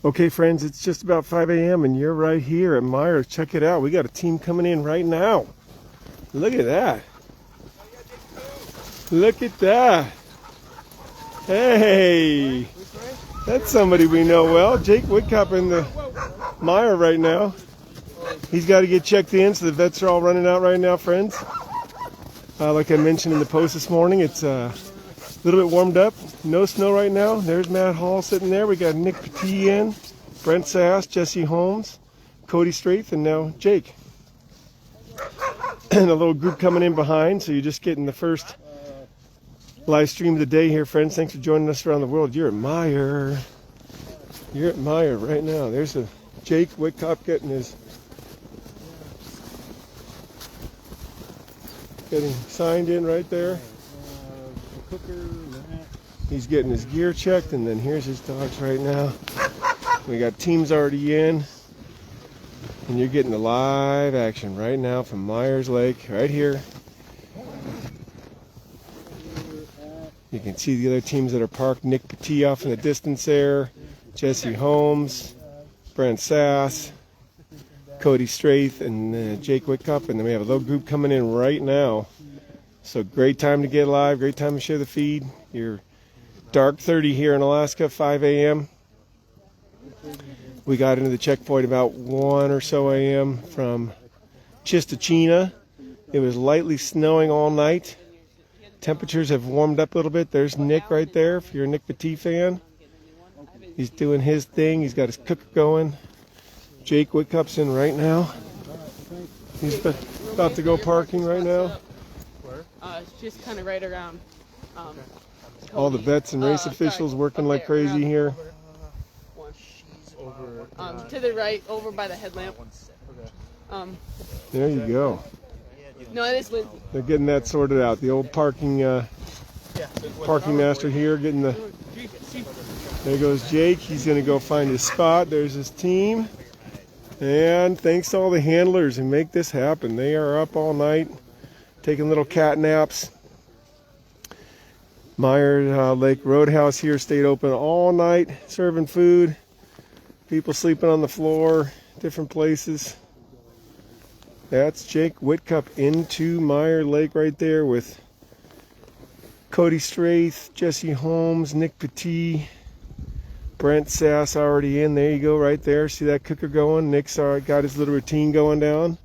Okay, friends, it's just about 5 a.m. and you're right here at Meiers. Check it out. We got a team coming in right now. Look at that. Look at that. Hey, that's somebody we know well. Jake Witkop in the Meier right now. He's got to get checked in, so the vets are all running out right now, friends. Like I mentioned in the post this morning, it's a little bit warmed up. No snow right now. There's Matt Hall sitting there. We got Nick Petit in, Brent Sass, Jessie Holmes, Cody Strathe, and now Jake. And a little group coming in behind, so you're just getting the first live stream of the day here, friends. Thanks for joining us around the world. You're at Meier. You're at Meier right now. There's a Jake Witkop getting signed in right there. He's getting his gear checked, and then here's his dogs right now. We got teams already in, and you're getting the live action right now from Meier Lake right here. You can see the other teams that are parked. Nick Petit off in the distance there. Jessie Holmes, Brent Sass, Cody Strathe, and Jake Witkop. And then we have a little group coming in right now. So great time to get live, great time to share the feed. You're dark 30 here in Alaska, 5 a.m. We got into the checkpoint about 1 or so a.m. from Chistachina. It was lightly snowing all night. Temperatures have warmed up a little bit. There's Nick right there, if you're a Nick Petit fan. He's doing his thing. He's got his cooker going. Jake Witkop's in right now. He's about to go parking right now. It's just kind of right around. All the vets and race officials working like crazy here. To the right, over by the headlamp. There you go. No, it is lit. They're getting that sorted out. The old parking master here getting the. There goes Jake. He's going to go find his spot. There's his team. And thanks to all the handlers who make this happen. They are up all night, taking little cat naps. Meier Lake Roadhouse here stayed open all night, serving food. People sleeping on the floor, different places. That's Jake Witkop into Meier Lake right there with Cody Strathe, Jessie Holmes, Nick Petit, Brent Sass already in. There you go right there. See that cooker going? Nick's got his little routine going down.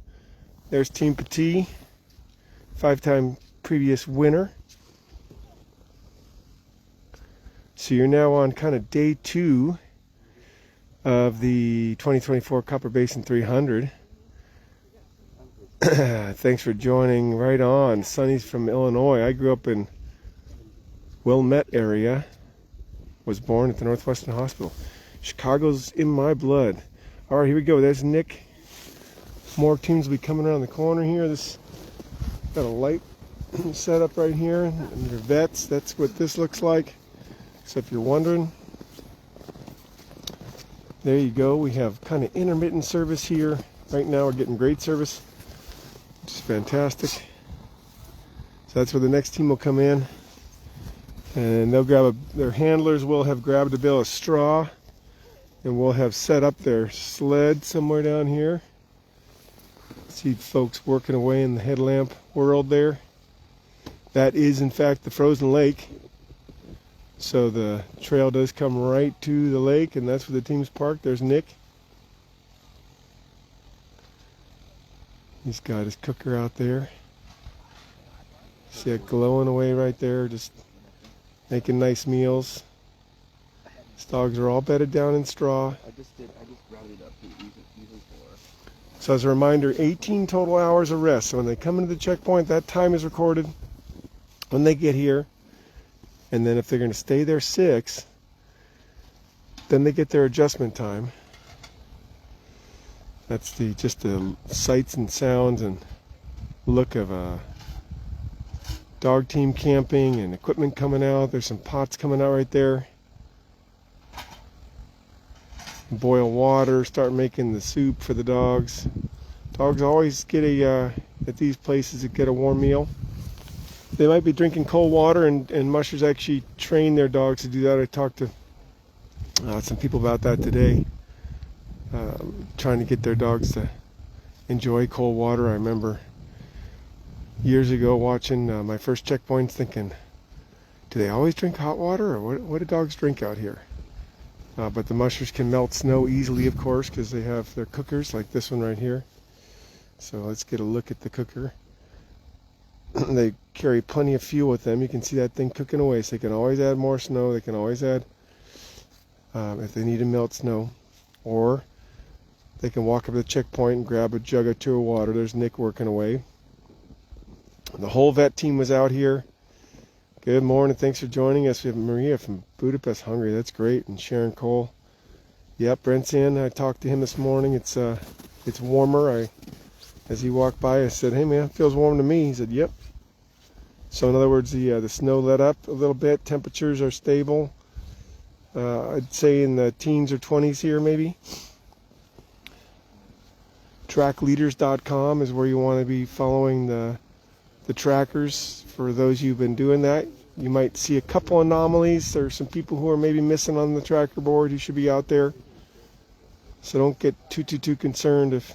There's Team Petit, 5-time previous winner. So you're now on kind of day 2 of the 2024 Copper Basin 300. Thanks for joining. Right on. Sonny's from Illinois. I grew up in Wilmette area. Was born at the Northwestern Hospital. Chicago's in my blood. All right, here we go. There's Nick. More teams will be coming around the corner here. This got a light set up right here. And your vets. That's what this looks like. So if you're wondering, there you go. We have kind of intermittent service here. Right now we're getting great service, which is fantastic. So that's where the next team will come in. And they'll grab their handlers will have grabbed a bale of straw, and we'll have set up their sled somewhere down here. See folks working away in the headlamp world there. That is in fact the frozen lake. So the trail does come right to the lake, and that's where the team's parked. There's Nick. He's got his cooker out there. See it glowing away right there, just making nice meals. These dogs are all bedded down in straw. I just rounded up using 4. So as a reminder, 18 total hours of rest. So when they come into the checkpoint, that time is recorded when they get here. And then if they're going to stay there 6, then they get their adjustment time. That's just the sights and sounds and look of dog team camping and equipment coming out. There's some pots coming out right there. Boil water, start making the soup for the dogs. Dogs always get at these places get a warm meal. They might be drinking cold water, and mushers actually train their dogs to do that. I talked to Some people about that today, trying to get their dogs to enjoy cold water. I remember years ago watching my first checkpoints thinking, do they always drink hot water, or what do dogs drink out here? But the mushers can melt snow easily, of course, because they have their cookers like this one right here. So let's get a look at the cooker. They carry plenty of fuel with them. You can see that thing cooking away, so they can always add more snow. They can always add if they need to melt snow, or they can walk up to the checkpoint and grab a jug or two of water. There's Nick working away. The whole vet team was out here. Good morning, thanks for joining us. We have Maria from Budapest, Hungary. That's great, and Sharon Cole. Yep, Brent's in. I talked to him this morning. It's warmer. As he walked by, I said, "Hey man, it feels warm to me." He said, "Yep." So in other words, the snow let up a little bit. Temperatures are stable. I'd say in the teens or 20s here, maybe. Trackleaders.com is where you want to be following the trackers. For those who've been doing that, you might see a couple anomalies. There's some people who are maybe missing on the tracker board who should be out there. So don't get too concerned if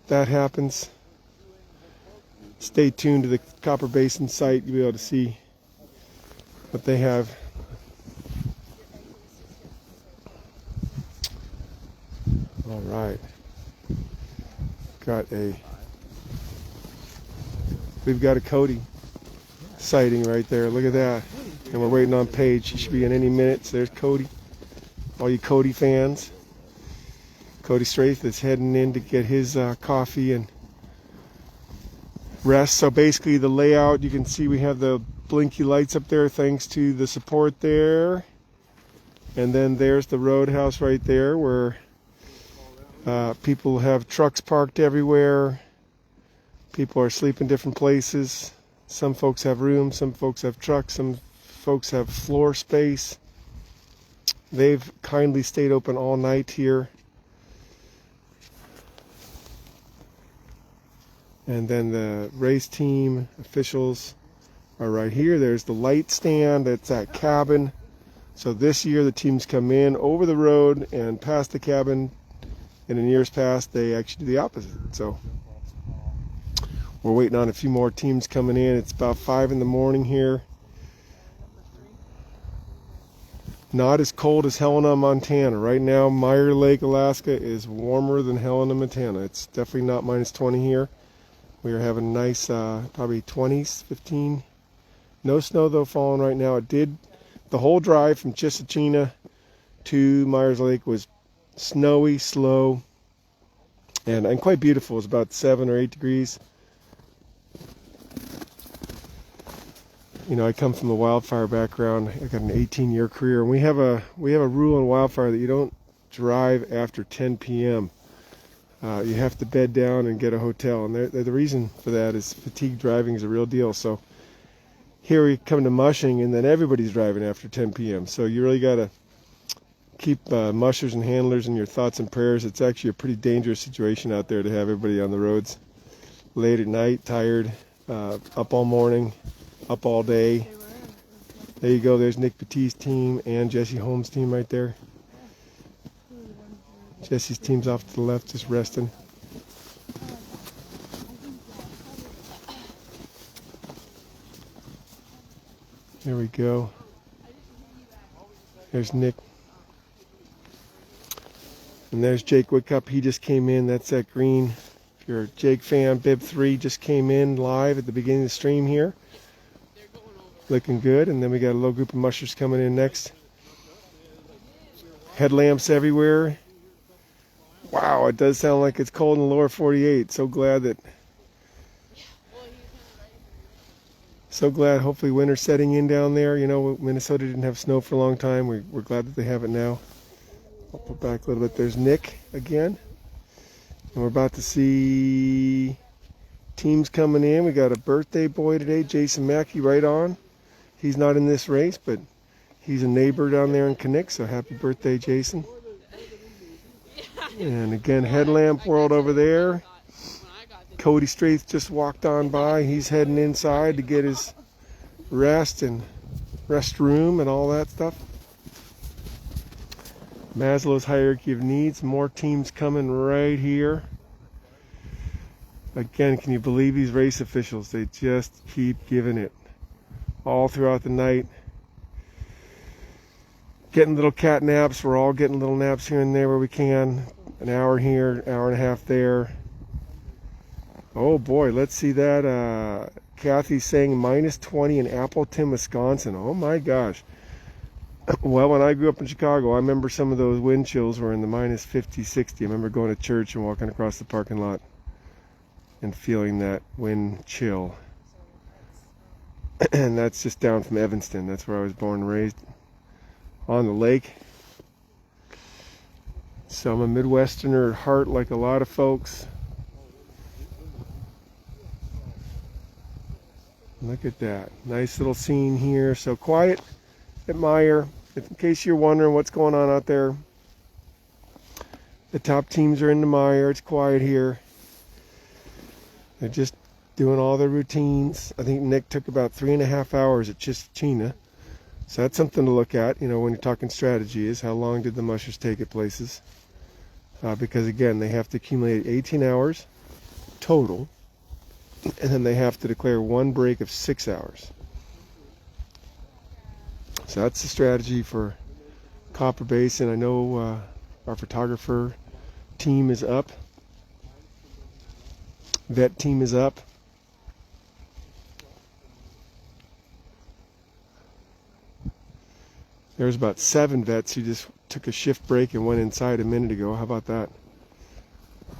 that happens. Stay tuned to the Copper Basin site. You'll be able to see what they have. All right. We've got a Cody sighting right there. Look at that. And we're waiting on Paige. She should be in any minute. So there's Cody. All you Cody fans. Cody Strathe is heading in to get his coffee and rest. So basically the layout, you can see we have the blinky lights up there thanks to the support there. And then there's the roadhouse right there where people have trucks parked everywhere. People are sleeping different places. Some folks have rooms, some folks have trucks, some folks have floor space. They've kindly stayed open all night here. And then the race team officials are right here. There's the light stand. That's that cabin. So this year the teams come in over the road and past the cabin. And in years past, they actually do the opposite. So we're waiting on a few more teams coming in. It's about 5 in the morning here. Not as cold as Helena, Montana. Right now, Meier Lake, Alaska is warmer than Helena, Montana. It's definitely not minus 20 here. We are having nice, probably 20s, 15. No snow though falling right now. The whole drive from Chisachina to Meier Lake was snowy, slow, and quite beautiful. It was about 7 or 8 degrees. You know, I come from the wildfire background. I got an 18-year career, and we have a rule in wildfire that you don't drive after 10 p.m. You have to bed down and get a hotel, and the reason for that is fatigue driving is a real deal. So here we come to mushing, and then everybody's driving after 10 p.m. So you really got to keep mushers and handlers in your thoughts and prayers. It's actually a pretty dangerous situation out there to have everybody on the roads late at night, tired, up all morning, up all day. There you go. There's Nick Petit's team and Jessie Holmes' team right there. Jessie's team's off to the left, just resting. There we go. There's Nick. And there's Jake Witkop. He just came in. That's that green. If you're a Jake fan, Bib 3 just came in live at the beginning of the stream here. Looking good. And then we got a little group of mushers coming in next. Headlamps everywhere. Wow, it does sound like it's cold in the lower 48. So glad hopefully winter's setting in down there. You know, Minnesota didn't have snow for a long time. We're glad that they have it now. I'll put back a little bit. There's Nick again. And we're about to see teams coming in. We got a birthday boy today, Jason Mackey, right on. He's not in this race, but he's a neighbor down there in Kinnick, so happy birthday, Jason. And again, Headlamp World over there. Cody Strathe just walked on by. He's heading inside to get his rest and restroom and all that stuff. Maslow's hierarchy of needs. More teams coming right here. Again, can you believe these race officials? They just keep giving it all throughout the night. Getting little cat naps. We're all getting little naps here and there where we can. An hour here, hour and a half there. Oh boy, let's see that. Kathy's saying -20 in Appleton, Wisconsin. Oh my gosh. Well, when I grew up in Chicago, I remember some of those wind chills were in the -50, 60. I remember going to church and walking across the parking lot and feeling that wind chill. And that's just down from Evanston. That's where I was born and raised, on the lake. So I'm a Midwesterner at heart, like a lot of folks. Look at that. Nice little scene here. So quiet at Meier. In case you're wondering what's going on out there, the top teams are in the Meier. It's quiet here. They're just doing all their routines. I think Nick took about 3.5 hours at Chistochina. So that's something to look at, you know, when you're talking strategy, is how long did the mushers take at places. Because again, they have to accumulate 18 hours total, and then they have to declare one break of 6 hours. So that's the strategy for Copper Basin. I know our photographer team is up. Vet team is up. There's about 7 vets who just took a shift break and went inside a minute ago. How about that?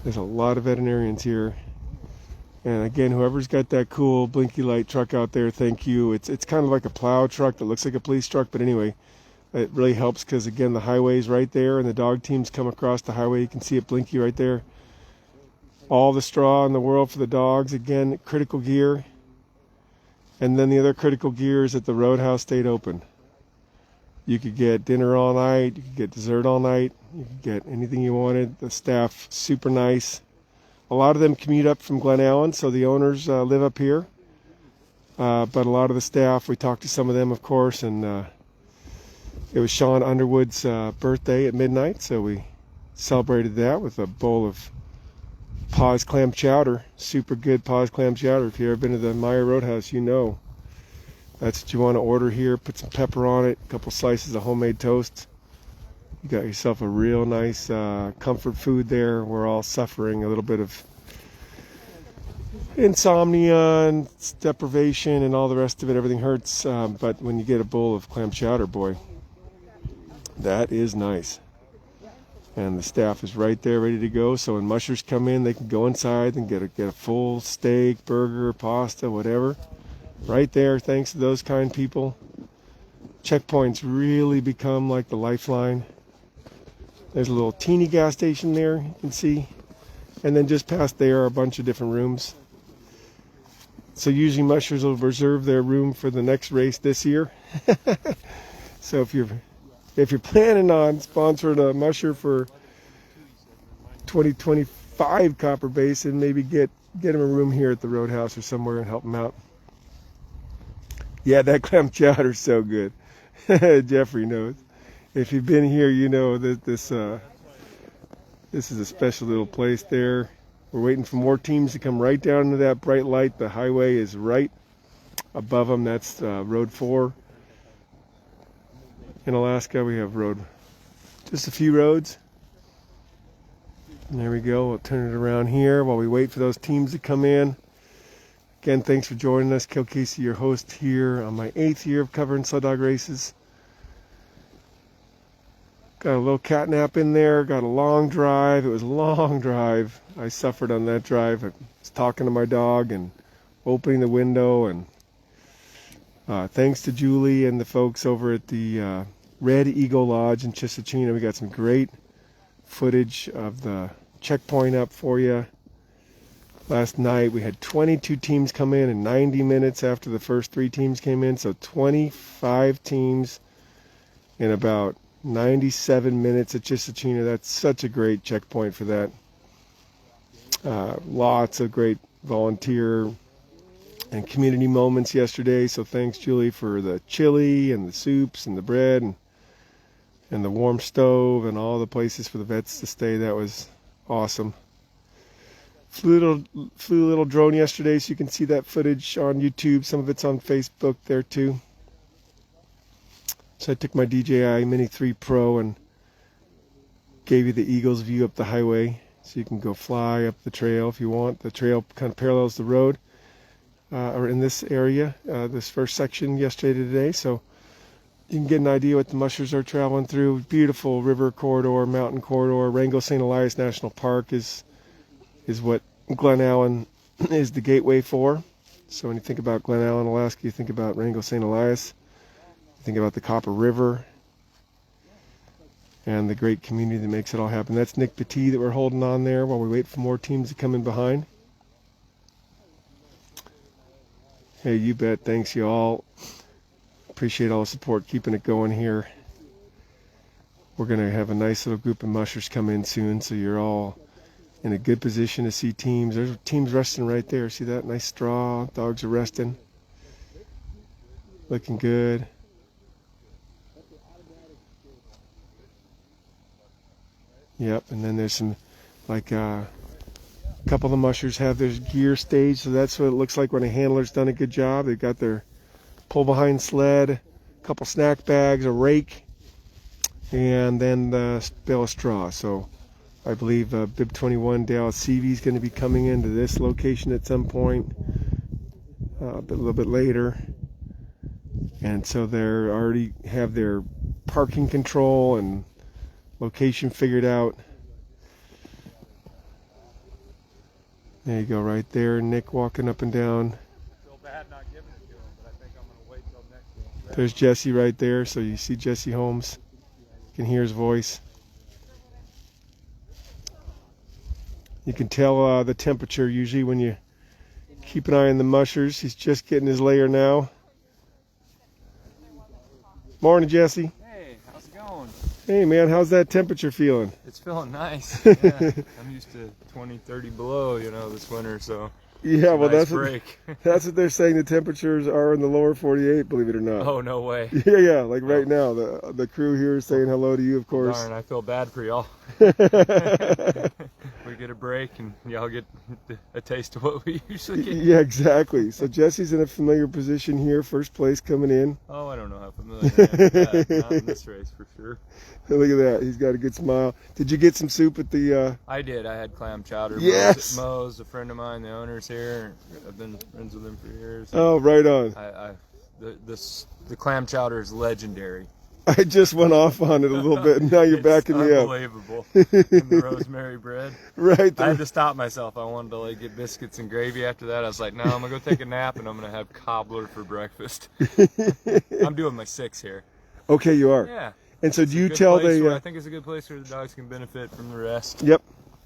There's a lot of veterinarians here. And again, whoever's got that cool blinky light truck out there, thank you. It's kind of like a plow truck that looks like a police truck, but anyway, it really helps because again, the highway's right there and the dog teams come across the highway. You can see it blinky right there. All the straw in the world for the dogs. Again, critical gear. And then the other critical gear is that the roadhouse stayed open. You could get dinner all night. You could get dessert all night. You could get anything you wanted. The staff, super nice. A lot of them commute up from Glen Allen, so the owners live up here. But a lot of the staff, we talked to some of them, of course, and it was Sean Underwood's birthday at midnight, so we celebrated that with a bowl of Paws clam chowder. Super good Paws clam chowder. If you've ever been to the Meier Roadhouse, you know. That's what you want to order here. Put some pepper on it, a couple slices of homemade toast. You got yourself a real nice comfort food there. We're all suffering a little bit of insomnia and deprivation and all the rest of it. Everything hurts. But when you get a bowl of clam chowder, boy, that is nice. And the staff is right there ready to go. So when mushers come in, they can go inside and get a full steak, burger, pasta, whatever. Right there, thanks to those kind people. Checkpoints really become like the lifeline. There's a little teeny gas station there, you can see. And then just past there are a bunch of different rooms. So usually mushers will reserve their room for the next race this year. So if you're planning on sponsoring a musher for 2025 Copper Basin, maybe get him a room here at the Roadhouse or somewhere and help him out. Yeah, that clam chowder's so good. Jeffrey knows. If you've been here, you know that this is a special little place there. We're waiting for more teams to come right down into that bright light. The highway is right above them. That's Road 4. In Alaska, we have just a few roads. And there we go. We'll turn it around here while we wait for those teams to come in. Again, thanks for joining us. Kel Casey, your host here on my 8th year of covering sled dog races. Got a little cat nap in there. Got a long drive. It was a long drive. I suffered on that drive. I was talking to my dog and opening the window. And thanks to Julie and the folks over at the Red Eagle Lodge in Chistochina. We got some great footage of the checkpoint up for you. Last night we had 22 teams come in 90 minutes after the first 3 teams came in. So 25 teams in about 97 minutes at Chistochina. That's such a great checkpoint for that. Lots of great volunteer and community moments yesterday. So thanks, Julie, for the chili and the soups and the bread. And and the warm stove and all the places for the vets to stay. That was awesome. Flew a little drone yesterday, so you can see that footage on YouTube. Some of it's on Facebook there too. So I took my DJI Mini 3 Pro and gave you the eagle's view up the highway, so you can go fly up the trail if you want. The trail kind of parallels the road, or in this area, this first section yesterday to today, so you can get an idea what the mushers are traveling through. Beautiful river corridor, mountain corridor. Wrangell St. Elias National Park is what Glen Allen is the gateway for. So when you think about Glen Allen, Alaska, you think about Wrangell St. Elias. You think about the Copper River and the great community that makes it all happen. That's Nick Petit that we're holding on there while we wait for more teams to come in behind. Hey, you bet. Thanks, you all. Appreciate all the support, keeping it going here. We're going to have a nice little group of mushers come in soon, so you're all in a good position to see teams. There's teams resting right there. See that? Nice straw. Dogs are resting. Looking good. Yep, and then there's some, like, a couple of the mushers have their gear staged, so that's what it looks like when a handler's done a good job. They've got their pull behind sled, a couple snack bags, a rake, and then the bale of straw. So I believe Bib 21 Dale Seavey is going to be coming into this location at some point, a little bit later. And so they already have their parking control and location figured out. There you go, right there. Nick walking up and down. There's Jessie right there, so you see Jessie Holmes. You can hear his voice. You can tell the temperature usually when you keep an eye on the mushers. He's just getting his layer now. Morning, Jessie. Hey, how's it going? Hey, man, how's that temperature feeling? It's feeling nice. Yeah, I'm used to 20, 30 below, this winter, so. Yeah, well, nice that's what they're saying. The temperatures are in the lower 48, believe it or not. Oh, no way. Yeah, like right now, the crew here is saying hello to you, of course. Darn, I feel bad for y'all. We get a break and y'all get a taste of what we usually get. Yeah, exactly. So Jessie's in a familiar position here, first place coming in. Oh, I don't know how familiar I am with that. Not in this race for sure. Look at that. He's got a good smile. Did you get some soup at the... I did. I had clam chowder. Yes! Mo's a friend of mine, the owner's here. I've been friends with him for years. Oh, right on. The clam chowder is legendary. I just went off on it a little bit, and now you're backing me up. Unbelievable. And the rosemary bread. Right. I had to stop myself. I wanted to get biscuits and gravy after that. I was like, no, I'm going to go take a nap, and I'm going to have cobbler for breakfast. I'm doing my 6 here. Okay, you are. Yeah. And so do you tell I think it's a good place where the dogs can benefit from the rest. Yep.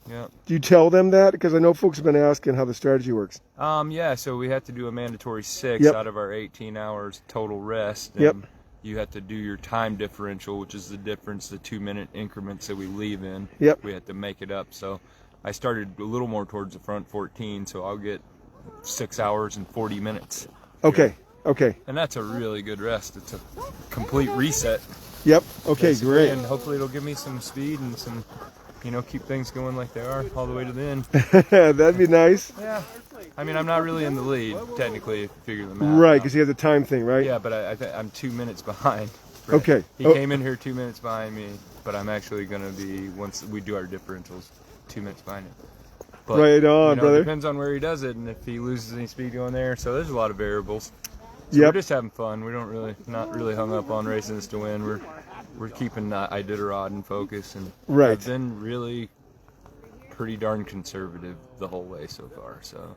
Yep. Do you tell them that? Because I know folks have been asking how the strategy works. Yeah, so we have to do a mandatory 6 out of our 18 hours total rest. And yep. You have to do your time differential, which is the difference, the 2-minute increments that we leave in. Yep. We have to make it up. So I started a little more towards the front 14, so I'll get 6 hours and 40 minutes. Okay. Okay. And that's a really good rest. It's a complete reset. Yep. Okay, basically. great. And hopefully it'll give me some speed and some, keep things going like they are all the way to the end. That'd be nice. Yeah. I mean, I'm not really in the lead, technically, if you figure them out. Right, because you have the time thing, right? Yeah, but I'm 2 minutes behind. Brent. Okay. He came in here 2 minutes behind me, but I'm actually going to be, once we do our differentials, 2 minutes behind him. But, right on, brother. It depends on where he does it and if he loses any speed going there. So there's a lot of variables. So yep. We're just having fun. We don't not really hung up on racing this to win. We're keeping Iditarod in focus, and right. I've been really pretty darn conservative the whole way so far. So.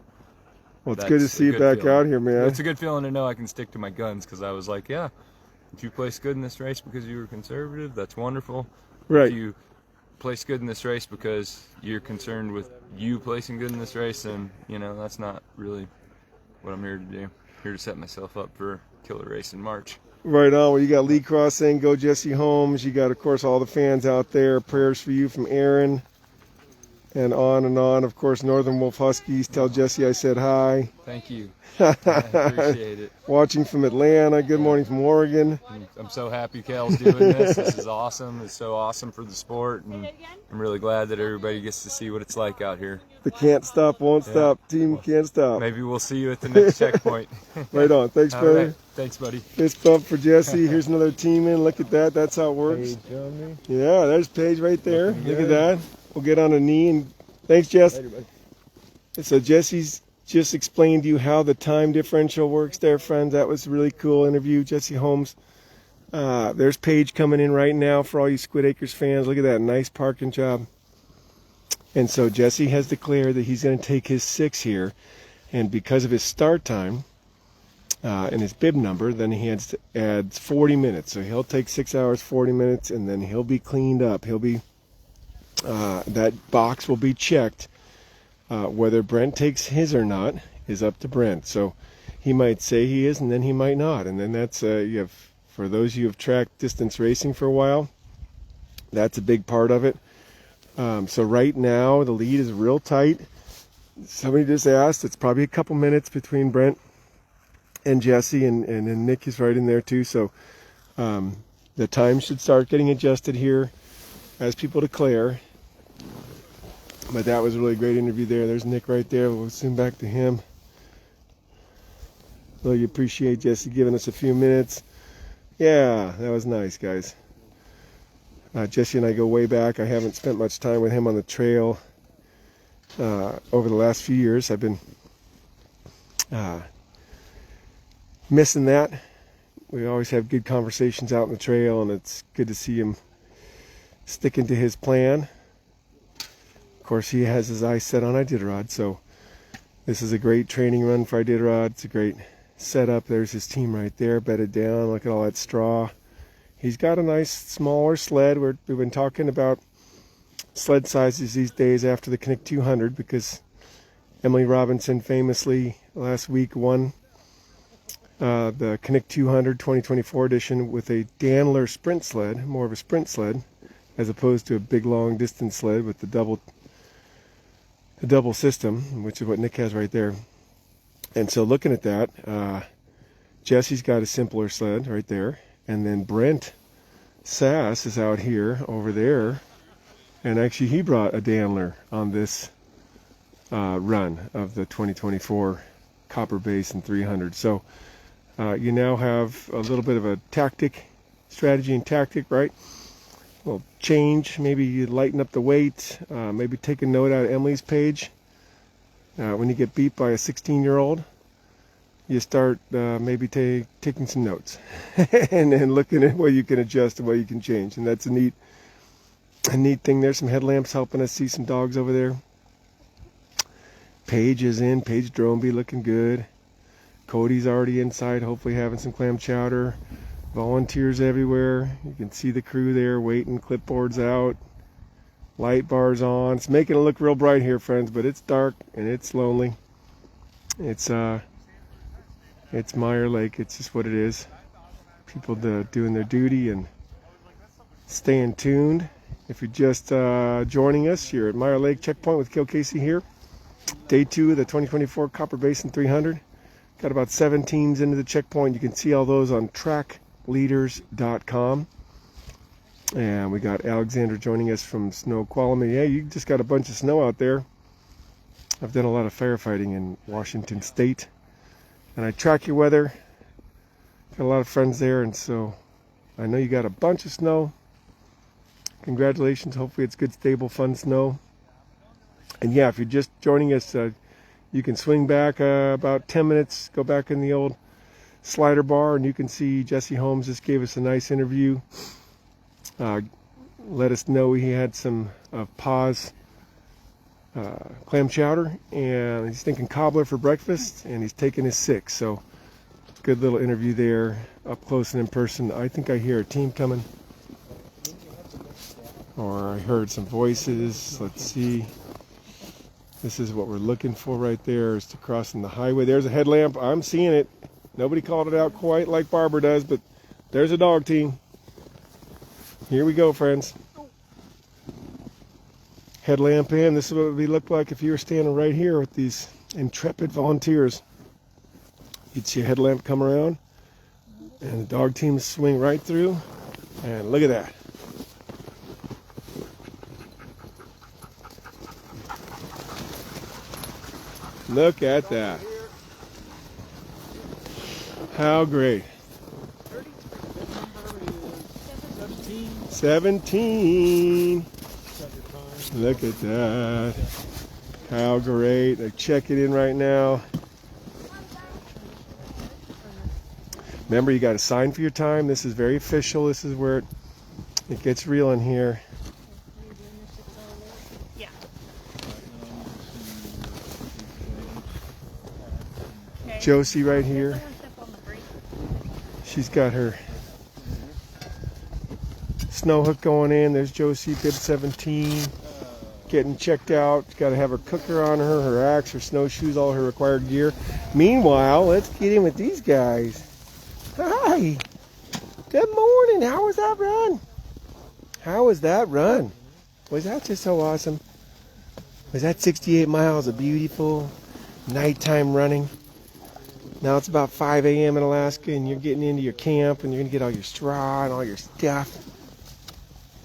Well, it's good to see you back out here, man. It's a good feeling to know I can stick to my guns, because I was like, yeah, if you place good in this race because you were conservative, that's wonderful. Right. If you place good in this race because you're concerned with you placing good in this race, then, that's not really what I'm here to do. I'm here to set myself up for a killer race in March. Right on. Well, you got Lee Cross saying, go Jessie Holmes. You got, of course, all the fans out there. Prayers for you from Aaron. and on and on. Of course, Northern Wolf Huskies. Tell Jessie I said hi. Thank you. I appreciate it. Watching from Atlanta. Good morning from Oregon. I'm so happy Kel's doing this. This is awesome. It's so awesome for the sport, and I'm really glad that everybody gets to see what it's like out here. The can't stop, won't stop. Team can't stop. Maybe we'll see you at the next checkpoint. Right on. Thanks, brother. All right. Thanks, buddy. Fist bump for Jessie. Here's another team in. Look at that. That's how it works. Yeah, there's Paige right there. Look at that. We'll get on a knee. And thanks, Jess. So Jessie's just explained to you how the time differential works there, friends. That was a really cool interview. Jessie Holmes. There's Paige coming in right now for all you Squid Acres fans. Look at that. Nice parking job. And so Jessie has declared that he's going to take his 6 here. And because of his start time, and his bib number, then he adds 40 minutes. So he'll take 6 hours, 40 minutes, and then he'll be cleaned up. He'll be, that box will be checked. Whether Brent takes his or not is up to Brent. So he might say he is, and then he might not. And then that's, you have, for those of you who have tracked distance racing for a while, that's a big part of it. So right now, the lead is real tight. Somebody just asked, it's probably a couple minutes between Brent and Jessie, and Nick is right in there too. So the time should start getting adjusted here as people declare. But that was a really great interview there. There's Nick right there. We'll zoom back to him. Really appreciate Jessie giving us a few minutes. Yeah, that was nice, guys. Jessie and I go way back. I haven't spent much time with him on the trail over the last few years. I've been missing that. We always have good conversations out on the trail, and it's good to see him sticking to his plan. Of course, he has his eyes set on Iditarod, so this is a great training run for Iditarod. It's a great setup. There's his team right there, bedded down. Look at all that straw. He's got a nice smaller sled. We've been talking about sled sizes these days after the Knick 200, because Emily Robinson famously last week won the Knick 200 2024 edition with a Danler sprint sled, more of a sprint sled, as opposed to a big long distance sled with the double system, which is what Nick has right there. And so looking at that, Jessie's got a simpler sled right there, and then Brent Sass is out here over there, and actually he brought a Danler on this run of the 2024 Copper Basin 300. So you now have a little bit of a strategy and tactic, right? Well, change, maybe you lighten up the weight, maybe take a note out of Emily's page. When you get beat by a 16-year-old, you start maybe taking some notes and then looking at what you can adjust and what you can change. And that's a neat thing. There's some headlamps helping us see some dogs over there. Paige is in, Paige Drobny looking good. Cody's already inside, hopefully having some clam chowder. Volunteers everywhere. You can see the crew there waiting, clipboards out, light bars on. It's making it look real bright here, friends, but it's dark and it's lonely. It's Meier Lake. It's just what it is. People doing their duty and staying tuned. If you're just joining us, you're at Meier Lake Checkpoint with Gil Casey here. Day 2 of the 2024 Copper Basin 300. Got about 7 teams into the checkpoint. You can see all those on trackleaders.com. And we got Alexander joining us from Snoqualmie. Yeah, you just got a bunch of snow out there. I've done a lot of firefighting in Washington State. And I track your weather. Got a lot of friends there, and so I know you got a bunch of snow. Congratulations. Hopefully it's good, stable, fun snow. And yeah, if you're just joining us, you can swing back about 10 minutes, go back in the old slider bar, and you can see Jessie Holmes just gave us a nice interview. Let us know he had some Pa's clam chowder, and he's thinking cobbler for breakfast, and he's taking his 6. So good little interview there, up close and in person. I think I hear a team coming, or I heard some voices. Let's see. This is what we're looking for right there, is to crossing the highway. There's a headlamp. I'm seeing it. Nobody called it out quite like Barbara does, but there's a dog team. Here we go, friends. headlamp in. This is what it would look like if you were standing right here with these intrepid volunteers. You'd see a headlamp come around and the dog teams swing right through, and look at that. Look at that. How great. 17. Look at that. How great. I check it in right now. Remember, you got to sign for your time. This is very official. This is where it gets real in here. Yeah. Josi right here. She's got her snow hook going in. There's Josi, bib 17, getting checked out. Got to have her cooker on her, her axe, her snowshoes, all her required gear. Meanwhile, let's get in with these guys. Hi. Good morning. How was that run? How was that run? Was that just so awesome? Was that 68 miles of beautiful nighttime running? Now it's about 5 a.m. in Alaska, and you're getting into your camp, and you're going to get all your straw and all your stuff.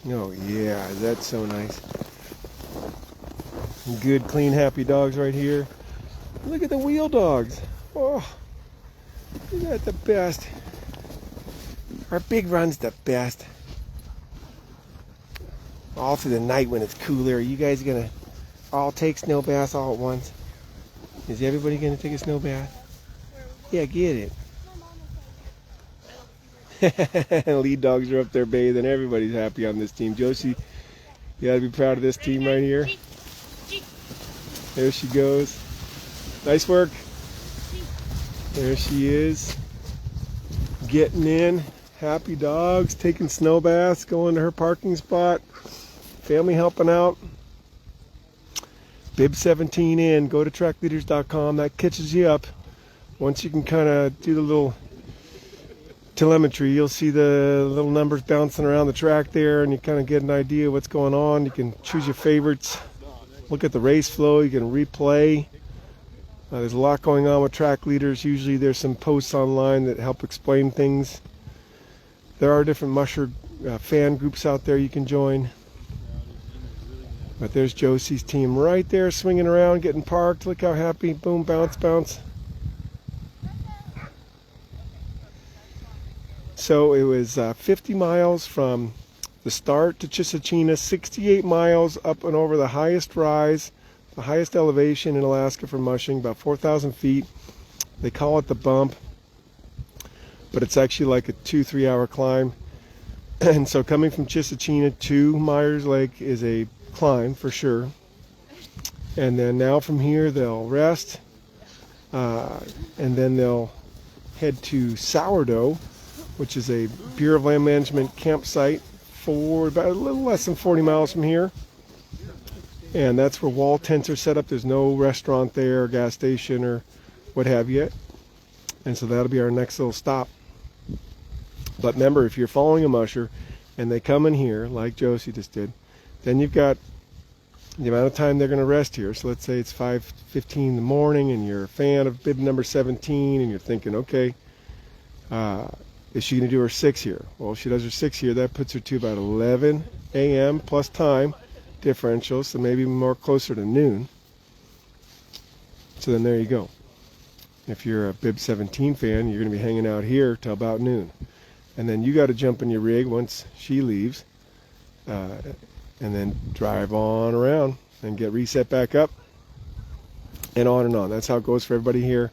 Oh, yeah. That's so nice. Good, clean, happy dogs right here. Look at the wheel dogs. Oh, isn't that the best? Our big run's the best. All through the night when it's cooler. You guys going to all take snow baths all at once? Is everybody going to take a snow bath? Yeah, get it. Lead dogs are up there bathing. Everybody's happy on this team. Josi, you got to be proud of this team right here. There she goes. Nice work. There she is. Getting in. Happy dogs. Taking snow baths. Going to her parking spot. Family helping out. Bib 17 in. Go to trackleaders.com. That catches you up. Once you can kind of do the little telemetry, you'll see the little numbers bouncing around the track there, and you kind of get an idea of what's going on. You can choose your favorites. Look at the race flow. You can replay. There's a lot going on with track leaders. Usually there's some posts online that help explain things. There are different Musher fan groups out there you can join. But there's Josi's team right there swinging around, getting parked. Look how happy. Boom, bounce, bounce. So it was 50 miles from the start to Chisachina, 68 miles up and over the highest rise, the highest elevation in Alaska for mushing, about 4,000 feet. They call it the bump, but it's actually like a 2-3 hour climb. And so coming from Chisachina to Meier Lake is a climb for sure. And then now from here they'll rest, and then they'll head to Sourdough, which is a Bureau of Land Management campsite for about a little less than 40 miles from here. And that's where wall tents are set up. There's no restaurant there, or gas station, or what have you. And so that'll be our next little stop. But remember, if you're following a musher and they come in here, like Josi just did, then you've got the amount of time they're going to rest here. So let's say it's 5:15 in the morning and you're a fan of bib number 17 and you're thinking, okay, is she going to do her 6 here? Well, if she does her 6 here, that puts her to about 11 a.m. plus time differential, so maybe more closer to noon. So then there you go. If you're a bib 17 fan, you're going to be hanging out here till about noon. And then you got to jump in your rig once she leaves, and then drive on around and get reset back up, and on and on. That's how it goes for everybody here.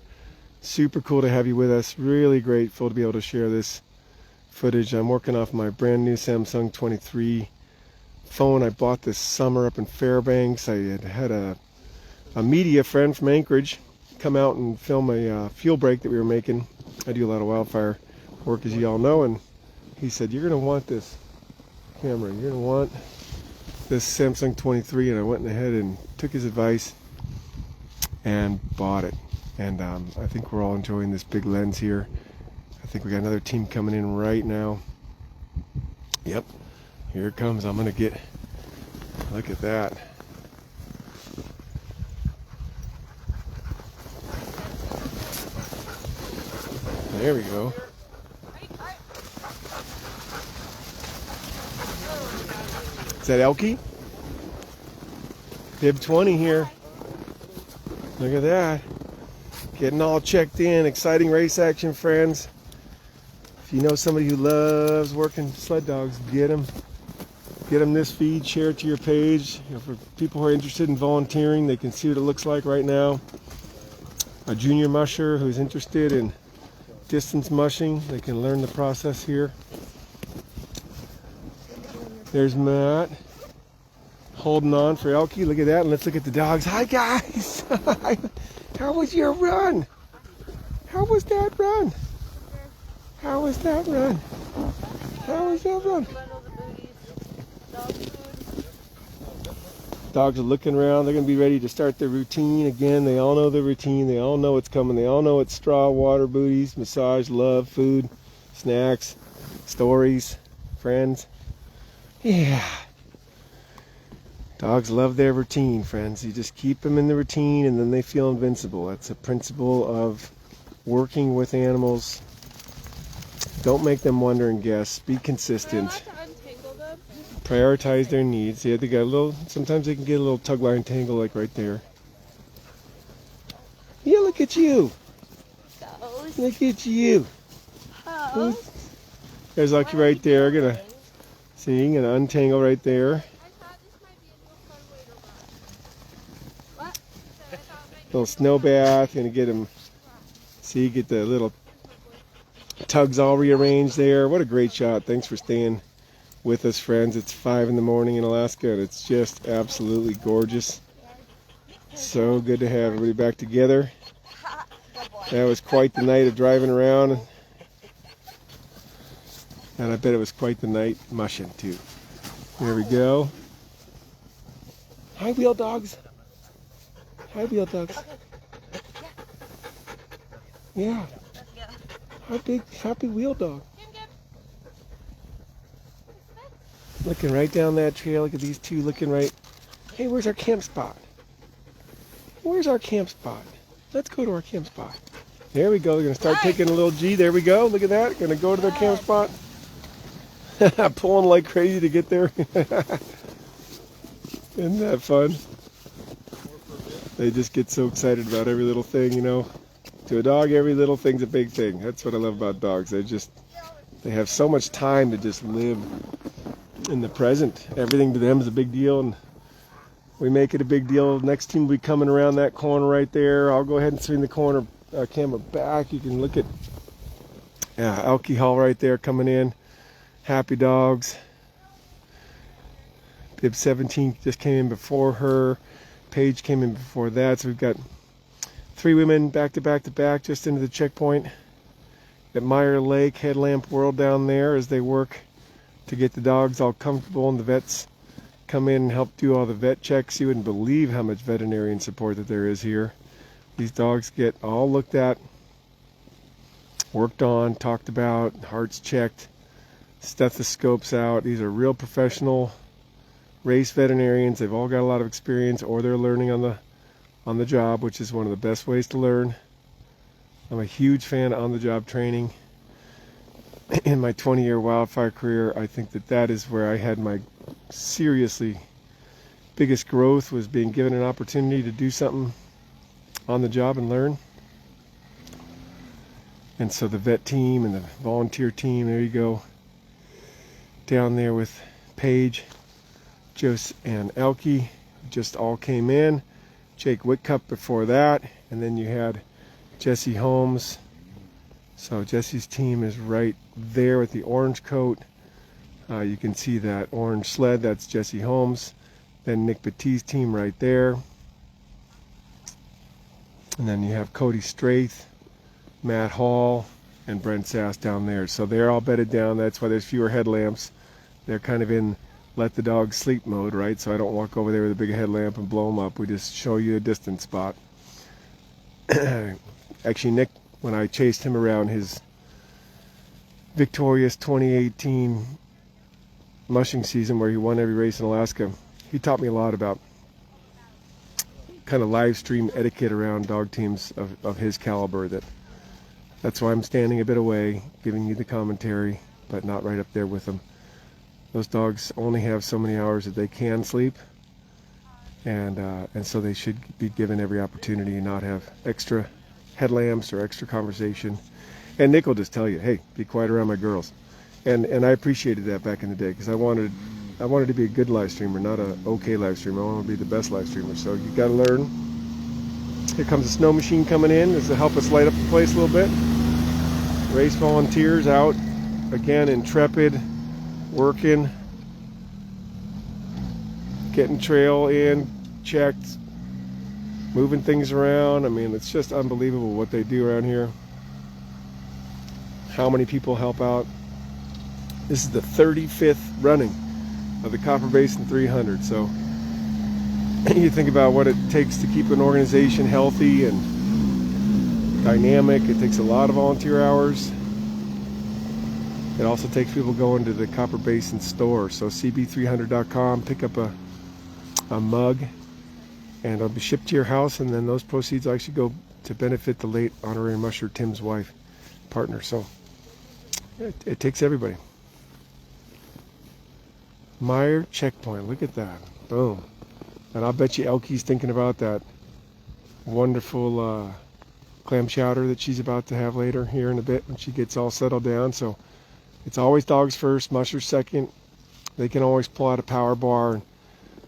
Super cool to have you with us. Really grateful to be able to share this footage. I'm working off my brand new Samsung 23 phone I bought this summer up in Fairbanks. I had a media friend from Anchorage come out and film a fuel break that we were making. I do a lot of wildfire work, as you all know, and he said, you're going to want this camera. You're going to want this Samsung 23, and I went ahead and took his advice and bought it. And I think we're all enjoying this big lens here. I think we got another team coming in right now. Yep, here it comes. I'm gonna get, look at that. There we go. Is that Elke? Bib 20 here. Look at that. Getting all checked in. Exciting race action, friends. If you know somebody who loves working sled dogs, get them. Get them this feed. Share it to your page. You know, for people who are interested in volunteering, they can see what it looks like right now. A junior musher who's interested in distance mushing, they can learn the process here. There's Matt holding on for Elke. Look at that, and let's look at the dogs. Hi guys. How was your run? How was that run? How was that run? How was that run? Dogs are looking around. They're going to be ready to start their routine again. They all know the routine. They all know what's coming. They all know it's straw, water, booties, massage, love, food, snacks, stories, friends. Yeah. Dogs love their routine, friends. You just keep them in the routine and then they feel invincible. That's a principle of working with animals. Don't make them wonder and guess. Be consistent. Prioritize their needs. Yeah, they got a little, sometimes they can get a little tug line tangle like right there. Yeah, look at you. Look at you. There's Lucky right there. Gonna untangle right there. Little snow bath. Gonna get him. See, get the little tugs all rearranged there. What a great shot. Thanks for staying with us, friends. It's 5 in the morning in Alaska and it's just absolutely gorgeous. So good to have everybody back together. That was quite the night of driving around, and I bet it was quite the night mushing too. There we go. Hi wheel dogs. Hi wheel dogs. Yeah. Hi big happy wheel dog. Looking right down that trail. Look at these two looking right. Hey, where's our camp spot? Where's our camp spot? Let's go to our camp spot. There we go. They're going to start taking a little G. There we go. Look at that. Going to go to their camp spot. Pulling like crazy to get there. Isn't that fun? They just get so excited about every little thing, you know. To a dog, every little thing's a big thing. That's what I love about dogs. They have so much time to just live in the present. Everything to them is a big deal, and we make it a big deal. Next team will be coming around that corner right there. I'll go ahead and swing the corner camera back. You can look at Elke Hall right there coming in. Happy dogs. Bib 17 just came in before her. Paige came in before that. So we've got 3 women back to back to back just into the checkpoint at Meier Lake, Headlamp World down there as they work to get the dogs all comfortable, and the vets come in and help do all the vet checks. You wouldn't believe how much veterinarian support that there is here. These dogs get all looked at, worked on, talked about, hearts checked, stethoscopes out. These are real professional race veterinarians. They've all got a lot of experience, or they're learning on the job, which is one of the best ways to learn. I'm a huge fan of on-the-job training. In my 20-year wildfire career, I think that is where I had my seriously biggest growth, was being given an opportunity to do something on the job and learn. And so the vet team and the volunteer team, there you go, down there with Paige, Josi, and Elke, just all came in. Jake Witkop before that, and then you had Jessie Holmes. So Jessie's team is right there with the orange coat. You can see that orange sled, that's Jessie Holmes. Then Nick Petit's team right there. And then you have Cody Strathe, Matt Hall, and Brent Sass down there. So they're all bedded down. That's why there's fewer headlamps. They're kind of in let the dog sleep mode, right? So I don't walk over there with a big headlamp and blow them up. We just show you a distance spot. Actually, Nick, when I chased him around his victorious 2018 mushing season where he won every race in Alaska, he taught me a lot about kind of live stream etiquette around dog teams of his caliber that That's why I'm standing a bit away, giving you the commentary, but not right up there with them. Those dogs only have so many hours that they can sleep, and so they should be given every opportunity and not have extra headlamps or extra conversation. And Nick will just tell you, hey, be quiet around my girls. And I appreciated that back in the day, because I wanted to be a good live streamer, not a okay live streamer. I want to be the best live streamer. So you got to learn. Here comes a snow machine coming in. This will help us light up the place a little bit. Race volunteers out again, intrepid, working, getting trail in, checked, moving things around. I mean, it's just unbelievable what they do around here. How many people help out. This is the 35th running of the Copper Basin 300. So you think about what it takes to keep an organization healthy and dynamic. It takes a lot of volunteer hours. It also takes people going to the Copper Basin store. So cb300.com, pick up a mug, and it'll be shipped to your house, and then those proceeds will actually go to benefit the late Honorary Musher, Tim's wife, partner. So it takes everybody. Meier checkpoint, look at that. Boom. And I'll bet you Elke's thinking about that wonderful clam chowder that she's about to have later here in a bit when she gets all settled down. So it's always dogs first, mushers second. They can always pull out a power bar and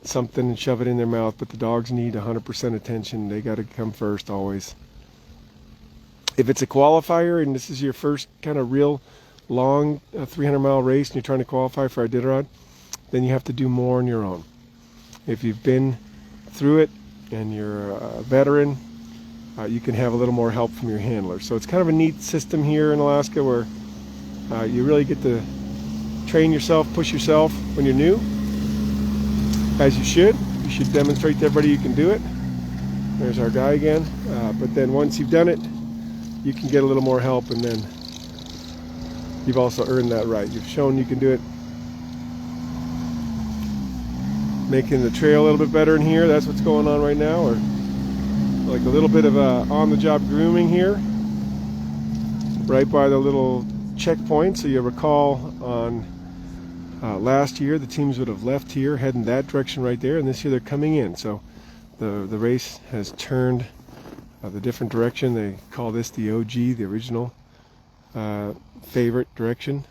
something and shove it in their mouth, but the dogs need 100% attention. They got to come first always. If it's a qualifier and this is your first kind of real long 300-mile race and you're trying to qualify for Iditarod, then you have to do more on your own. If you've been through it and you're a veteran, you can have a little more help from your handler. So it's kind of a neat system here in Alaska where you really get to train yourself, push yourself when you're new, as you should. You should demonstrate to everybody you can do it. There's our guy again. But then once you've done it, you can get a little more help, and then you've also earned that right. You've shown you can do it. Making the trail a little bit better in here. That's what's going on right now, or like a little bit of on-the-job grooming here, right by the little checkpoint. So you recall on last year the teams would have left here, heading that direction right there, and this year they're coming in. So the race has turned the different direction. They call this the OG, the original favorite direction.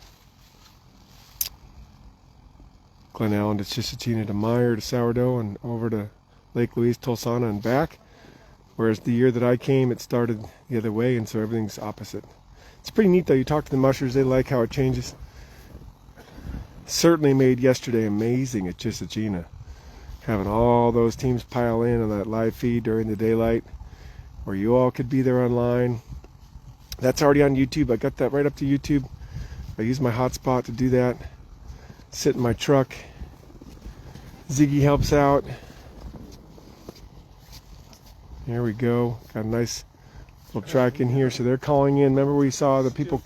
Glen Allen to Chisatina to Meier to Sourdough and over to Lake Louise, Tulsana and back. Whereas the year that I came, it started the other way, and so everything's opposite. It's pretty neat though. You talk to the mushers, they like how it changes. Certainly made yesterday amazing at Chisatina. Having all those teams pile in on that live feed during the daylight, where you all could be there online. That's already on YouTube. I got that right up to YouTube. I use my hotspot to do that. Sit in my truck. Ziggy helps out. Here we go. Got a nice little track in here. So they're calling in. Remember we saw the people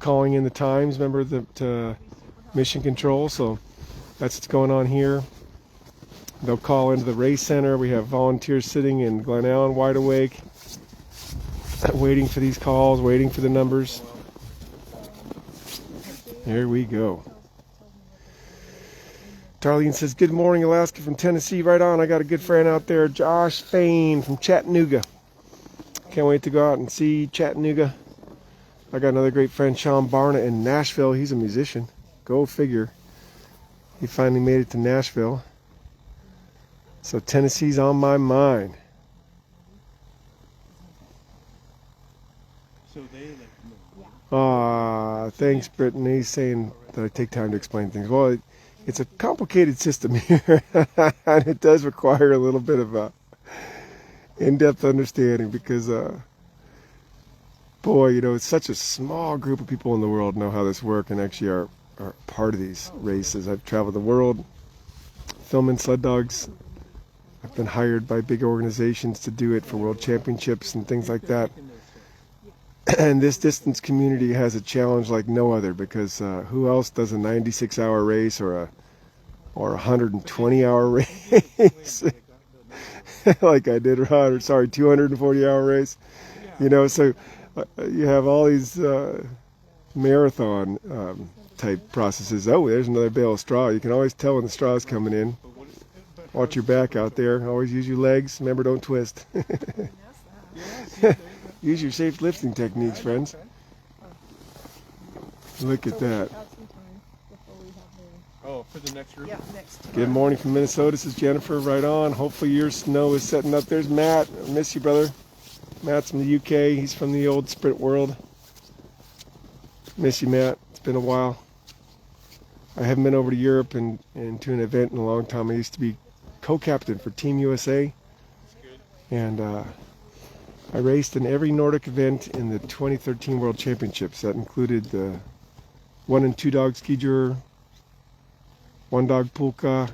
calling in the times. Remember the mission control. So that's what's going on here. They'll call into the race center. We have volunteers sitting in Glen Allen, wide awake, waiting for these calls, waiting for the numbers. Here we go. Darlene says, good morning, Alaska from Tennessee. Right on. I got a good friend out there, Josh Fain from Chattanooga. Can't wait to go out and see Chattanooga. I got another great friend, Sean Barna in Nashville. He's a musician. Go figure. He finally made it to Nashville. So Tennessee's on my mind. Thanks, Brittany, saying that I take time to explain things. Well, it's a complicated system here, and it does require a little bit of in-depth understanding because, boy, you know, it's such a small group of people in the world know how this works and actually are part of these races. I've traveled the world filming sled dogs. I've been hired by big organizations to do it for world championships and things like that. And this distance community has a challenge like no other because who else does a 96-hour race or a 120-hour race like I did, 240-hour race? You know, so You have all these marathon type processes. Oh, there's another bale of straw. You can always tell when the straw is coming in. Watch your back out there. Always use your legs. Remember, don't twist. Use your safe lifting techniques, friends. Look at that. Oh, for the next group? Yeah, next. Good morning from Minnesota. This is Jennifer, right on. Hopefully your snow is setting up. There's Matt. I miss you, brother. Matt's from the UK. He's from the old sprint world. Miss you, Matt. It's been a while. I haven't been over to Europe and to an event in a long time. I used to be co-captain for Team USA. And I raced in every Nordic event in the 2013 World Championships. That included the 1 and 2 dog ski juror, 1 dog pulka,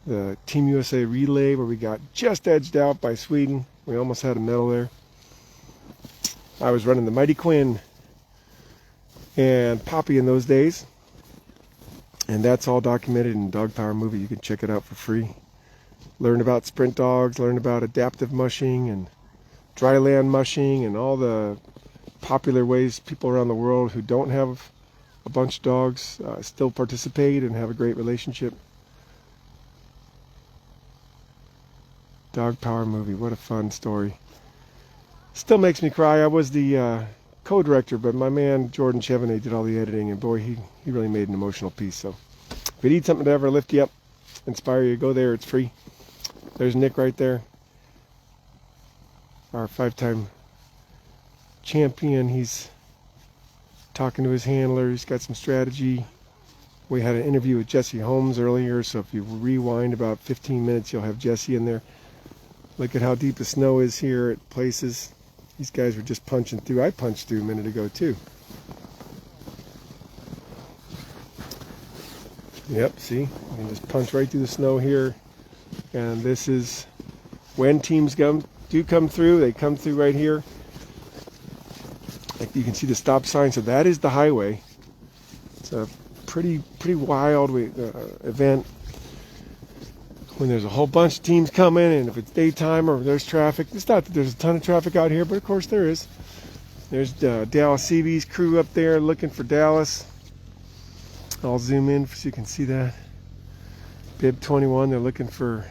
the Team USA relay where we got just edged out by Sweden. We almost had a medal there. I was running the Mighty Quinn and Poppy in those days. And that's all documented in Dog Power Movie. You can check it out for free. Learn about sprint dogs, learn about adaptive mushing and dry land mushing and all the popular ways people around the world who don't have a bunch of dogs still participate and have a great relationship. Dog Power Movie, what a fun story. Still makes me cry. I was the co-director, but my man Jordan Chevenet did all the editing, and boy, he really made an emotional piece. So if you need something to ever lift you up, inspire you, go there. It's free. There's Nick right there, our 5-time champion. He's talking to his handler. He's got some strategy. We had an interview with Jessie Holmes earlier, so if you rewind about 15 minutes, you'll have Jessie in there. Look at how deep the snow is here at places. These guys were just punching through. I punched through a minute ago too. Yep, see? You can just punch right through the snow here. And this is when teams do come through. They come through right here. Like you can see the stop sign. So that is the highway. It's a pretty wild event. When there's a whole bunch of teams coming, and if it's daytime or there's traffic, it's not that there's a ton of traffic out here, but of course there is. There's Dallas Seavey's crew up there looking for Dallas. I'll zoom in so you can see that. Bib 21, they're looking for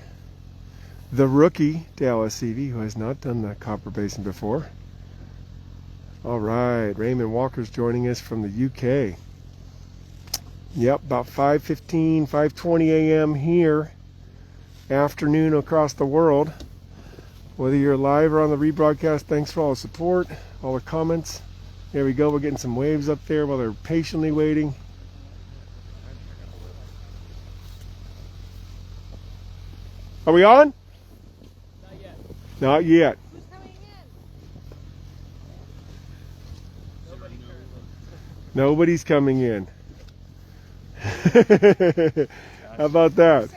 the rookie Dallas Seavey, who has not done the Copper Basin before. All right, Raymond Walker's joining us from the UK. Yep, about 5:15, 5:20 a.m. here. Afternoon across the world. Whether you're live or on the rebroadcast, thanks for all the support, all the comments. There we go, we're getting some waves up there while they're patiently waiting. Are we on? Not yet. Not yet. Who's coming in? Nobody's coming in. How about that?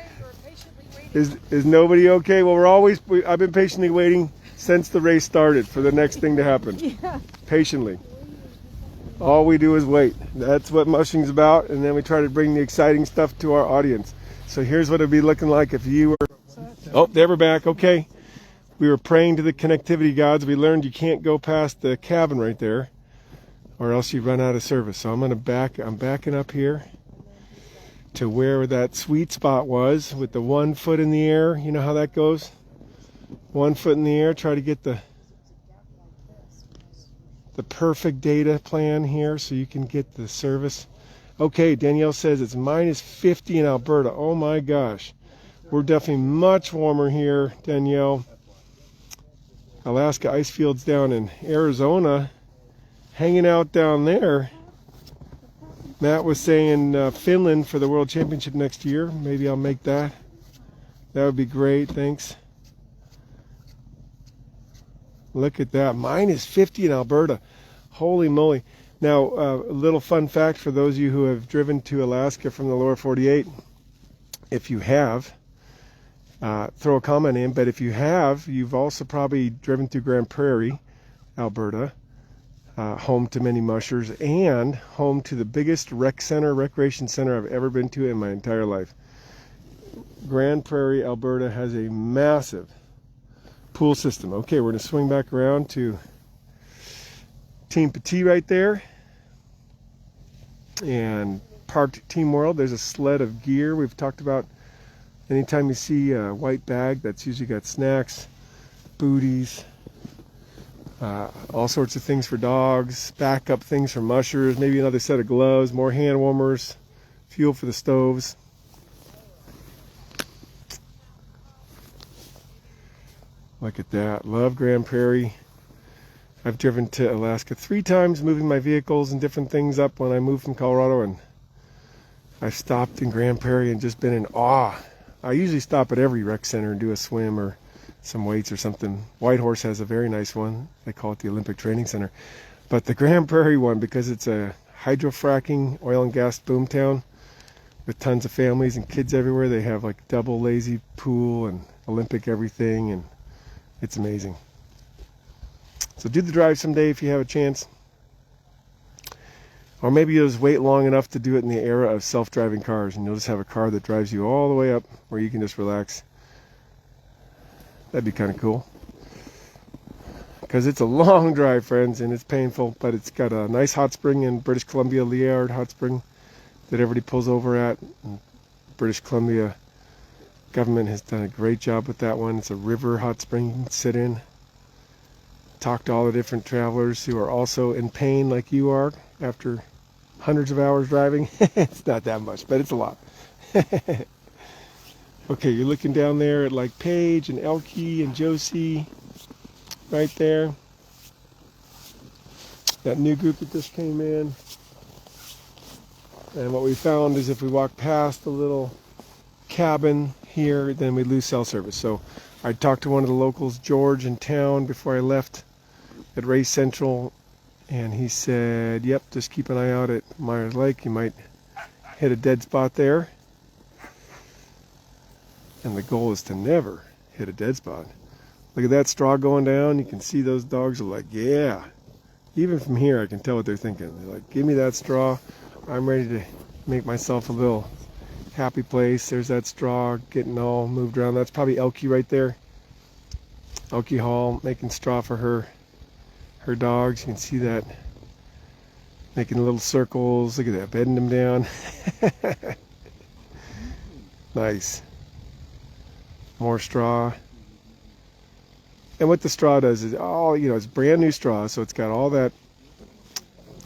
Is nobody okay? Well, I've been patiently waiting since the race started for the next thing to happen. Yeah. Patiently. All we do is wait. That's what mushing's about, and then we try to bring the exciting stuff to our audience. So here's what it'd be looking like if you were... Oh, there we're back. Okay. We were praying to the connectivity gods. We learned you can't go past the cabin right there, or else you run out of service. So I'm backing up here to where that sweet spot was with the 1 foot in the air. You know how that goes? 1 foot in the air, try to get the perfect data plan here so you can get the service. Okay, Danielle says it's minus 50 in Alberta. Oh my gosh. We're definitely much warmer here, Danielle. Alaska ice fields down in Arizona, hanging out down there. Matt was saying Finland for the World Championship next year. Maybe I'll make that. That would be great. Thanks. Look at that. Minus 50 in Alberta. Holy moly. Now, a little fun fact for those of you who have driven to Alaska from the lower 48. If you have, throw a comment in. But if you have, you've also probably driven through Grand Prairie, Alberta. Home to many mushers and home to the biggest recreation center I've ever been to in my entire life. Grand Prairie, Alberta has a massive pool system. Okay, we're going to swing back around to Team Petit right there. And parked Team World, there's a sled of gear. We've talked about anytime you see a white bag, that's usually got snacks, booties, all sorts of things for dogs, backup things for mushers, maybe another set of gloves, more hand warmers, fuel for the stoves. Look at that. Love Grand Prairie. I've driven to Alaska 3 times, moving my vehicles and different things up when I moved from Colorado, and I've stopped in Grand Prairie and just been in awe. I usually stop at every rec center and do a swim or some weights or something. Whitehorse has a very nice one. They call it the Olympic Training Center. But the Grand Prairie one, because it's a hydrofracking oil and gas boomtown with tons of families and kids everywhere, they have like double lazy pool and Olympic everything, and it's amazing. So do the drive someday if you have a chance. Or maybe you'll just wait long enough to do it in the era of self-driving cars, and you'll just have a car that drives you all the way up where you can just relax. That'd be kind of cool. Because it's a long drive, friends, and it's painful, but it's got a nice hot spring in British Columbia, Liard Hot Spring, that everybody pulls over at. And British Columbia government has done a great job with that one. It's a river hot spring you can sit in. Talk to all the different travelers who are also in pain like you are after hundreds of hours driving. It's not that much, but it's a lot. Okay, you're looking down there at like Paige and Elke and Josi right there. That new group that just came in. And what we found is if we walk past the little cabin here, then we lose cell service. So I talked to one of the locals, George, in town before I left at Race Central, and he said, yep, just keep an eye out at Meier Lake. You might hit a dead spot there. And the goal is to never hit a dead spot. Look at that straw going down. You can see those dogs are like, yeah. Even from here, I can tell what they're thinking. They're like, give me that straw. I'm ready to make myself a little happy place. There's that straw getting all moved around. That's probably Elke right there. Elke Hall making straw for her dogs. You can see that making little circles. Look at that, bedding them down. Nice. More straw. And what the straw does is all, it's brand new straw, so it's got all that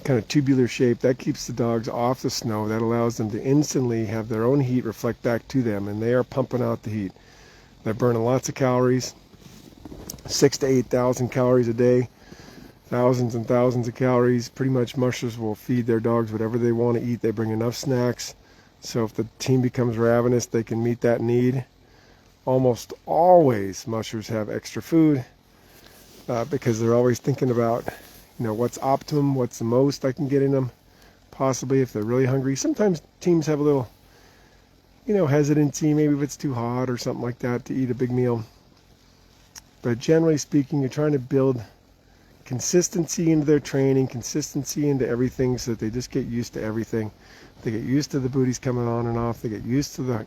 kind of tubular shape. That keeps the dogs off the snow. That allows them to instantly have their own heat reflect back to them, and they are pumping out the heat. They're burning lots of calories, 6,000 to 8,000 calories a day, thousands and thousands of calories. Pretty much mushers will feed their dogs whatever they want to eat. They bring enough snacks, so if the team becomes ravenous, they can meet that need. Almost always mushers have extra food because they're always thinking about what's optimum, what's the most I can get in them, possibly if they're really hungry. Sometimes teams have a little hesitancy, maybe if it's too hot or something like that, to eat a big meal. But generally speaking, you're trying to build consistency into their training, consistency into everything, so that they just get used to everything. They get used to the booties coming on and off. They get used to the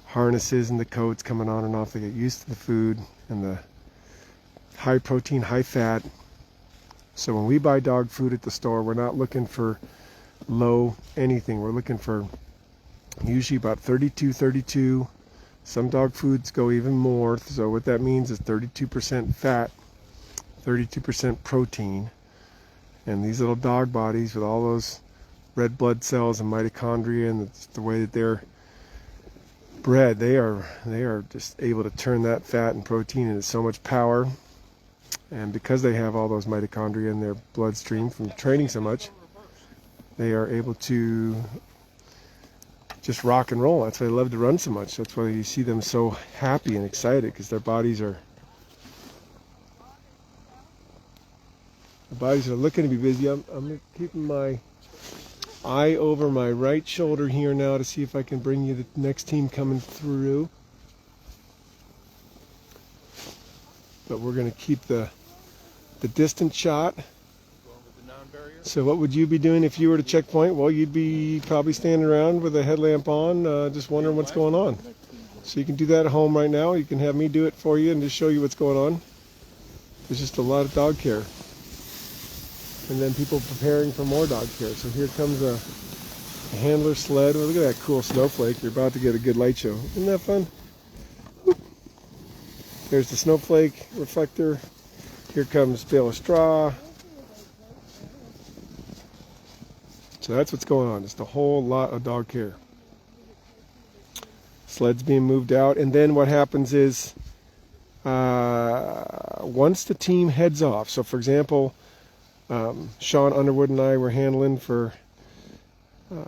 harnesses and the coats coming on and off. They get used to the food and the high protein, high fat. So when we buy dog food at the store, we're not looking for low anything. We're looking for usually about 32. Some dog foods go even more. So what that means is 32% fat, 32% protein. And these little dog bodies with all those red blood cells and mitochondria, and the way that they're bred, they are just able to turn that fat and protein into so much power. And because they have all those mitochondria in their bloodstream from training so much, they are able to just rock and roll. That's why they love to run so much. That's why you see them so happy and excited, because their bodies are looking to be busy. I'm keeping my eye over my right shoulder here now to see if I can bring you the next team coming through. But we're going to keep the distant shot. So what would you be doing if you were to checkpoint? Well, you'd be probably standing around with a headlamp on, just wondering what's going on. So you can do that at home right now. You can have me do it for you and just show you what's going on. There's just a lot of dog care. and then people preparing for more dog care. So here comes a handler sled. Well, look at that cool snowflake. You're about to get a good light show. Isn't that fun? Whoop. There's the snowflake reflector. Here comes bale of straw. So that's what's going on. Just a whole lot of dog care. Sled's being moved out, and then what happens is once the team heads off, so for example, Sean Underwood and I were handling for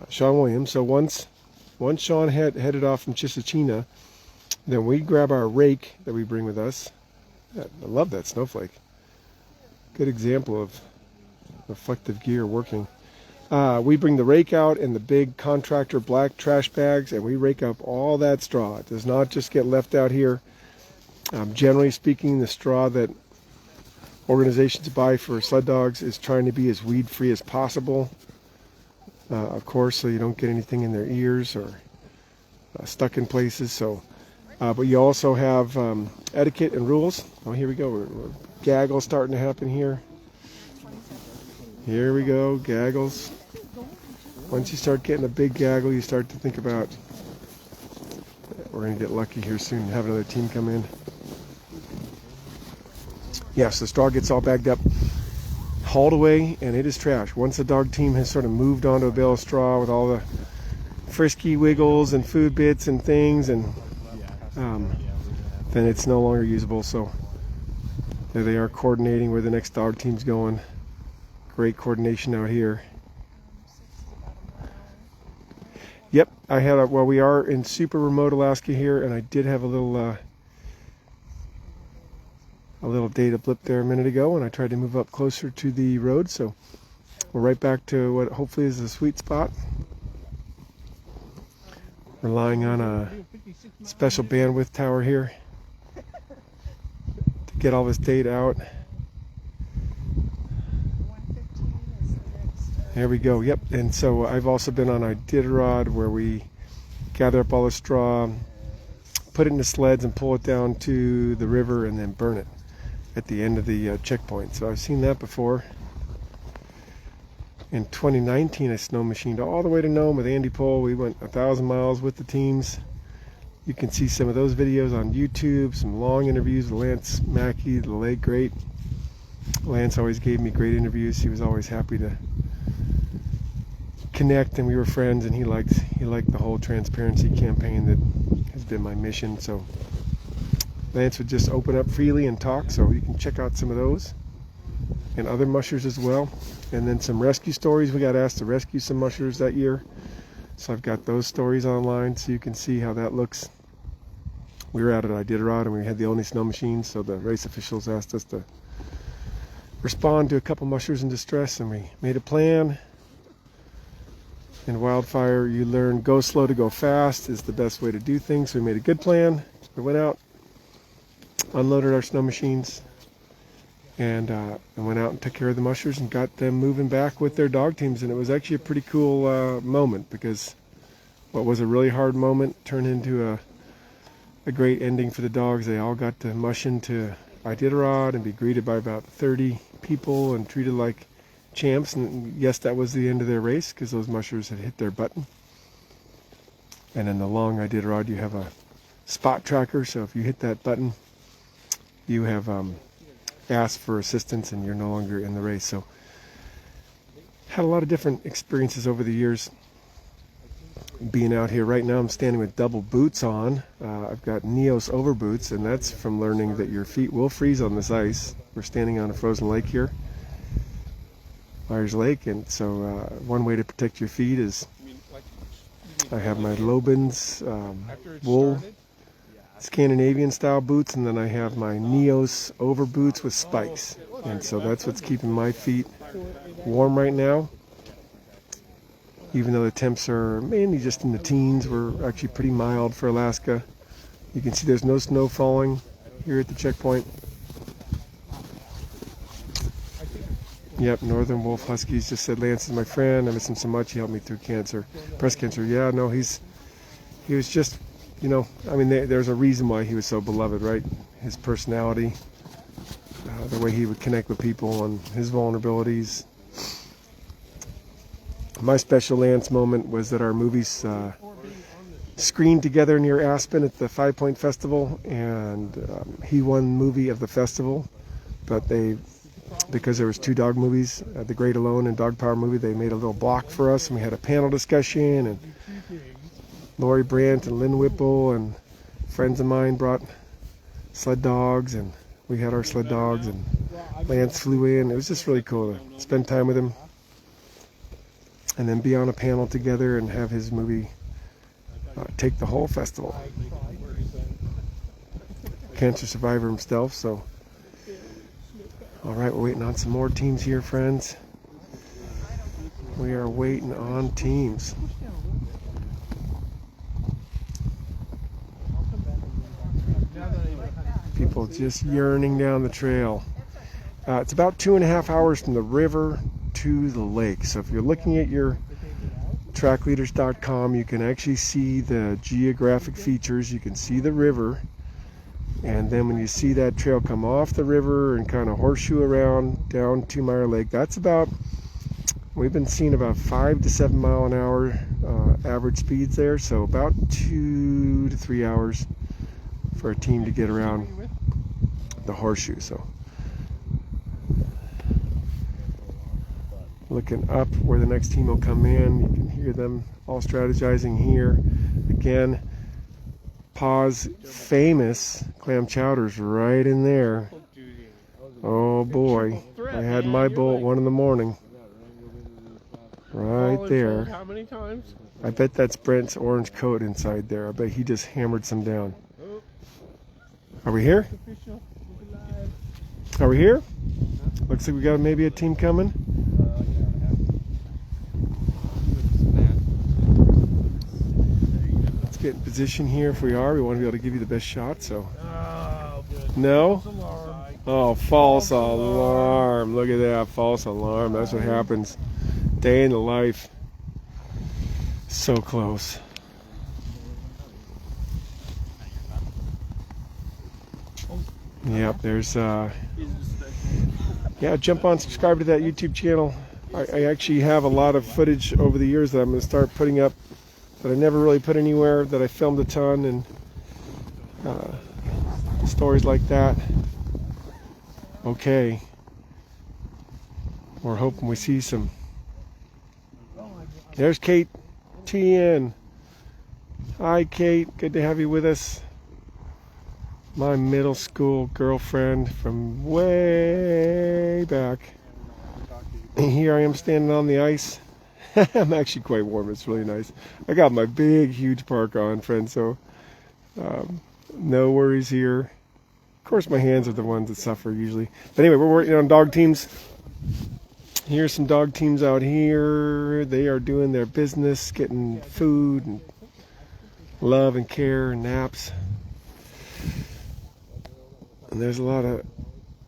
Sean Williams. So once Sean headed off from Chisachina, then we grab our rake that we bring with us. I love that snowflake. Good example of reflective gear working. We bring the rake out in the big contractor black trash bags, and we rake up all that straw. It does not just get left out here. Generally speaking, the straw that organizations buy for sled dogs is trying to be as weed-free as possible. Of course, so you don't get anything in their ears or stuck in places. So, but you also have etiquette and rules. Oh, here we go. We're gaggle starting to happen here. Here we go, gaggles. Once you start getting a big gaggle, you start to think about, we're going to get lucky here soon and have another team come in. Yeah, so the straw gets all bagged up, hauled away, and it is trash. Once the dog team has sort of moved onto a bale of straw with all the frisky wiggles and food bits and things, and then it's no longer usable. So there they are coordinating where the next dog team's going. Great coordination out here. Yep, I had well, we are in super remote Alaska here, and I did have a little data blip there a minute ago, and I tried to move up closer to the road, so we're right back to what hopefully is a sweet spot. Relying on a special bandwidth tower here to get all this data out. There we go. Yep. And so I've also been on Iditarod, where we gather up all the straw, put it into sleds, and pull it down to the river, and then burn it at the end of the checkpoint. So I've seen that before. In 2019, I snow machined all the way to Nome with Andy Pohl. We went 1,000 miles with the teams. You can see some of those videos on YouTube, some long interviews with Lance Mackey, the late great. Lance always gave me great interviews. He was always happy to connect, and we were friends, and he liked the whole transparency campaign that has been my mission. So Lance would just open up freely and talk, so you can check out some of those and other mushers as well. And then some rescue stories. We got asked to rescue some mushers that year, so I've got those stories online so you can see how that looks. We were out at Iditarod, and we had the only snow machines, so the race officials asked us to respond to a couple mushers in distress, and we made a plan. In wildfire, you learn go slow to go fast is the best way to do things. So we made a good plan. We went out, unloaded our snow machines, and went out and took care of the mushers and got them moving back with their dog teams. And it was actually a pretty cool moment, because what was a really hard moment turned into a great ending for the dogs. They all got to mush into Iditarod and be greeted by about 30 people and treated like champs. And yes, that was the end of their race, because those mushers had hit their button. And in the long Iditarod, you have a spot tracker, so if you hit that button, you have asked for assistance and you're no longer in the race. So had a lot of different experiences over the years being out here. Right now I'm standing with double boots on. I've got Neos over boots, and that's from learning that your feet will freeze on this ice. We're standing on a frozen lake here, Meier Lake, and so one way to protect your feet is I have my Lobens wool Scandinavian style boots, and then I have my Neos over boots with spikes, and so that's what's keeping my feet warm right now. Even though the temps are mainly just in the teens, we're actually pretty mild for Alaska. You can see there's no snow falling here at the checkpoint. Yep, Northern Wolf Huskies just said, Lance is my friend. I miss him so much. He helped me through cancer, breast cancer. Yeah, no, he was just, you know, I mean, there's a reason why he was so beloved, right? His personality, the way he would connect with people and his vulnerabilities. My special Lance moment was that our movies screened together near Aspen at the 5 Point Festival, and he won movie of the festival, but because there was 2 dog movies, The Great Alone and Dog Power movie, they made a little block for us, and we had a panel discussion, and Lori Brandt and Lynn Whipple and friends of mine brought sled dogs, and we had our sled dogs, and Lance flew in. It was just really cool to spend time with him and then be on a panel together and have his movie take the whole festival. Cancer survivor himself, so. All right, we're waiting on some more teams here, friends. We are waiting on teams. People just yearning down the trail. It's about 2.5 hours from the river to the lake. So if you're looking at your trackleaders.com, you can actually see the geographic features. You can see the river. And then when you see that trail come off the river and kind of horseshoe around down to Meier Lake, we've been seeing about 5 to 7 mile an hour average speeds there. So about 2 to 3 hours for a team to get around the horseshoe. So looking up where the next team will come in, you can hear them all strategizing here. Again, Pa's famous clam chowder's right in there. Oh boy, I had my bull at 1 in the morning. Right there. How many times? I bet that's Brent's orange coat inside there. I bet he just hammered some down. Are we here? Are we here? Looks like we got maybe a team coming. Let's get in position here. If we are, we want to be able to give you the best shot. So, no? Oh, false alarm. Look at that, false alarm. That's what happens. Day in the life. So close. Yep, there's yeah, jump on, subscribe to that YouTube channel. I actually have a lot of footage over the years that I'm going to start putting up that I never really put anywhere, that I filmed a ton, and stories like that. Okay, we're hoping we see some. There's Kate TN. Hi Kate, good to have you with us. My middle school girlfriend from way back. And here I am standing on the ice. I'm actually quite warm, it's really nice. I got my big, huge parka on, friends, so no worries here. Of course, my hands are the ones that suffer usually. But anyway, we're working on dog teams. Here's some dog teams out here. They are doing their business, getting food and love and care and naps. And there's a lot of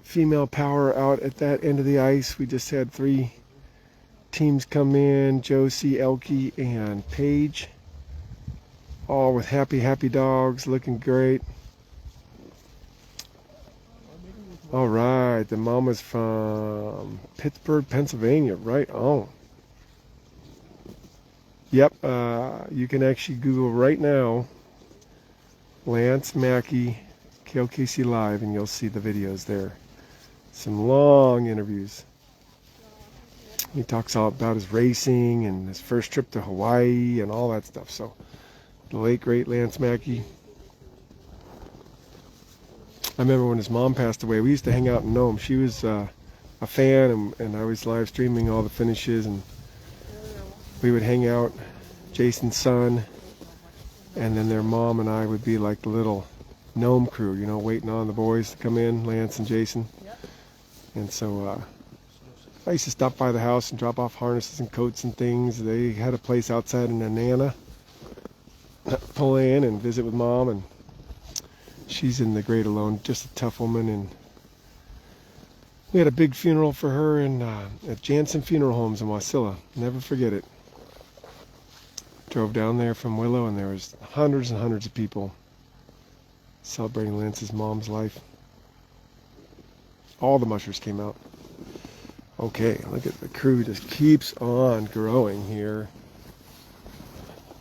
female power out at that end of the ice. We just had 3 teams come in, Josi, Elke, and Paige. All with happy dogs, looking great. All right, the mama's from Pittsburgh, Pennsylvania, right on. Yep, you can actually Google right now, Lance Mackey, KLKC Live, and you'll see the videos there. Some long interviews. He talks all about his racing and his first trip to Hawaii and all that stuff. So, the late, great Lance Mackey. I remember when his mom passed away, we used to hang out in Nome. She was a fan, and I was live streaming all the finishes, and we would hang out, Jason's son, and then their mom and I would be like the little Nome crew, you know, waiting on the boys to come in, Lance and Jason. And so I used to stop by the house and drop off harnesses and coats and things. They had a place outside in Anana. Pull in and visit with mom, and she's in the Great Alone, just a tough woman. And we had a big funeral for her at Jansen Funeral Homes in Wasilla. Never forget it. Drove down there from Willow, and there was hundreds and hundreds of people celebrating Lance's mom's life. All the mushers came out. Okay, look at the crew just keeps on growing here.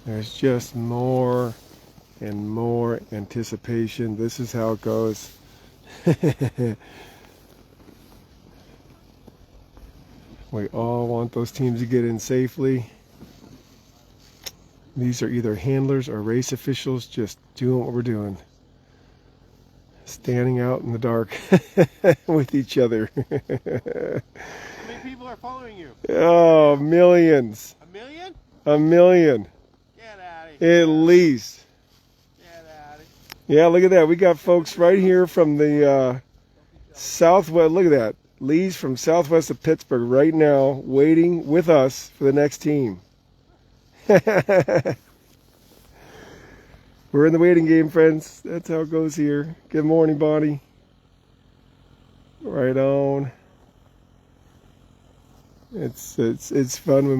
There's just more and more anticipation. This is how it goes. We all want those teams to get in safely. These are either handlers or race officials just doing what we're doing. Standing out in the dark with each other. How many people are following you? Oh, millions. A million? A million. Get out of here. At least. Get out of here. Yeah, look at that. We got folks right here from the southwest. Look at that. Lee's from southwest of Pittsburgh right now waiting with us for the next team. We're in the waiting game, friends. That's how it goes here. Good morning, Bonnie. Right on. It's fun when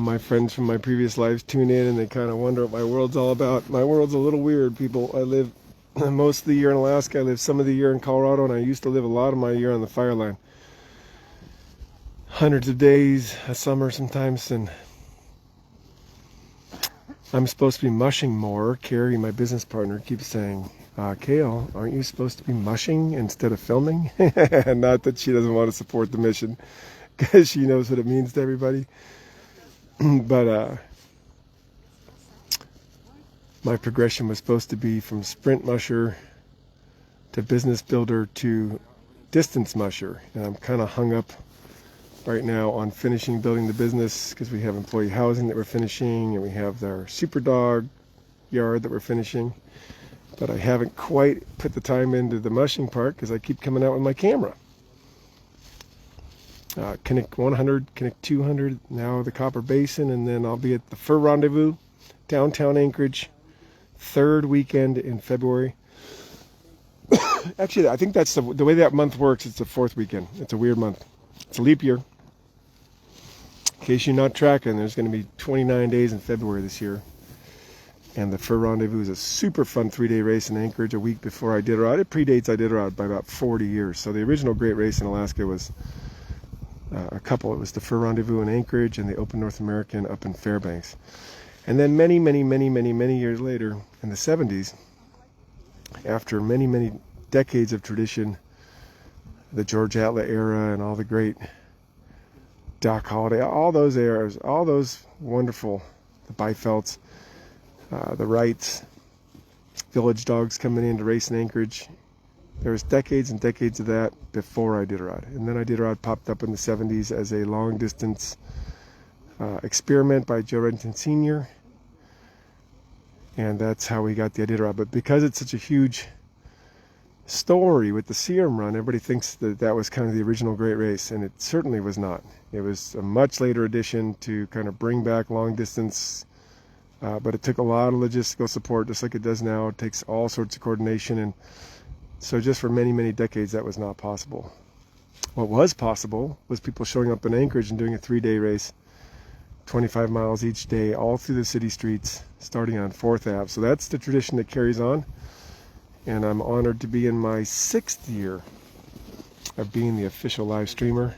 my friends from my previous lives tune in and they kind of wonder what my world's all about. My world's a little weird, people. I live most of the year in Alaska. I live some of the year in Colorado, and I used to live a lot of my year on the fire line. Hundreds of days, a summer sometimes, and I'm supposed to be mushing more. Carrie, my business partner, keeps saying, Kale, aren't you supposed to be mushing instead of filming? Not that she doesn't want to support the mission, because she knows what it means to everybody. But my progression was supposed to be from sprint musher to business builder to distance musher. And I'm kind of hung up right now on finishing building the business because we have employee housing that we're finishing and we have our super dog yard that we're finishing. But I haven't quite put the time into the mushing part because I keep coming out with my camera. Connect 100, Connect 200, now the Copper Basin, and then I'll be at the Fur Rendezvous, downtown Anchorage, third weekend in February. Actually, I think that's the way that month works. It's the fourth weekend. It's a weird month. It's a leap year. In case you're not tracking, there's going to be 29 days in February this year. And the Fur Rendezvous is a super fun 3-day race in Anchorage a week before Iditarod. It predates Iditarod by about 40 years. So the original great race in Alaska was a couple. It was the Fur Rendezvous in Anchorage and the Open North American up in Fairbanks. And then many years later, in the 70s, after many decades of tradition, the George Atla era and all the great Doc Holliday, all those eras, all those wonderful, the Beifelds, the Wrights, Village Dogs coming in to race in Anchorage. There was decades and decades of that before Iditarod. And then Iditarod popped up in the 70s as a long-distance experiment by Joe Renton Sr. And that's how we got the Iditarod. But because it's such a huge story with the Serum Run, everybody thinks that that was kind of the original great race, and it certainly was not. It was a much later addition to kind of bring back long-distance, but it took a lot of logistical support, just like it does now. It takes all sorts of coordination, and so just for many decades, that was not possible. What was possible was people showing up in Anchorage and doing a 3-day race, 25 miles each day, all through the city streets, starting on 4th Ave. So that's the tradition that carries on, and I'm honored to be in my 6th year of being the official live streamer.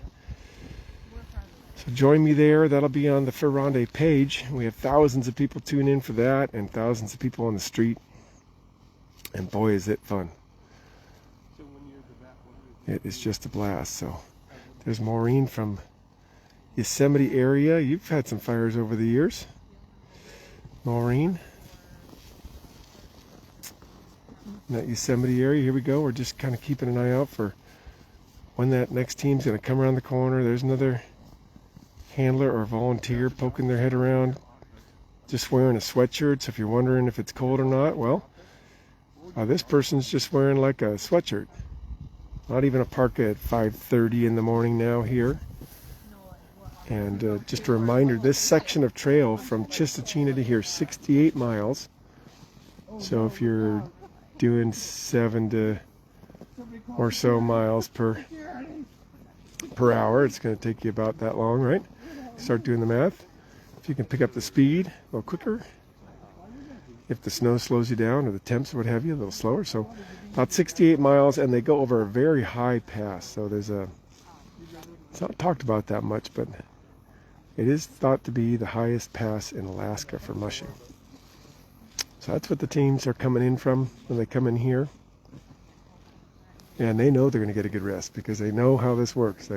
So join me there. That'll be on the Fur Rendezvous page. We have thousands of people tune in for that, and thousands of people on the street, and boy is it fun. It is just a blast. So there's Maureen from Yosemite area. You've had some fires over the years, Maureen. In that Yosemite area, here we go. We're just kind of keeping an eye out for when that next team's going to come around the corner. There's another handler or volunteer poking their head around, just wearing a sweatshirt. So if you're wondering if it's cold or not, well, this person's just wearing like a sweatshirt. Not even a parka at 5:30 in the morning now here. And just a reminder, this section of trail from Chistochina to here, 68 miles. So if you're doing 7 to or so miles per hour, it's going to take you about that long, right? Start doing the math. If you can pick up the speed a little quicker, if the snow slows you down or the temps or what have you, a little slower. So about 68 miles, and they go over a very high pass. So there's a It's not talked about that much, but it is thought to be the highest pass in Alaska for mushing. So that's what the teams are coming in from when they come in here. And they know they're going to get a good rest because they know how this works.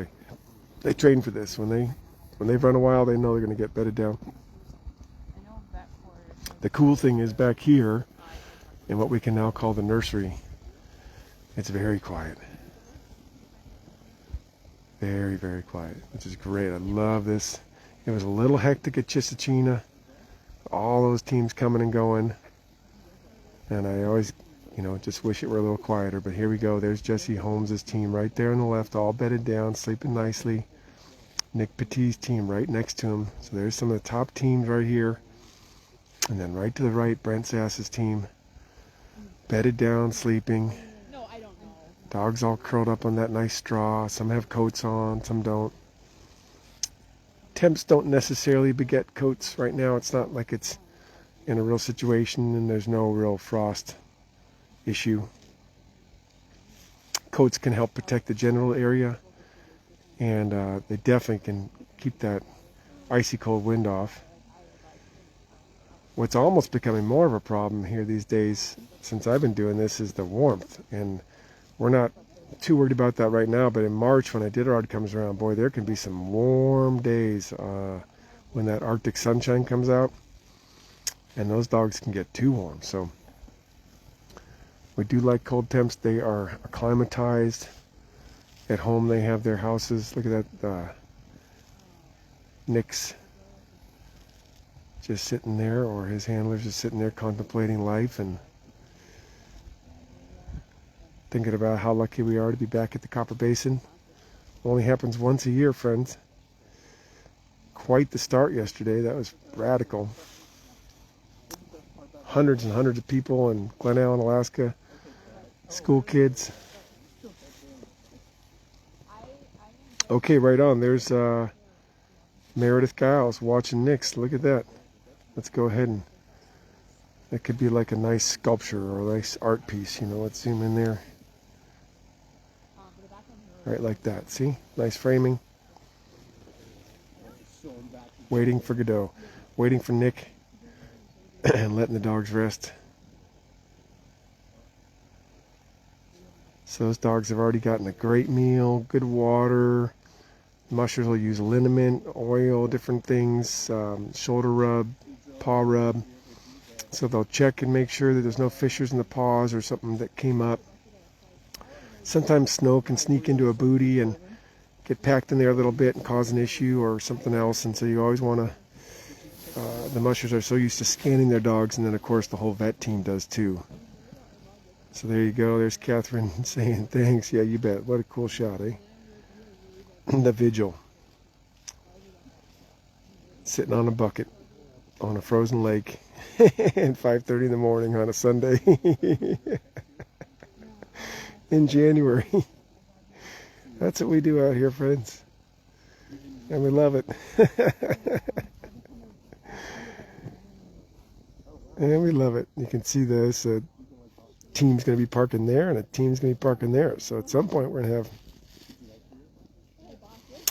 They train for this. When they've run a while, they know they're going to get bedded down. The cool thing is back here in what we can now call the nursery, it's very quiet. Very, very quiet, which is great. I love this. It was a little hectic at Chisachina. All those teams coming and going. And I always, just wish it were a little quieter. But here we go. There's Jessie Holmes' team right there on the left, all bedded down, sleeping nicely. Nick Petit's team right next to him. So there's some of the top teams right here. And then right to the right, Brent Sass's team. Bedded down, sleeping. Dogs all curled up on that nice straw. Some have coats on, some don't. Temps don't necessarily beget coats right now. It's not like it's in a real situation and there's no real frost issue. Coats can help protect the genital area, and they definitely can keep that icy cold wind off. What's almost becoming more of a problem here these days since I've been doing this is the warmth, and we're not too worried about that right now, but in March when Iditarod comes around, boy, there can be some warm days when that Arctic sunshine comes out, and those dogs can get too warm. So we do like cold temps. They are acclimatized. At home they have their houses. Look at that, Nick's just sitting there, or his handler's just sitting there contemplating life and thinking about how lucky we are to be back at the Copper Basin. It only happens once a year, friends. Quite the start yesterday. That was radical. Hundreds and hundreds of people in Glen Allen, Alaska. School kids. Okay, right on. There's Meredith Giles watching Nick's. Look at that. Let's go ahead and... That could be like a nice sculpture or a nice art piece. Let's zoom in there. Right like that. See? Nice framing. Waiting for Godot. Waiting for Nick. And letting the dogs rest. So those dogs have already gotten a great meal, good water. Mushers will use liniment, oil, different things, shoulder rub, paw rub. So they'll check and make sure that there's no fissures in the paws or something that came up. Sometimes snow can sneak into a booty and get packed in there a little bit and cause an issue or something else. And so you always want to, the mushers are so used to scanning their dogs, and then of course the whole vet team does too. So there you go. There's Catherine saying thanks. Yeah, you bet. What a cool shot, eh? The vigil. Sitting on a bucket on a frozen lake at 5:30 in the morning on a Sunday in January. That's what we do out here, friends. And we love it. And we love it. You can see this. A team's going to be parking there and a team's going to be parking there. So at some point we're going to have...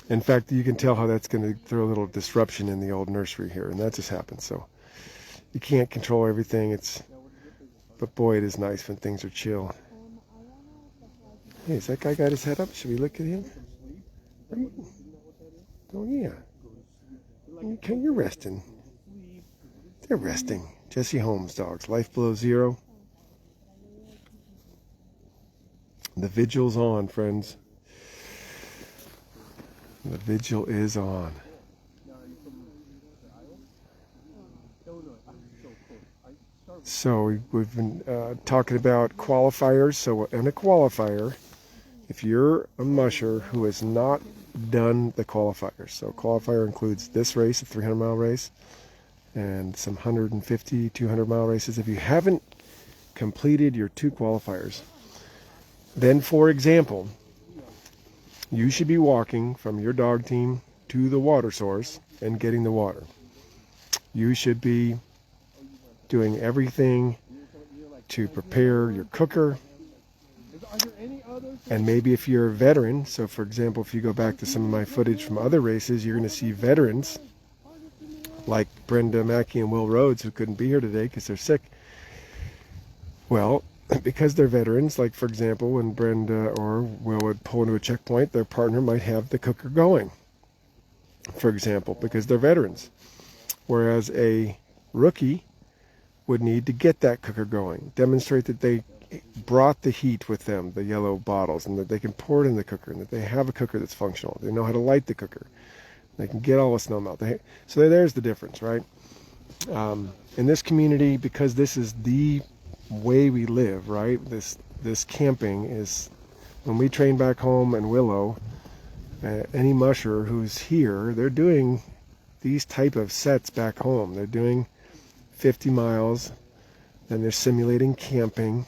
In fact, you can tell how that's going to throw a little disruption in the old nursery here. And that just happens. So you can't control everything. But boy, it is nice when things are chill. Hey, has that guy got his head up? Should we look at him? Oh, yeah. Okay, you're resting. They're resting. Jessie Holmes dogs. Life below zero. The vigil's on, friends. The vigil is on. So we've been talking about qualifiers. So in a qualifier, if you're a musher who has not done the qualifiers, so qualifier includes this race, a 300-mile race, and some 150, 200-mile races. If you haven't completed your 2 qualifiers, then, for example, you should be walking from your dog team to the water source and getting the water. You should be doing everything to prepare your cooker, And maybe if you're a veteran, so for example, if you go back to some of my footage from other races, you're going to see veterans like Brenda Mackey and Will Rhodes, who couldn't be here today because they're sick. Well, because they're veterans, like for example, when Brenda or Will would pull into a checkpoint, their partner might have the cooker going, for example, because they're veterans. Whereas a rookie would need to get that cooker going, demonstrate that they brought the heat with them, the yellow bottles, and that they can pour it in the cooker, and that they have a cooker that's functional. They know how to light the cooker. They can get all the snow melt. So there's the difference, right? In this community, because this is the way we live, right? This camping is, when we train back home in Willow, any musher who's here, they're doing these type of sets back home. They're doing 50 miles, then they're simulating camping,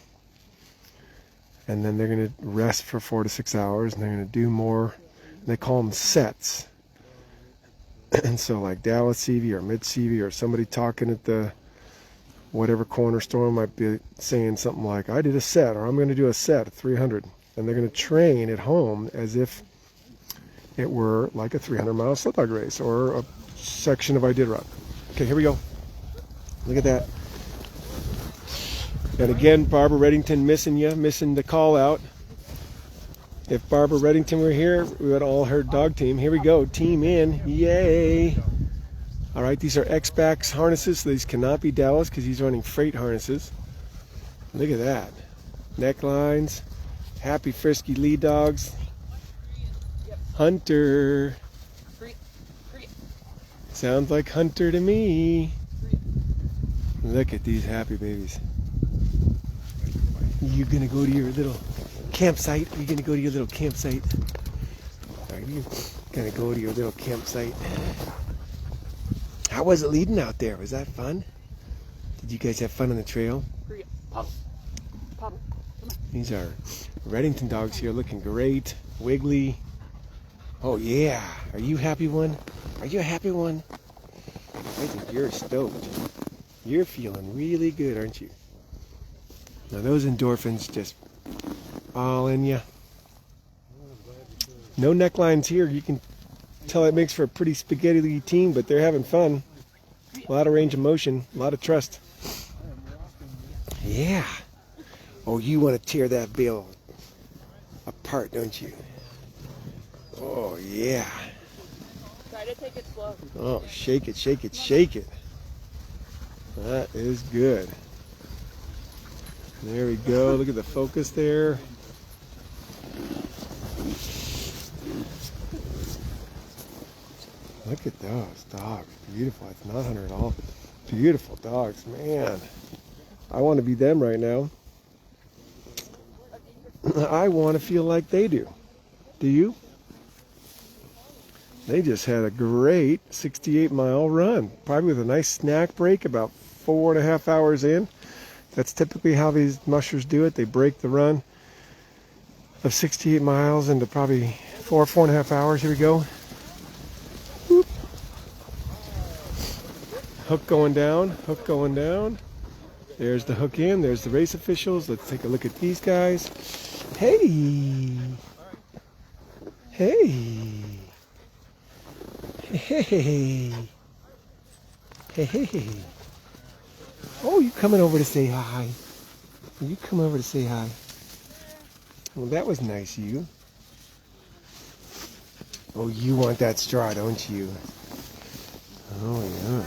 and then they're going to rest for 4 to 6 hours, and they're going to do more. They call them sets. And so like Dallas Seavey or Mid Seavey or somebody talking at the whatever corner store might be saying something like, I did a set, or I'm going to do a set at 300. And they're going to train at home as if it were like a 300-mile sled dog race or a section of Iditarod. Okay, here we go. Look at that. And again, Barbara Reddington missing the call out. If Barbara Reddington were here, we would all her dog team. Here we go, team in, yay. All right, these are X-Bax harnesses, so these cannot be Dallas because he's running freight harnesses. Look at that. Necklines, happy frisky lead dogs. Hunter. Sounds like Hunter to me. Look at these happy babies. You gonna go to your little campsite? Are you gonna go to your little campsite? Are you gonna go to your little campsite? How was it leading out there? Was that fun? Did you guys have fun on the trail? These are Reddington dogs here, looking great. Wiggly. Oh yeah. Are you happy one? Are you a happy one? I think you're stoked. You're feeling really good, aren't you? Now those endorphins just all in you. No necklines here. You can tell it makes for a pretty spaghetti team, but they're having fun. A lot of range of motion, a lot of trust. Yeah. Oh, you want to tear that bill apart, don't you? Oh, yeah. Try to take it slow. Oh, shake it, shake it, shake it. That is good. There we go. Look at the focus there. Look at those dogs. Beautiful. It's not Hunter at all. Beautiful dogs, man. I want to be them right now. I want to feel like they do. Do you? They just had a great 68-mile run. Probably with a nice snack break about 4.5 hours in. That's typically how these mushers do it. They break the run of 68 miles into probably 4.5 hours. Here we go. Whoop. Hook going down, hook going down. There's the hook in, there's the race officials. Let's take a look at these guys. Hey! Hey! Hey! Hey! Oh, you coming over to say hi? You come over to say hi? Well, that was nice of you. Oh, you want that straw, don't you? Oh, yeah.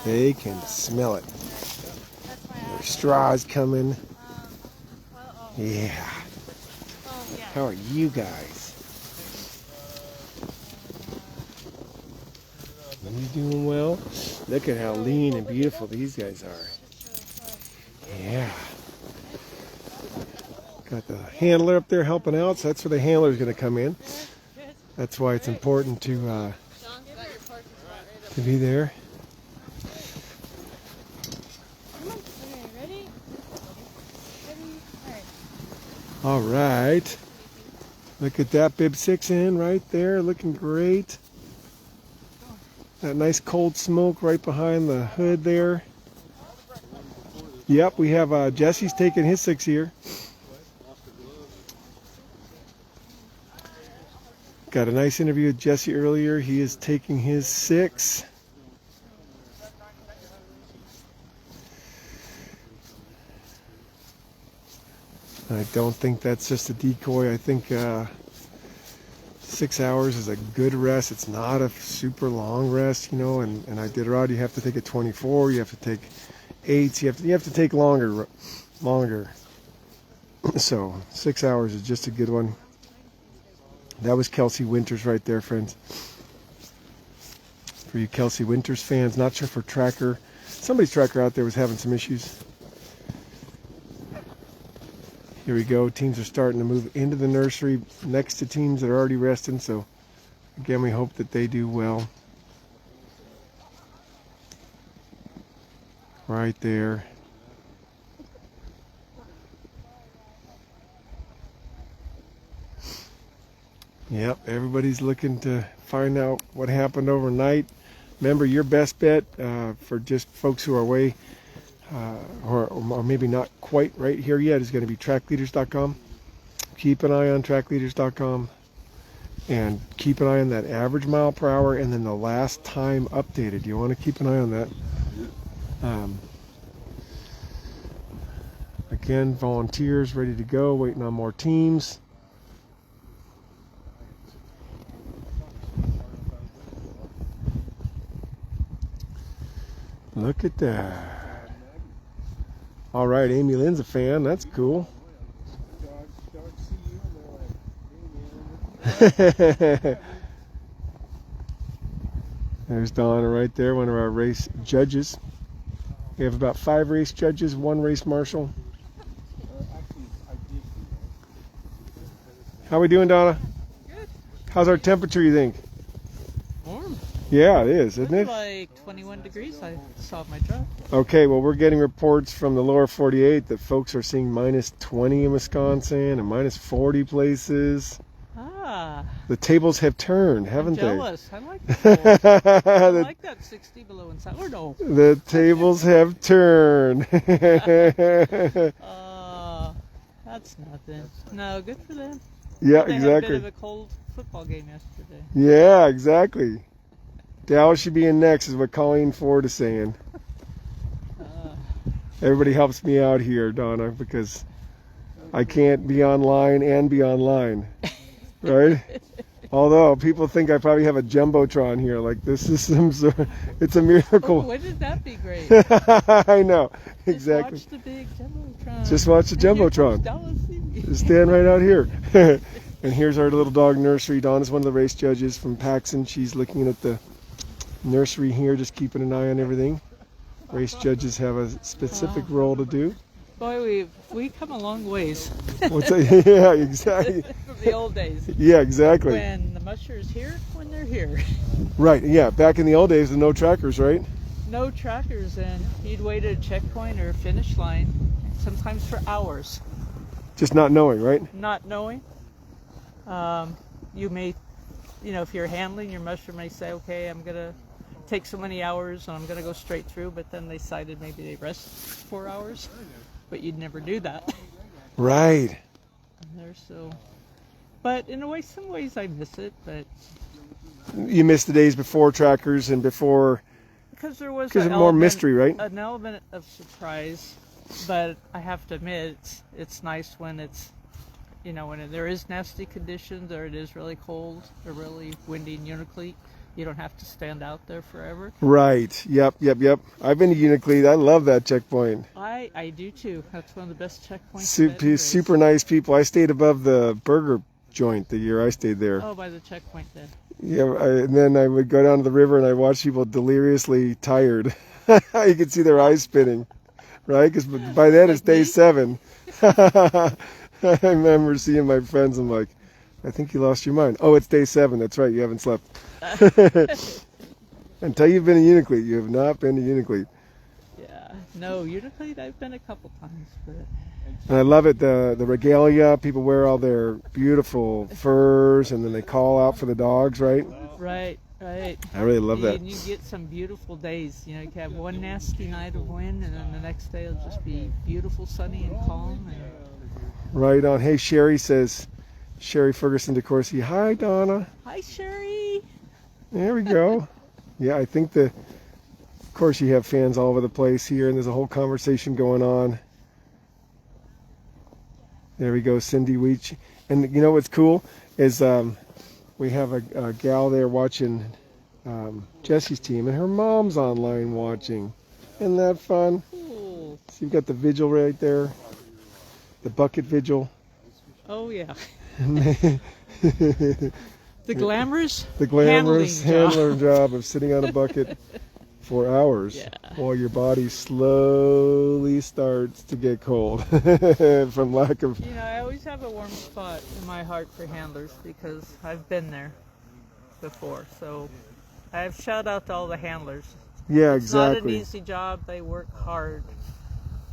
They can smell it. There's straws coming. Yeah. How are you guys? Are you doing well? Look at how lean and beautiful these guys are. Yeah. Got the handler up there helping out, so that's where the handler's going to come in. That's why it's important to be there. All right. Look at that bib 6 in right there, looking great. That nice cold smoke right behind the hood there. Yep, we have Jesse's taking his 6 here. Got a nice interview with Jesse earlier. He is taking his 6. I don't think that's just a decoy. I think 6 hours is a good rest. It's not a super long rest, you know, and Iditarod, you have to take a 24, you have to take 8s, you have to take longer. So 6 hours is just a good one. That was Kelsey Winters right there, friends. For you Kelsey Winters fans, not sure for tracker. Somebody's tracker out there was having some issues. Here we go. Teams are starting to move into the nursery next to teams that are already resting. So, again, we hope that they do well. Right there. Yep, everybody's looking to find out what happened overnight. Remember, your best bet for just folks who are away or maybe not quite right here yet is going to be trackleaders.com. Keep an eye on trackleaders.com and keep an eye on that average mile per hour and then the last time updated. You want to keep an eye on that. Again, volunteers ready to go, waiting on more teams. Look at that. All right, Amy Lynn's a fan. That's cool. There's Donna right there, one of our race judges. We have about 5 race judges, 1 race marshal. How we doing, Donna? Good. How's our temperature, you think? Warm. Yeah, it is, isn't it? Like 21 degrees I saw my truck. Okay, well, we're getting reports from the lower 48 that folks are seeing minus 20 in Wisconsin and minus 40 places. Ah. The tables have turned, haven't I'm jealous. I like that. I like that 60 below in Sourdough. The tables have turned. That's nothing. No, good for them. Yeah, they exactly. Had a bit of a cold football game yesterday. Yeah, exactly. Dallas should be in next, is what Colleen Ford is saying. Everybody helps me out here, Donna, because I can't be online and be online, right? Although people think I probably have a jumbotron here, like this is some sort of, it's a miracle. Oh, wouldn't that be great? I know, exactly. Just watch the big jumbotron. Just watch the jumbotron. Just stand right out here. And here's our little dog nursery. Donna's one of the race judges from Paxson. She's looking at the nursery here, just keeping an eye on everything. Race judges have a specific role to do. Boy, we come a long ways. What's that? Yeah, exactly. From the old days. Yeah, exactly. When the Musher's here, when they're here. Right, yeah. Back in the old days, the no trackers, right? No trackers, and you'd wait at a checkpoint or a finish line, sometimes for hours. Just not knowing, right? Not knowing. You may, if you're handling, your musher may say, okay, I'm going to take so many hours and I'm going to go straight through, but then they decided maybe they rest 4 hours, but you'd never do that. Right. But in a way, some ways I miss it, but. You miss the days before trackers and before. Because there was more mystery, right? An element of surprise, but I have to admit, it's nice when it's, when there is nasty conditions or it is really cold or really windy in Uniclete. You don't have to stand out there forever. Right. Yep. I've been to Uniclete. I love that checkpoint. I do too. That's one of the best checkpoints. Super nice people. I stayed above the burger joint the year I stayed there. Oh, by the checkpoint then. Yeah, and then I would go down to the river and I watch people deliriously tired. You could see their eyes spinning, right? Because by then it's day 7. I remember seeing my friends. I'm like, I think you lost your mind. Oh, it's day 7. That's right. You haven't slept. Until you've been to Uniclete, you have not been to Uniclete. Yeah, no, Uniclete I've been a couple times, but. And I love it, the regalia. People wear all their beautiful furs, and then they call out for the dogs, right? Right. I really love that. And you get some beautiful days. You can have one nasty night of wind, and then the next day it'll just be beautiful, sunny, and calm. Right on. Hey, Sherry says, Sherry Ferguson DeCourcy. Hi, Donna. Hi, Sherry. There we go. Yeah, I think of course, you have fans all over the place here, and there's a whole conversation going on. There we go, Cindy Weech. And you know what's cool is we have a gal there watching Jessie's team, and her mom's online watching. Isn't that fun? Cool. So you've got the vigil right there, the bucket vigil. Oh, yeah. The glamorous handler job of sitting on a bucket for hours while your body slowly starts to get cold from lack of... You know, I always have a warm spot in my heart for handlers because I've been there before. So I have shout out to all the handlers. Yeah, it's exactly. It's not an easy job. They work hard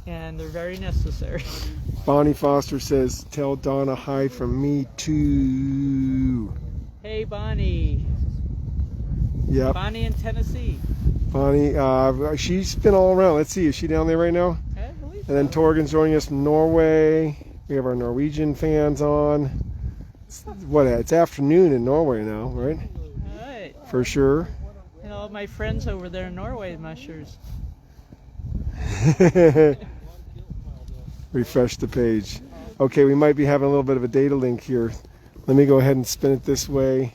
and they're very necessary. Bonnie Foster says, tell Donna hi from me too. Hey, Bonnie. Yep. Bonnie in Tennessee. Bonnie, she's been all around. Let's see, is she down there right now? I believe And then so. Torgen's joining us from Norway. We have our Norwegian fans on. It's afternoon in Norway now, right? All right. For sure. And all my friends over there in Norway, Mushers. Refresh the page. Okay, we might be having a little bit of a data link here. Let me go ahead and spin it this way.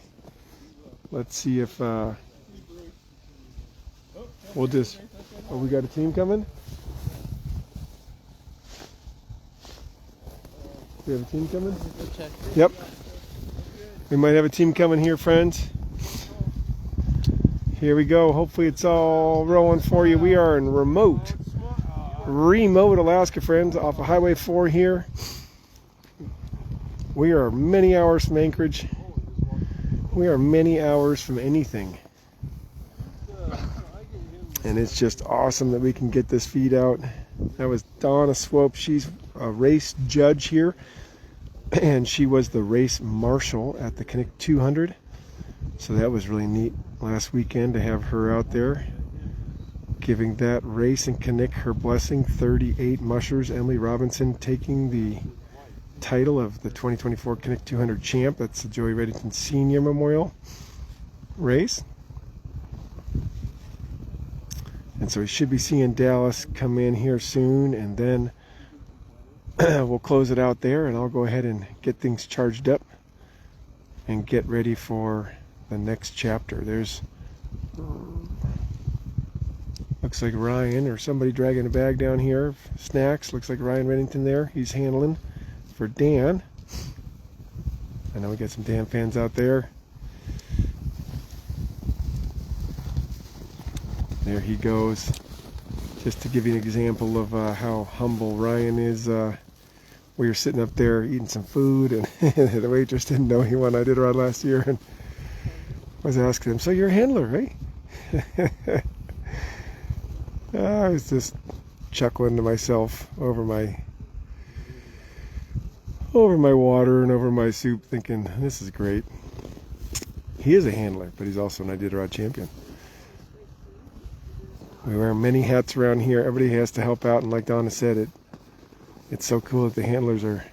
Let's see if we'll just... Oh, we got a team coming? We have a team coming? Check. Yep. We might have a team coming here, friends. Here we go. Hopefully it's all rolling for you. We are in remote Alaska, friends, off of Highway 4 here. We are many hours from Anchorage. We are many hours from anything. And it's just awesome that we can get this feed out. That was Donna Swope. She's a race judge here. And she was the race marshal at the Knik 200. So that was really neat last weekend to have her out there giving that race and Knik her blessing. 38 mushers. Emily Robinson taking the title of the 2024 Knik 200 champ. That's the Joey Reddington Senior Memorial race. And so we should be seeing Dallas come in here soon, and then we'll close it out there, and I'll go ahead and get things charged up and get ready for the next chapter. There's looks like Ryan or somebody dragging a bag down here. Snacks. Looks like Ryan Reddington there. He's handling for Dan. I know we got some Dan fans out there. There he goes. Just to give you an example of how humble Ryan is. We were sitting up there eating some food, and the waitress didn't know he won Iditarod last year, and I was asking him, so you're a handler, right? I was just chuckling to myself over my water and over my soup, thinking, this is great. He is a handler, but he's also an Iditarod champion. We wear many hats around here. Everybody has to help out, and like Donna said, it's so cool that the handlers are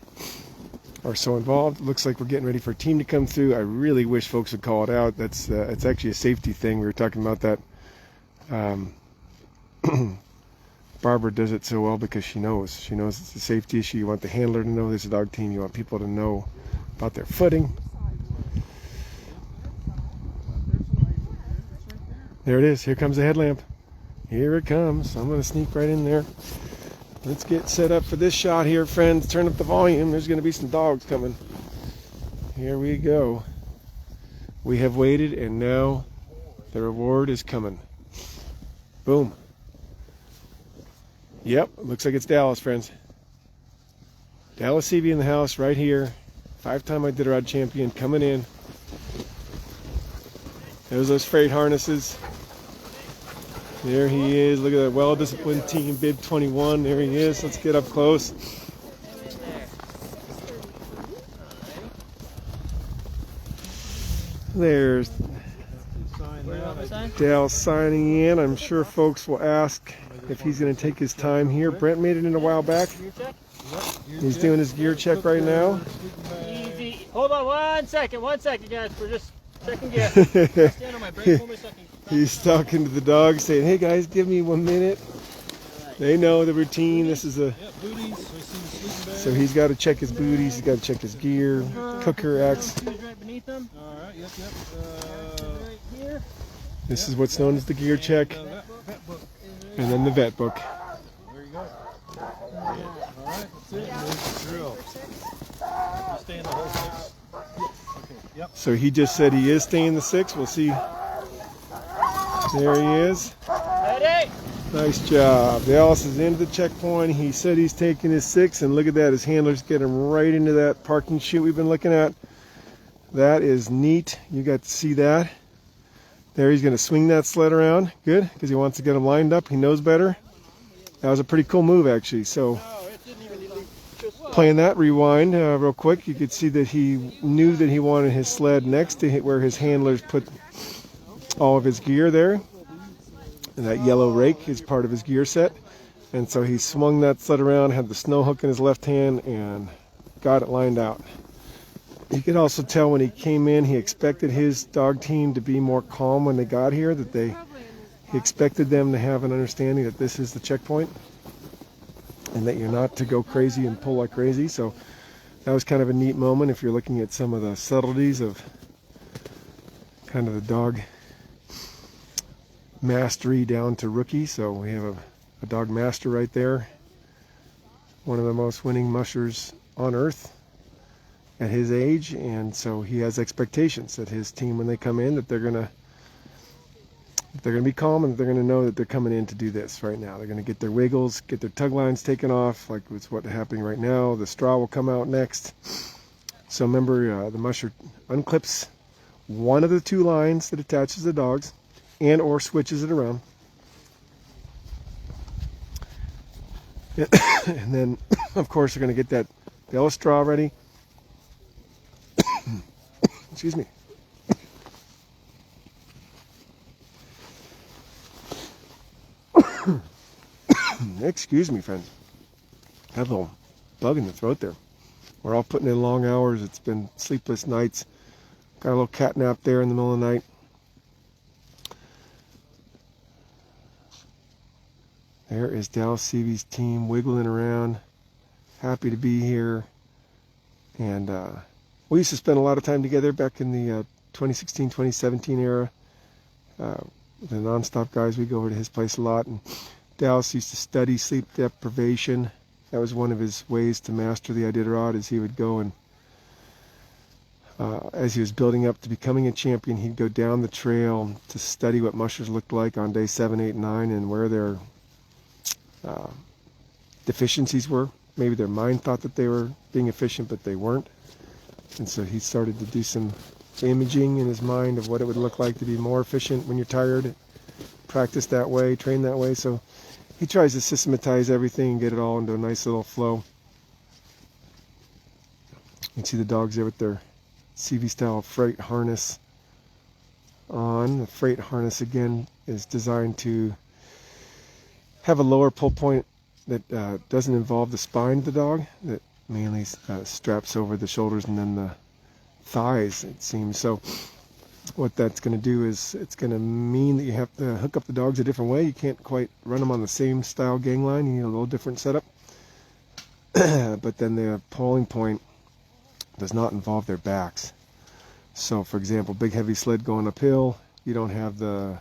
so involved. It looks like we're getting ready for a team to come through. I really wish folks would call it out. It's actually a safety thing. We were talking about that. Barbara does it so well because she knows it's a safety issue. You want the handler to know there's a dog team. You want people to know about their footing. There it is. Here comes the headlamp. Here it comes. I'm going to sneak right in there. Let's get set up for this shot here, friends. Turn up the volume. There's going to be some dogs coming. Here we go. We have waited, and now the reward is coming. Boom. Yep, looks like it's Dallas, friends. Dallas Seavey in the house right here. 5-time Iditarod champion coming in. There's those freight harnesses. There he is. Look at that well-disciplined team, bib 21. There he is. Let's get up close. There's Dale signing in. I'm sure folks will ask if he's going to take his time here. Brent made it in a while back. He's doing his gear check right now. Easy. Hold on 1 second, guys. We're just checking gear. Stand on my brake for me a second. He's talking to the dogs, saying, "Hey guys, give me 1 minute." They know the routine. This is a so he's got to check his booties. He's got to check his gear, cooker X. Right beneath them. All right. Yep. Right here. This is what's known as the gear check, and then the vet book. There you go. All right. That's it. There's the drill. Stay in the whole 6. Okay. Yep. So he just said he is staying the 6. We'll see. There he is. Ready? Nice job. Dallas is into the checkpoint. He said he's taking his 6, and look at that. His handlers get him right into that parking chute we've been looking at. That is neat. You got to see that. There, he's going to swing that sled around. Good, because he wants to get him lined up. He knows better. That was a pretty cool move, actually. So, playing that rewind real quick, you could see that he knew that he wanted his sled next to where his handlers put all of his gear there. And that yellow rake is part of his gear set. And so he swung that sled around, had the snow hook in his left hand, and got it lined out. You could also tell when he came in, he expected his dog team to be more calm when they got here, that he expected them to have an understanding that this is the checkpoint and that you're not to go crazy and pull like crazy. So that was kind of a neat moment if you're looking at some of the subtleties of kind of the dog mastery down to rookie. So we have a dog master right there, one of the most winning mushers on earth at his age, and so he has expectations that his team, when they come in, that they're gonna be calm and that they're gonna know that they're coming in to do this right now. They're gonna get their wiggles, get their tug lines taken off, like it's what's happening right now. The straw will come out next. So remember, the musher unclips one of the 2 lines that attaches the dogs and or switches it around. And then, of course, they're going to get that bale of straw ready. Excuse me. Excuse me, friends. Got a little bug in the throat there. We're all putting in long hours. It's been sleepless nights. Got a little cat nap there in the middle of the night. There is Dallas Seavey's team wiggling around. Happy to be here. And we used to spend a lot of time together back in the 2016-2017 era. The nonstop guys, we go over to his place a lot. And Dallas used to study sleep deprivation. That was one of his ways to master the Iditarod, is he would go and as he was building up to becoming a champion, he'd go down the trail to study what mushers looked like on day 7, 8, 9 and where their deficiencies were. Maybe their mind thought that they were being efficient, but they weren't. And so he started to do some imaging in his mind of what it would look like to be more efficient when you're tired. Practice that way, train that way. So he tries to systematize everything and get it all into a nice little flow. You can see the dogs there with their Seavey style freight harness on. The freight harness, again, is designed to have a lower pull point that doesn't involve the spine of the dog, that mainly straps over the shoulders and then the thighs, it seems. So what that's going to do is it's going to mean that you have to hook up the dogs a different way. You can't quite run them on the same style gang line. You need a little different setup. But then the pulling point does not involve their backs. So for example, big heavy sled going uphill, you don't have the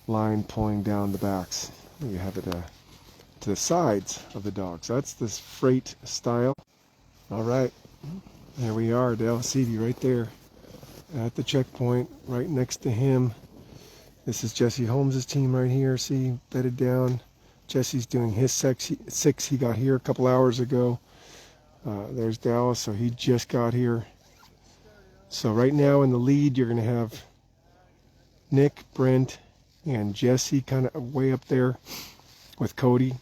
line pulling down the backs. You have it to the sides of the dog. So that's this freight style. All right, there we are, Dallas Seavey right there at the checkpoint, right next to him. This is Jessie Holmes' team right here. See, bedded down. Jesse's doing his 6. He got here a couple hours ago. There's Dallas, so he just got here. So right now in the lead, you're going to have Nick, Brent, and Jessie kind of way up there with Cody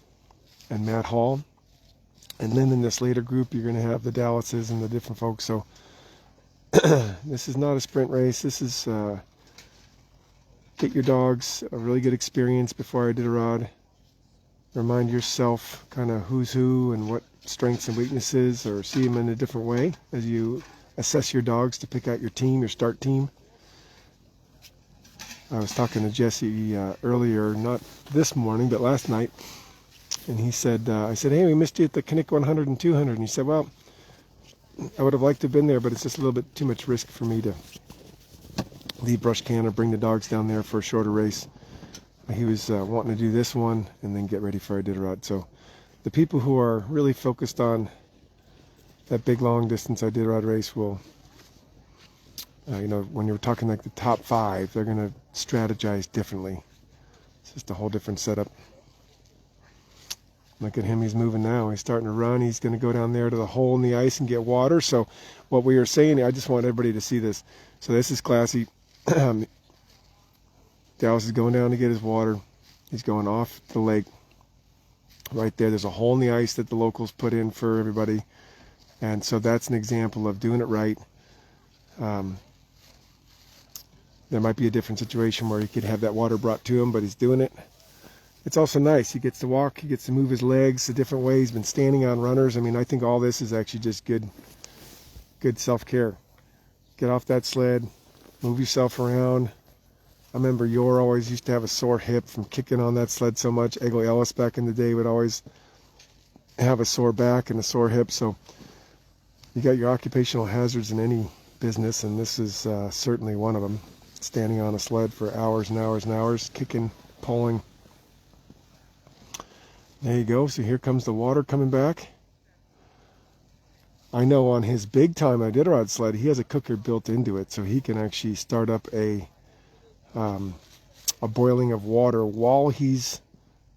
and Matt Hall. And then in this later group, you're going to have the Dallases and the different folks. So this is not a sprint race. This is get your dogs a really good experience before Iditarod. remind yourself kind of who's who and what strengths and weaknesses, or see them in a different way as you assess your dogs to pick out your team, your start team. I was talking to Jessie earlier, not this morning, but last night, and he said, I said, hey, we missed you at the Knik 100 and 200. And he said, well, I would have liked to have been there, but it's just a little bit too much risk for me to leave Brush Can or bring the dogs down there for a shorter race. He was wanting to do this one and then get ready for Iditarod. So the people who are really focused on that big long distance Iditarod race will, when you're talking like the top 5, they're going to strategize differently. It's just a whole different setup. Look at him, he's moving now. He's starting to run. He's going to go down there to the hole in the ice and get water. So what we were saying, I just want everybody to see this. So this is classy. Dallas is going down to get his water. He's going off the lake. Right there, there's a hole in the ice that the locals put in for everybody. And so that's an example of doing it right. There might be a different situation where he could have that water brought to him, but he's doing it. It's also nice. He gets to walk. He gets to move his legs the different ways. He's been standing on runners. I mean, I think all this is actually just good self-care. Get off that sled. Move yourself around. I remember Yor always used to have a sore hip from kicking on that sled so much. Eggle Ellis back in the day would always have a sore back and a sore hip. So you got your occupational hazards in any business, and this is certainly one of them. Standing on a sled for hours and hours and hours, kicking, pulling. There you go. So here comes the water coming back. I know on his big time Iditarod sled, he has a cooker built into it, so he can actually start up a boiling of water while he's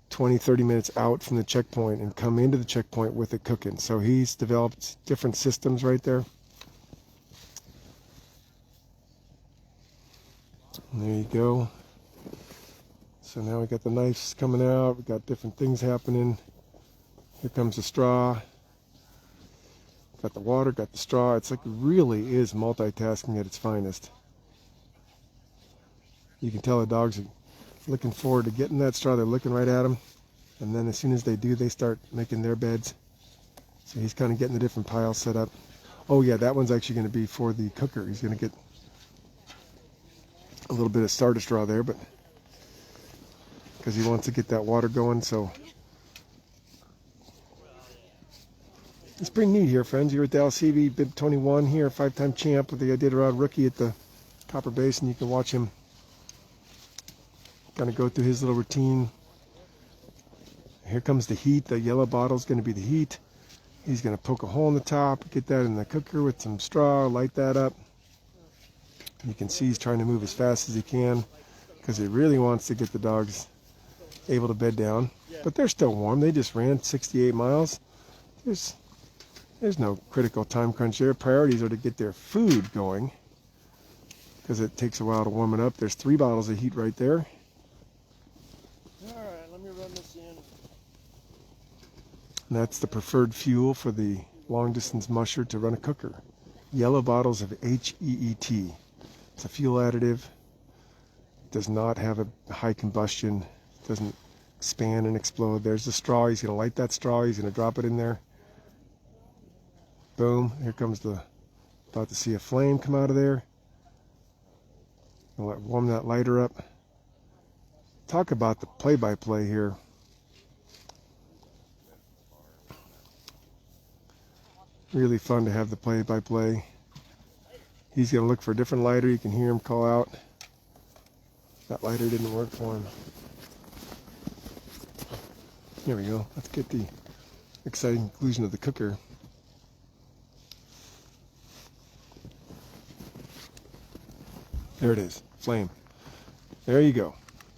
20-30 minutes out from the checkpoint and come into the checkpoint with it cooking. So he's developed different systems right there. And there you go. So now we got the knives coming out. We got different things happening. Here comes the straw. Got the water, got the straw. It's like it really is multitasking at its finest. You can tell the dogs are looking forward to getting that straw. They're looking right at them. And then as soon as they do, they start making their beds. So he's kind of getting the different piles set up. Oh yeah, that one's actually going to be for the cooker. He's going to get a little bit of starter straw there, but because he wants to get that water going. So it's pretty neat here, friends. You're at Dallas Seavey, bib 21 here, 5-time champ with the Iditarod rookie at the Copper Basin. You can watch him kind of go through his little routine. Here comes the heat. The yellow bottle is going to be the heat. He's going to poke a hole in the top, get that in the cooker with some straw, light that up. You can see he's trying to move as fast as he can because he really wants to get the dogs able to bed down. But they're still warm. They just ran 68 miles. There's no critical time crunch there. Priorities are to get their food going because it takes a while to warm it up. There's 3 bottles of heat right there. Alright, let me run this in. And that's the preferred fuel for the long distance musher to run a cooker. Yellow bottles of HEET. It's a fuel additive. Does not have a high combustion. Doesn't expand and explode. There's the straw. He's going to light that straw. He's going to drop it in there. Boom. Here comes about to see a flame come out of there. I'll warm that lighter up. Talk about the play-by-play here. Really fun to have the play-by-play. He's going to look for a different lighter. You can hear him call out. That lighter didn't work for him. Here we go. Let's get the exciting conclusion of the cooker. There it is. Flame. There you go.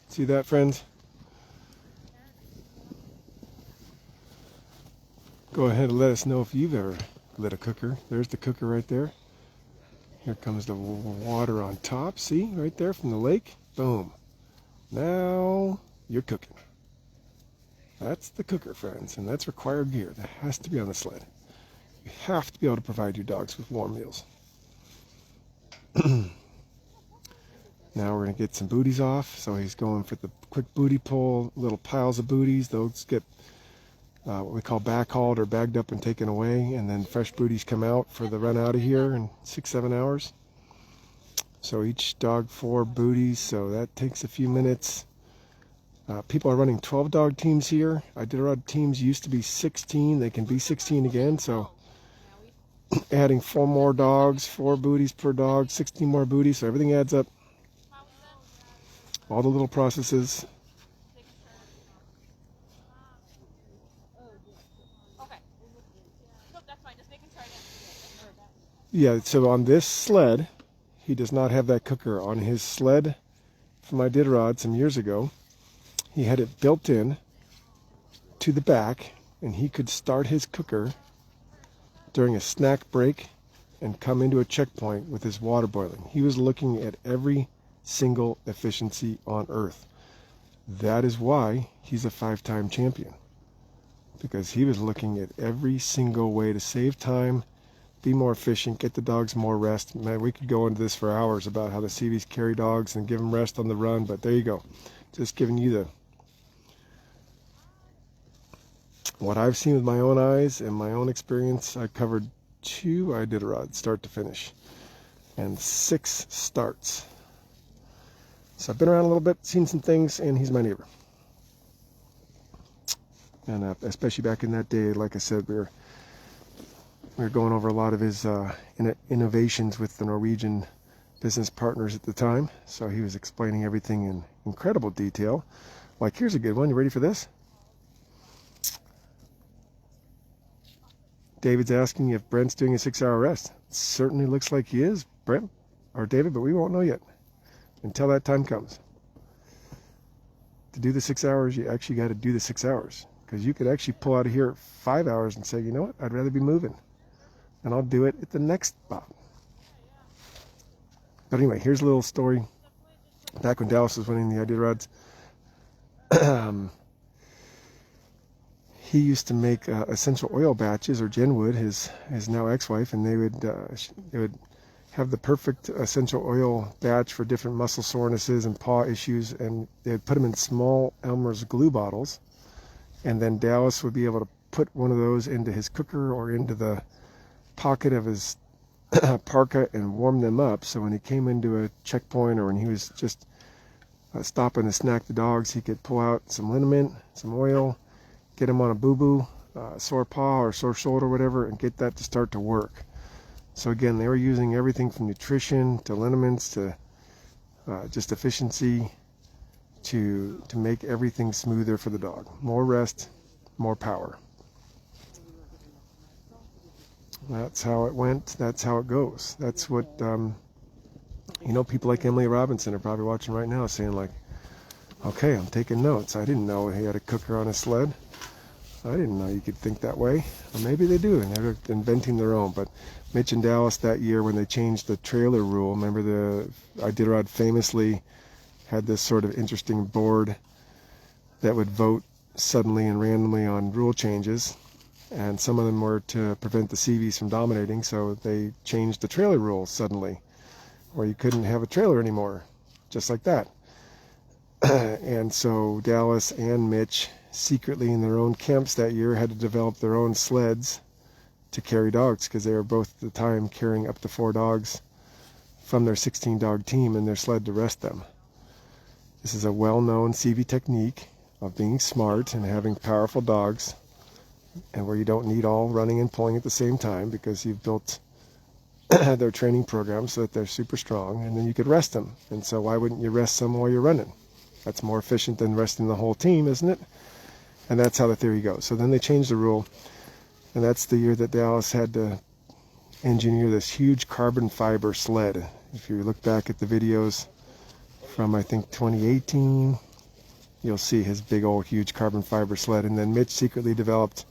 See that, friends? Go ahead and let us know if you've ever lit a cooker. There's the cooker right there. Here comes the water on top. See, right there from the lake. Boom. Now you're cooking. That's the cooker, friends, and that's required gear. That has to be on the sled. You have to be able to provide your dogs with warm meals. Now we're going to get some booties off. So he's going for the quick booty pull, little piles of booties. Those get what we call backhauled or bagged up and taken away. And then fresh booties come out for the run out of here in 6-7 hours. So each dog 4 booties. So that takes a few minutes. People are running 12 dog teams here. Iditarod teams used to be 16. They can be 16 again. So adding 4 more dogs, 4 booties per dog, 16 more booties. So everything adds up. All the little processes. Okay. Nope, that's fine. Just making sure I didn't. Yeah, so on this sled, he does not have that cooker. On his sled from Iditarod some years ago, he had it built in to the back, and he could start his cooker during a snack break and come into a checkpoint with his water boiling. He was looking at every single efficiency on earth. That is why he's a 5-time champion, because he was looking at every single way to save time, be more efficient, get the dogs more rest. Man, we could go into this for hours about how the Seaveys carry dogs and give them rest on the run, but there you go. Just giving you what I've seen with my own eyes and my own experience. I covered 2 Iditarod start to finish and 6 starts. So I've been around a little bit, seen some things, and he's my neighbor. And especially back in that day, like I said, we were going over a lot of his innovations with the Norwegian business partners at the time. So he was explaining everything in incredible detail. Like, here's a good one. You ready for this? David's asking if Brent's doing a 6-hour rest. It certainly looks like he is, Brent or David, but we won't know yet until that time comes. To do the 6 hours, you actually got to do the 6 hours, because you could actually pull out of here 5 hours and say, you know what, I'd rather be moving, and I'll do it at the next spot. But anyway, here's a little story. Back when Dallas was winning the Iditarods, he used to make essential oil batches, or Jen would, his now ex-wife, and they would have the perfect essential oil batch for different muscle sorenesses and paw issues, and they'd put them in small Elmer's glue bottles, and then Dallas would be able to put one of those into his cooker or into the pocket of his parka and warm them up, so when he came into a checkpoint or when he was just stopping to snack the dogs, he could pull out some liniment, some oil, get him on a boo-boo, sore paw or sore shoulder or whatever, and get that to start to work. So again, they were using everything from nutrition to liniments to just efficiency to make everything smoother for the dog. More rest, more power. That's how it went. That's how it goes. That's what, people like Emily Robinson are probably watching right now saying like, okay, I'm taking notes. I didn't know he had a cooker on his sled. I didn't know you could think that way. Or maybe they do, and they're inventing their own. But Mitch and Dallas that year, when they changed the trailer rule, remember the Iditarod famously had this sort of interesting board that would vote suddenly and randomly on rule changes, and some of them were to prevent the Seaveys from dominating, so they changed the trailer rule suddenly, where you couldn't have a trailer anymore, just like that. And so Dallas and Mitch, secretly in their own camps that year, had to develop their own sleds to carry dogs, because they were both at the time carrying up to 4 dogs from their 16-dog team in their sled to rest them. This is a well-known Seavey technique of being smart and having powerful dogs, and where you don't need all running and pulling at the same time, because you've built their training program so that they're super strong, and then you could rest them. And so why wouldn't you rest some while you're running? That's more efficient than resting the whole team, isn't it? And that's how the theory goes. So then they changed the rule, and that's the year that Dallas had to engineer this huge carbon fiber sled. If you look back at the videos from, I think, 2018, you'll see his big old huge carbon fiber sled. And then Mitch secretly developed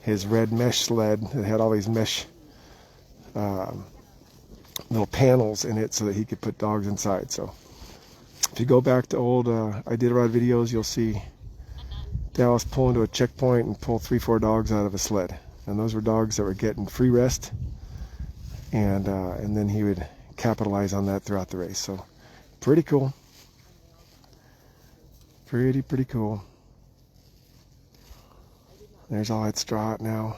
his red mesh sled that had all these mesh little panels in it so that he could put dogs inside. So if you go back to old Iditarod videos, you'll see Dallas pull into a checkpoint and pull 3-4 dogs out of a sled, and those were dogs that were getting free rest, and then he would capitalize on that throughout the race. So Pretty cool. Pretty cool. There's all that straw out now.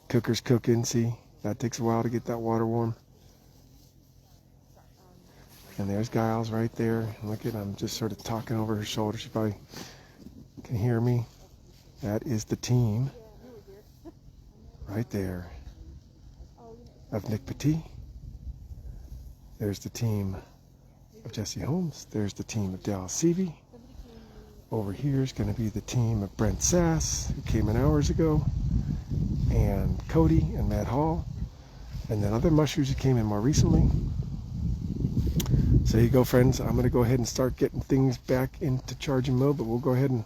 Cooker's cooking, see? That takes a while to get that water warm. And there's Giles right there. Look at him, just sort of talking over her shoulder. She probably can hear me. That is the team right there of Nick Petit. There's the team of Jessie Holmes. There's the team of Dallas Seavey. Over here is going to be the team of Brent Sass, who came in hours ago, and Cody and Matt Hall, and then other mushers who came in more recently. So there you go, friends. I'm going to go ahead and start getting things back into charging mode, but we'll go ahead and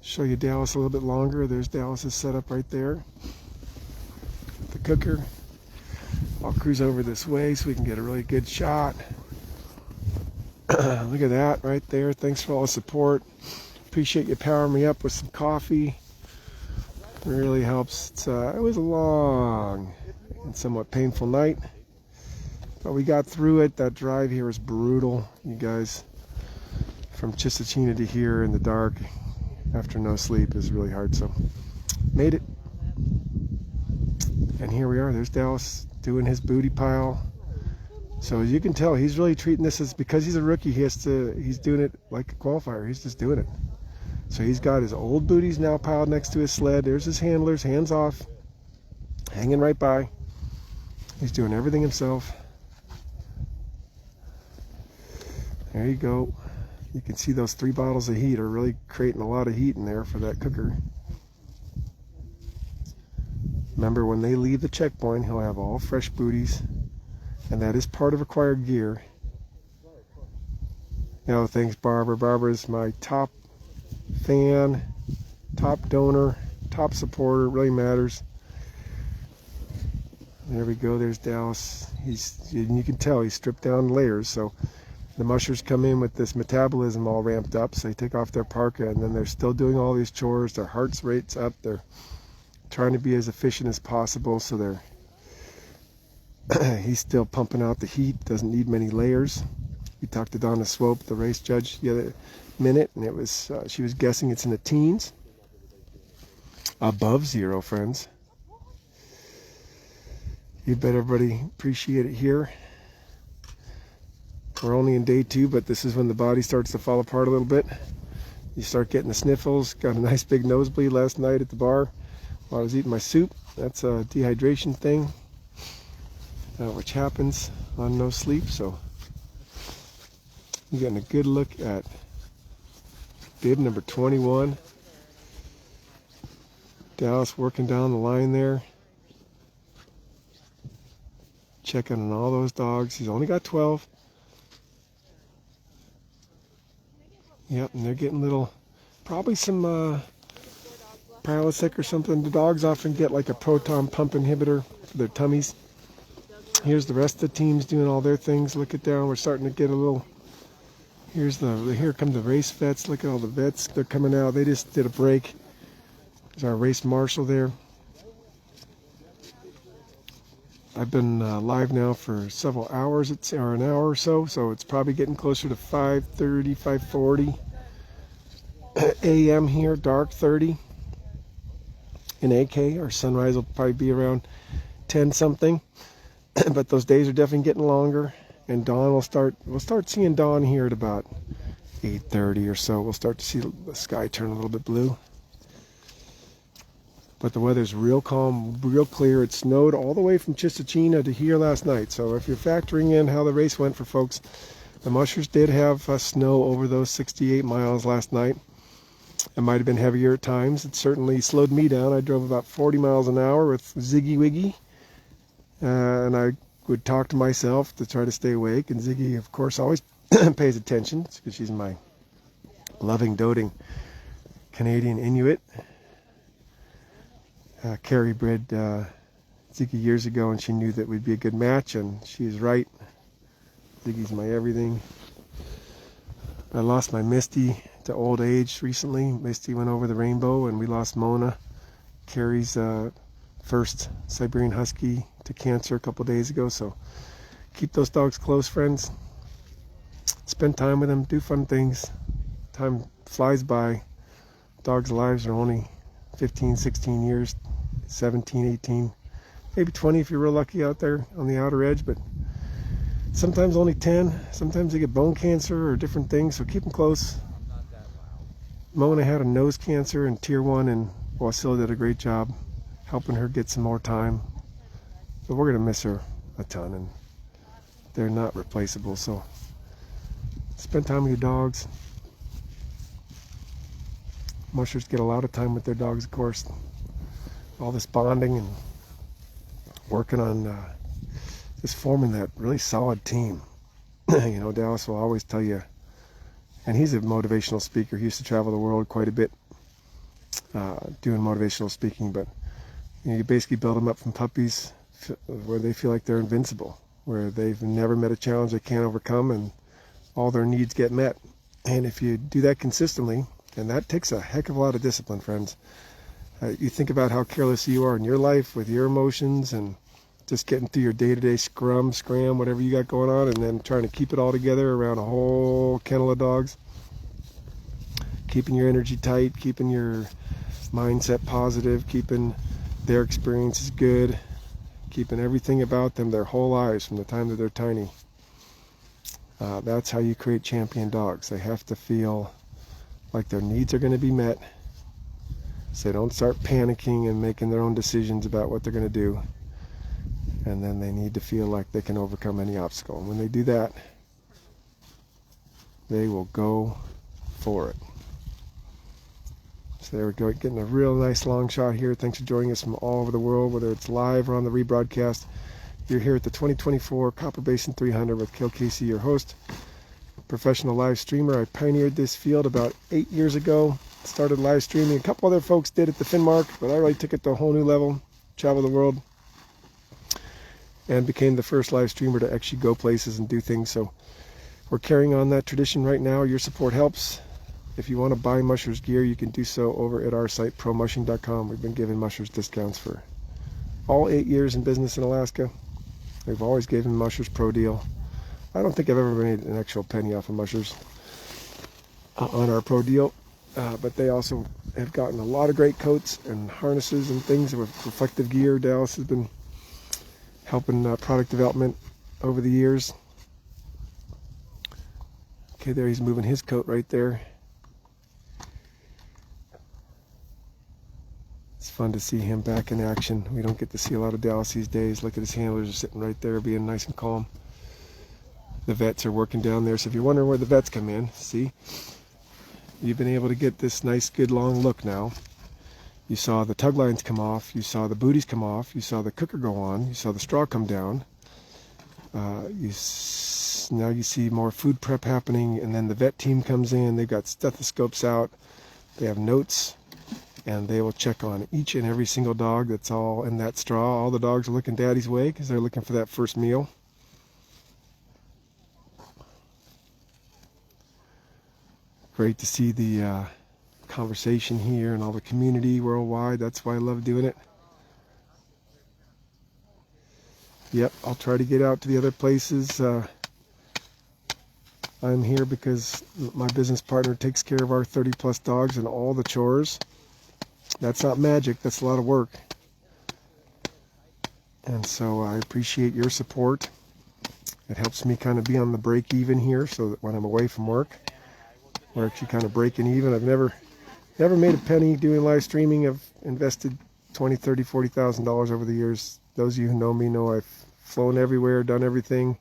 show you Dallas a little bit longer. There's Dallas's setup right there. The cooker. I'll cruise over this way so we can get a really good shot. Look at that right there. Thanks for all the support. Appreciate you powering me up with some coffee. It really helps. It was a long and somewhat painful night, but we got through it. That drive here was brutal, you guys. From Chisachina to here in the dark after no sleep is really hard, so made it. And here we are. There's Dallas doing his booty pile. So as you can tell, he's really treating this as, because he's a rookie, he's doing it like a qualifier. He's just doing it. So he's got his old booties now piled next to his sled. There's his handlers, hands off, hanging right by. He's doing everything himself. There you go. You can see those 3 bottles of heat are really creating a lot of heat in there for that cooker. Remember, when they leave the checkpoint, he'll have all fresh booties, and that is part of required gear. You know, thanks Barbara. Barbara's my top fan, top donor, top supporter. It really matters. There we go. There's Dallas. You can tell he's stripped down layers. So the mushers come in with this metabolism all ramped up. So they take off their parka, and then they're still doing all these chores. Their heart rate's up. They're trying to be as efficient as possible. So he's still pumping out the heat. Doesn't need many layers. We talked to Donna Swope, the race judge, the other minute, and it was she was guessing it's in the teens, above 0, friends. You bet everybody appreciate it here. We're only in day 2, but this is when the body starts to fall apart a little bit. You start getting the sniffles. Got a nice big nosebleed last night at the bar while I was eating my soup. That's a dehydration thing, which happens on no sleep. So you're getting a good look at bib number 21. Dallas working down the line there. Checking on all those dogs. He's only got 12. Yep, and they're getting little, probably some Prilosec or something. The dogs often get like a proton pump inhibitor for their tummies. Here's the rest of the teams doing all their things. Look it down. We're starting to get a little. Here come the race vets. Look at all the vets. They're coming out. They just did a break. There's our race marshal there. I've been live now for several hours, or an hour or so, so it's probably getting closer to 5:30, 5:40 a.m. here, dark 30 in AK. Our sunrise will probably be around 10 something, but those days are definitely getting longer, and dawn we'll start seeing dawn here at about 8:30 or so. We'll start to see the sky turn a little bit blue. But the weather's real calm, real clear. It snowed all the way from Chisachina to here last night. So if you're factoring in how the race went for folks, the mushers did have snow over those 68 miles last night. It might have been heavier at times. It certainly slowed me down. I drove about 40 miles an hour with Ziggy Wiggy. And I would talk to myself to try to stay awake. And Ziggy, of course, always pays attention because she's my loving, doting Canadian Inuit. Carrie bred Ziggy years ago, and she knew that we'd be a good match, and she is right. Ziggy's my everything. I lost my Misty to old age recently. Misty went over the rainbow, and we lost Mona, Carrie's first Siberian Husky to cancer a couple days ago. So keep those dogs close, friends. Spend time with them, do fun things. Time flies by. Dogs' lives are only 15, 16 years, 17, 18, maybe 20 if you're real lucky out there on the outer edge, but sometimes only 10. Sometimes they get bone cancer or different things, so keep them close. Mona had a nose cancer in tier 1, and Wasilla did a great job helping her get some more time. But we're going to miss her a ton, and they're not replaceable, so spend time with your dogs. Mushers get a lot of time with their dogs, of course. All this bonding and working on just forming that really solid team. You know, Dallas will always tell you, and he's a motivational speaker. He used to travel the world quite a bit doing motivational speaking, but you know, you basically build them up from puppies where they feel like they're invincible, where they've never met a challenge they can't overcome, and all their needs get met. And if you do that consistently, and that takes a heck of a lot of discipline, friends. You think about how careless you are in your life with your emotions and just getting through your day-to-day scram, whatever you got going on, and then trying to keep it all together around a whole kennel of dogs. Keeping your energy tight, keeping your mindset positive, keeping their experiences good, keeping everything about them their whole lives from the time that they're tiny. That's how you create champion dogs. They have to feel like their needs are going to be met, so they don't start panicking and making their own decisions about what they're going to do. And then they need to feel like they can overcome any obstacle. And when they do that, they will go for it. So there we go, getting a real nice long shot here. Thanks for joining us from all over the world, whether it's live or on the rebroadcast. You're here at the 2024 Copper Basin 300 with Kel Casey, your host. Professional live streamer. I pioneered this field about 8 years ago. Started live streaming. A couple other folks did at the Finnmark, but I really took it to a whole new level. Traveled the world and became the first live streamer to actually go places and do things. So we're carrying on that tradition right now. Your support helps. If you want to buy Mushers gear, you can do so over at our site, promushing.com. We've been giving Mushers discounts for all 8 years in business in Alaska. We've always given Mushers Pro deal. I don't think I've ever made an actual penny off of Mushers on our Pro deal, but they also have gotten a lot of great coats and harnesses and things with reflective gear. Dallas has been helping product development over the years. Okay, there he's moving his coat right there. It's fun to see him back in action. We don't get to see a lot of Dallas these days. Look at his handlers are sitting right there being nice and calm. The vets are working down there, so if you're wondering where the vets come in, see, you've been able to get this nice, good, long look now. You saw the tug lines come off, you saw the booties come off, you saw the cooker go on, you saw the straw come down. Now you see more food prep happening, and then the vet team comes in. They've got stethoscopes out, they have notes, and they will check on each and every single dog that's all in that straw. All the dogs are looking daddy's way because they're looking for that first meal. Great to see the conversation here and all the community worldwide. That's why I love doing it. Yep, I'll try to get out to the other places. I'm here because my business partner takes care of our 30 plus dogs and all the chores. That's not magic, that's a lot of work. And so I appreciate your support. It helps me kind of be on the break even here, so that when I'm away from work, we're actually kind of breaking even. I've never made a penny doing live streaming. I've invested $20,000, $30,000, $40,000 over the years. Those of you who know me know I've flown everywhere, done everything,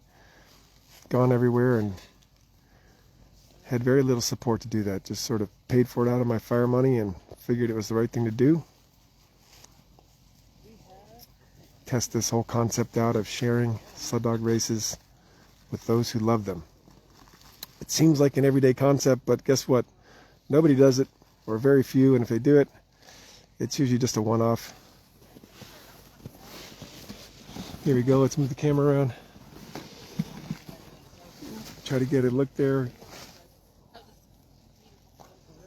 gone everywhere, and had very little support to do that. Just sort of paid for it out of my fire money and figured it was the right thing to do. Test this whole concept out of sharing sled dog races with those who love them. It seems like an everyday concept, but guess what? Nobody does it, or very few, and if they do it, it's usually just a one-off. Here we go, let's move the camera around. Try to get a look there.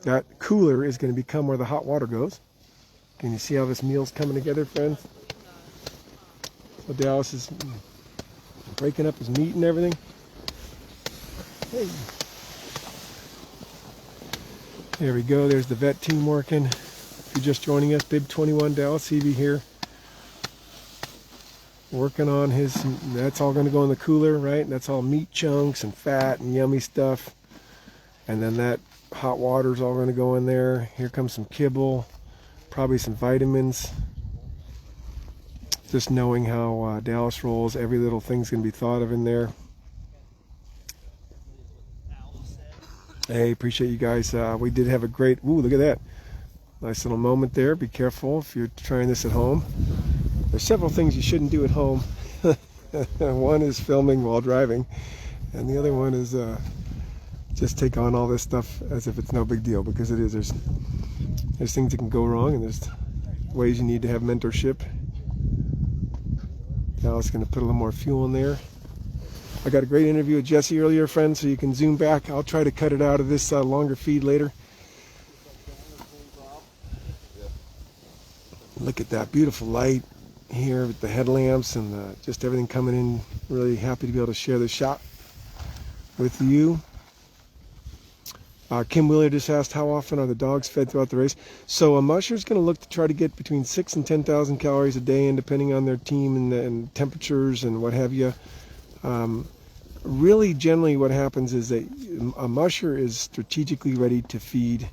That cooler is going to become where the hot water goes. Can you see how this meal's coming together, friends? So Dallas is breaking up his meat and everything. Hey. There we go. There's the vet team working. If you're just joining us, Bib 21 Dallas Seavey here. Working on his, that's all going to go in the cooler, right? And that's all meat chunks and fat and yummy stuff. And then that hot water's all going to go in there. Here comes some kibble, probably some vitamins. Just knowing how Dallas rolls, every little thing's going to be thought of in there. Hey, appreciate you guys. We did have a great, ooh, look at that. Nice little moment there. Be careful if you're trying this at home. There's several things you shouldn't do at home. One is filming while driving, and the other one is just take on all this stuff as if it's no big deal, because it is. There's things that can go wrong, and there's ways you need to have mentorship. Now it's going to put a little more fuel in there. I got a great interview with Jessie earlier, friends, so you can zoom back. I'll try to cut it out of this longer feed later. Look at that beautiful light here with the headlamps and just everything coming in. Really happy to be able to share this shot with you. Kim Wheeler just asked, how often are the dogs fed throughout the race? So a Musher's going to look to try to get between 6,000 and 10,000 calories a day, and depending on their team and temperatures and what have you. Really, generally what happens is that a Musher is strategically ready to feed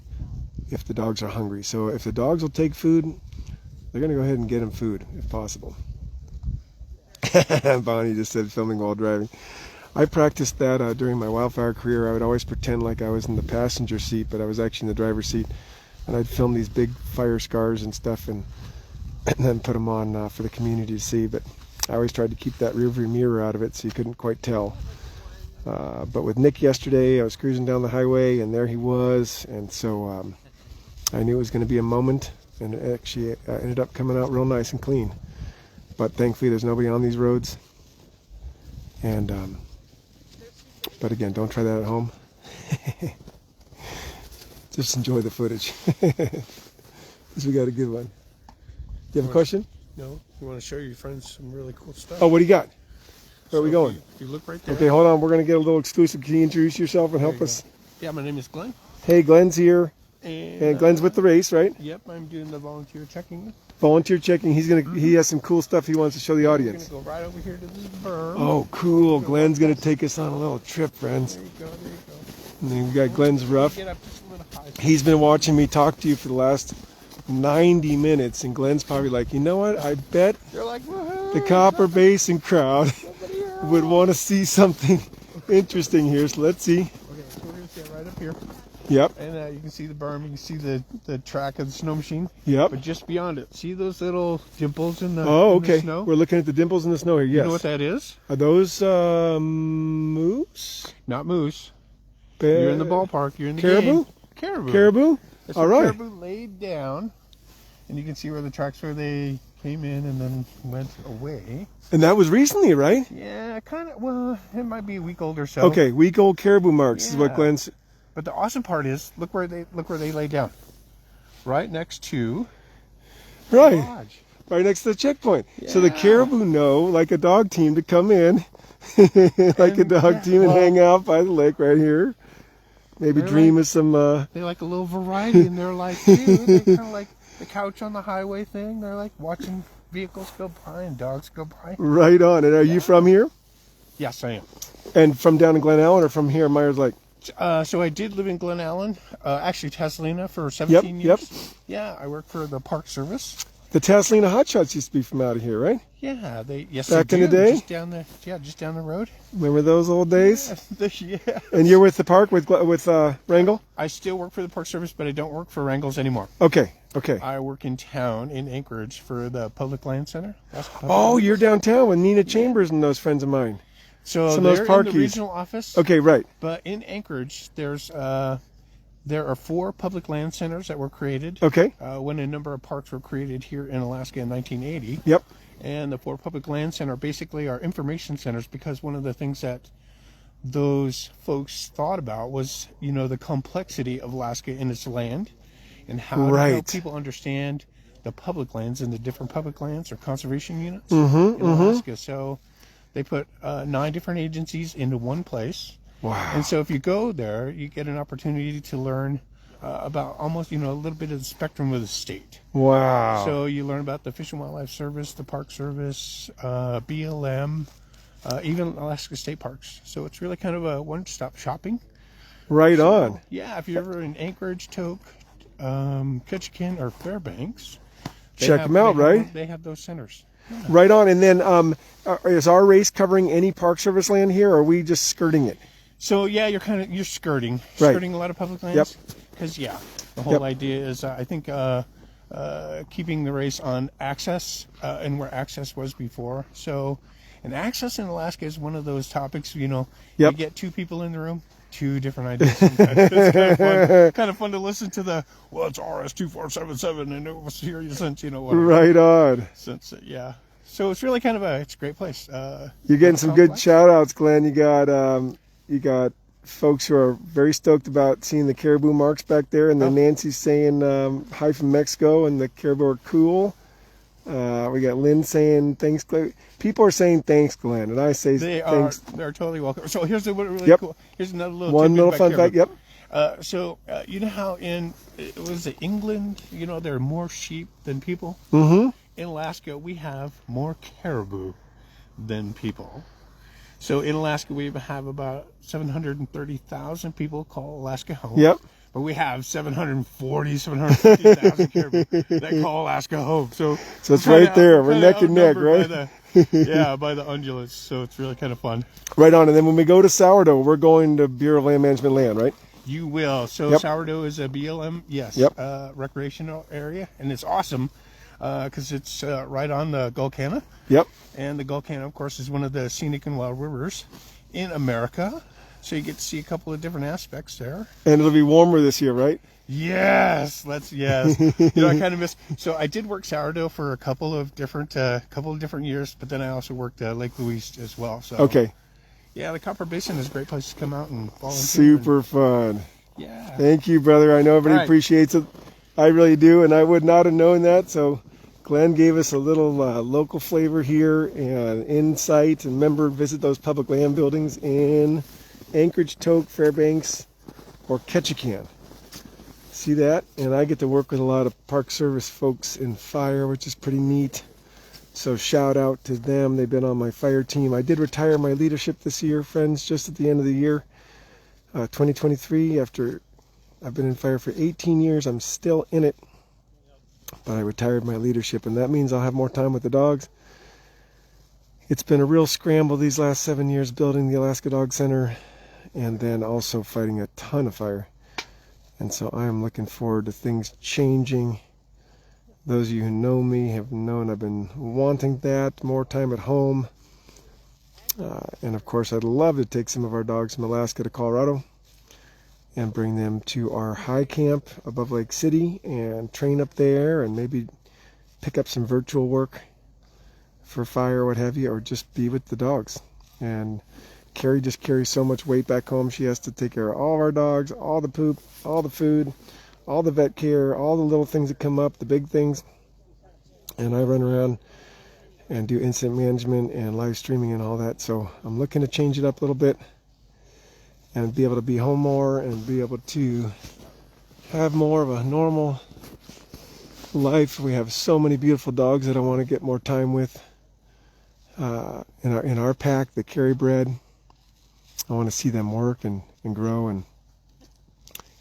if the dogs are hungry. So if the dogs will take food, they're going to go ahead and get them food if possible. Bonnie just said filming while driving. I practiced that during my wildfire career. I would always pretend like I was in the passenger seat, but I was actually in the driver's seat. And I'd film these big fire scars and stuff and then put them on for the community to see. But I always tried to keep that rearview mirror out of it so you couldn't quite tell. But with Nick yesterday, I was cruising down the highway and there he was. And so I knew it was going to be a moment. And it actually ended up coming out real nice and clean. But thankfully there's nobody on these roads. And but again, don't try that at home. Just enjoy the footage. Because we got a good one. Do you have a question? No, we want to show your friends some really cool stuff. Oh, what do you got? Where are we going? If you look right there. Okay, hold on. We're going to get a little exclusive. Can you introduce yourself and help us? Yeah, my name is Klein. Hey, Glenn's here. And Glenn's with the race, right? Yep, I'm doing the volunteer checking. Volunteer checking. He has some cool stuff he wants to show the audience. We're going to go right over here to this berm. Oh, cool. Glenn's going to take us on a little trip, friends. There you go, there you go. And then we got Glenn's rough. Get up just a little high. He's been watching me talk to you for the last 90 minutes, and Glenn's probably like, you know what? I bet You're like, woohoo! the Copper Basin crowd would want to see something interesting here. So let's see. Okay, so we're going to sit right up here. Yep. And you can see the berm, you can see the track of the snow machine. Yep. But just beyond it, see those little dimples in the, Oh, in the okay. snow? We're looking at the dimples in the snow here. Yes. You know what that is? Are those moose? Not moose. You're in the ballpark. You're in the Caribou? game. Caribou. Caribou? That's All where right. Caribou laid down, and you can see where the tracks where they came in and then went away. And that was recently, right? Yeah, kind of. Well, it might be a week old or so. Okay, week-old caribou marks is what Yeah. Glenn's. But the awesome part is, look where they lay down, right next to Right. lodge. Right next to the checkpoint. So the Yeah. caribou know, like a dog team, to come in, like a dog team, and hang out by the lake right here. Maybe They're dream like- of some. They like a little variety in their life too. They kind of like the couch on the highway thing. They're like watching vehicles go by and dogs go by. Right on. And are you from here? Yes, I am. And from down in Glen Allen, or from here, Meiers Lake? So I did live in Glen Allen, actually Taslina for 17 Yep. years. Yeah, I worked for the Park Service. The Taslina Hotshots used to be from out of here, right? Yeah, Back they in the do. day? Just down the road. Remember those old days? Yeah. And you're with the park with Wrangell? I still work for the Park Service, but I don't work for Wrangles anymore. Okay. I work in town in Anchorage for the Public Land Center. Oh, you're downtown with Nina Chambers and those friends of mine. So some of those they're in the parkies. regional office. Okay, right. But in Anchorage, there are 4 public land centers that were created. Okay. When a number of parks were created here in Alaska in 1980. Yep. And the 4 public land center basically are information centers, because one of the things that those folks thought about was, the complexity of Alaska and its land, and how to help people understand the public lands and the different public lands or conservation units in Alaska. So they put 9 different agencies into one place. Wow. And so if you go there, you get an opportunity to learn about almost, a little bit of the spectrum of the state. Wow. So you learn about the Fish and Wildlife Service, the Park Service, BLM, even Alaska State Parks. So it's really kind of a one-stop shopping. Right on. Yeah, if you're ever in Anchorage, Tok, Ketchikan, or Fairbanks, Check them out, right? They have those centers. Yeah. Right on. And then is our race covering any Park Service land here, or are we just skirting it? So yeah, you're skirting Right. a lot of public lands. Because the whole idea is I think keeping the race on access and where access was before. So, and access in Alaska is one of those topics. You get 2 people in the room, 2 different ideas. Sometimes. It's kind of fun to listen to the it's RS-2477 and it was here since whatever. Right on. Since so it's really kind of it's a great place. You're getting some good shout outs, Glenn. You got folks who are very stoked about seeing the caribou marks back there, and then Nancy's saying hi from Mexico, and the caribou are cool. We got Lynn saying thanks, Glenn. People are saying thanks, Glenn, and I say thanks. They're totally welcome. So here's really cool. Here's another little fun fact. Yep. So you know how in England, there are more sheep than people. Mm-hmm. In Alaska, we have more caribou than people. So in Alaska, we have about 730,000 people call Alaska home. Yep. But we have 750,000 caribou that call Alaska home. So it's right there. We're neck and neck, right? By the ungulates. So it's really kind of fun. Right on. And then when we go to Sourdough, we're going to Bureau of Land Management land, right? You will. So Sourdough is a BLM, recreational area. And it's awesome because it's right on the Gulkana. Yep. And the Gulkana, of course, is one of the scenic and wild rivers in America. So you get to see a couple of different aspects there. And it'll be warmer this year, right? Yes. I kind of miss. So I did work Sourdough for a couple of different years, but then I also worked Lake Louise as well. So okay. Yeah, the Copper Basin is a great place to come out and volunteer. Super fun. Yeah. Thank you, brother. I know everybody appreciates it. I really do, and I would not have known that. So Glenn gave us a little local flavor here and insight. And remember, visit those public land buildings in Anchorage, Tok, Fairbanks, or Ketchikan. See that? And I get to work with a lot of Park Service folks in fire, which is pretty neat. So shout out to them. They've been on my fire team. I did retire my leadership this year, friends, just at the end of the year. 2023, after I've been in fire for 18 years, I'm still in it. But I retired my leadership, and that means I'll have more time with the dogs. It's been a real scramble these last 7 years building the Alaska Dog Center and then also fighting a ton of fire. And so I am looking forward to things changing. Those of you who know me have known I've been wanting that, more time at home. And of course, I'd love to take some of our dogs from Alaska to Colorado and bring them to our high camp above Lake City and train up there and maybe pick up some virtual work for fire or what have you, or just be with the dogs. And Carrie just carries so much weight back home. She has to take care of all of our dogs, all the poop, all the food, all the vet care, all the little things that come up, the big things. And I run around and do incident management and live streaming and all that. So I'm looking to change it up a little bit and be able to be home more and be able to have more of a normal life. We have so many beautiful dogs that I want to get more time with. In our pack, the Kerry bred. I want to see them work and grow. And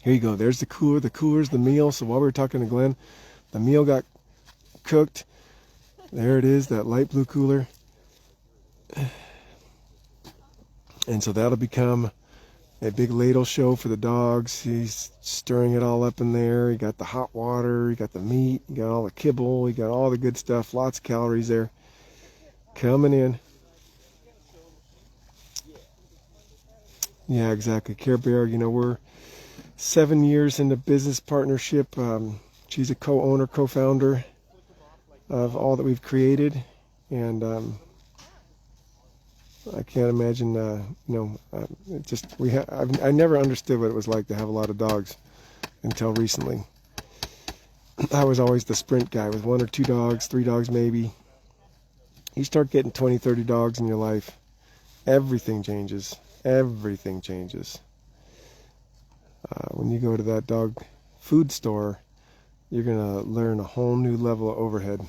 here you go. There's the cooler. The cooler's the meal. So while we were talking to Glenn, the meal got cooked. There it is, that light blue cooler. And so that'll become a big ladle show for the dogs. He's stirring it all up in there. He got the hot water. He got the meat. He got all the kibble. He got all the good stuff. Lots of calories there. Coming in. Yeah, exactly. Care Bear, we're 7 years into business partnership. She's a co-owner, co-founder of all that we've created. And I can't imagine, I never understood what it was like to have a lot of dogs until recently. I was always the sprint guy with 1 or 2 dogs, 3 dogs maybe. You start getting 20, 30 dogs in your life, everything changes. Everything changes. When you go to that dog food store, you're going to learn a whole new level of overhead.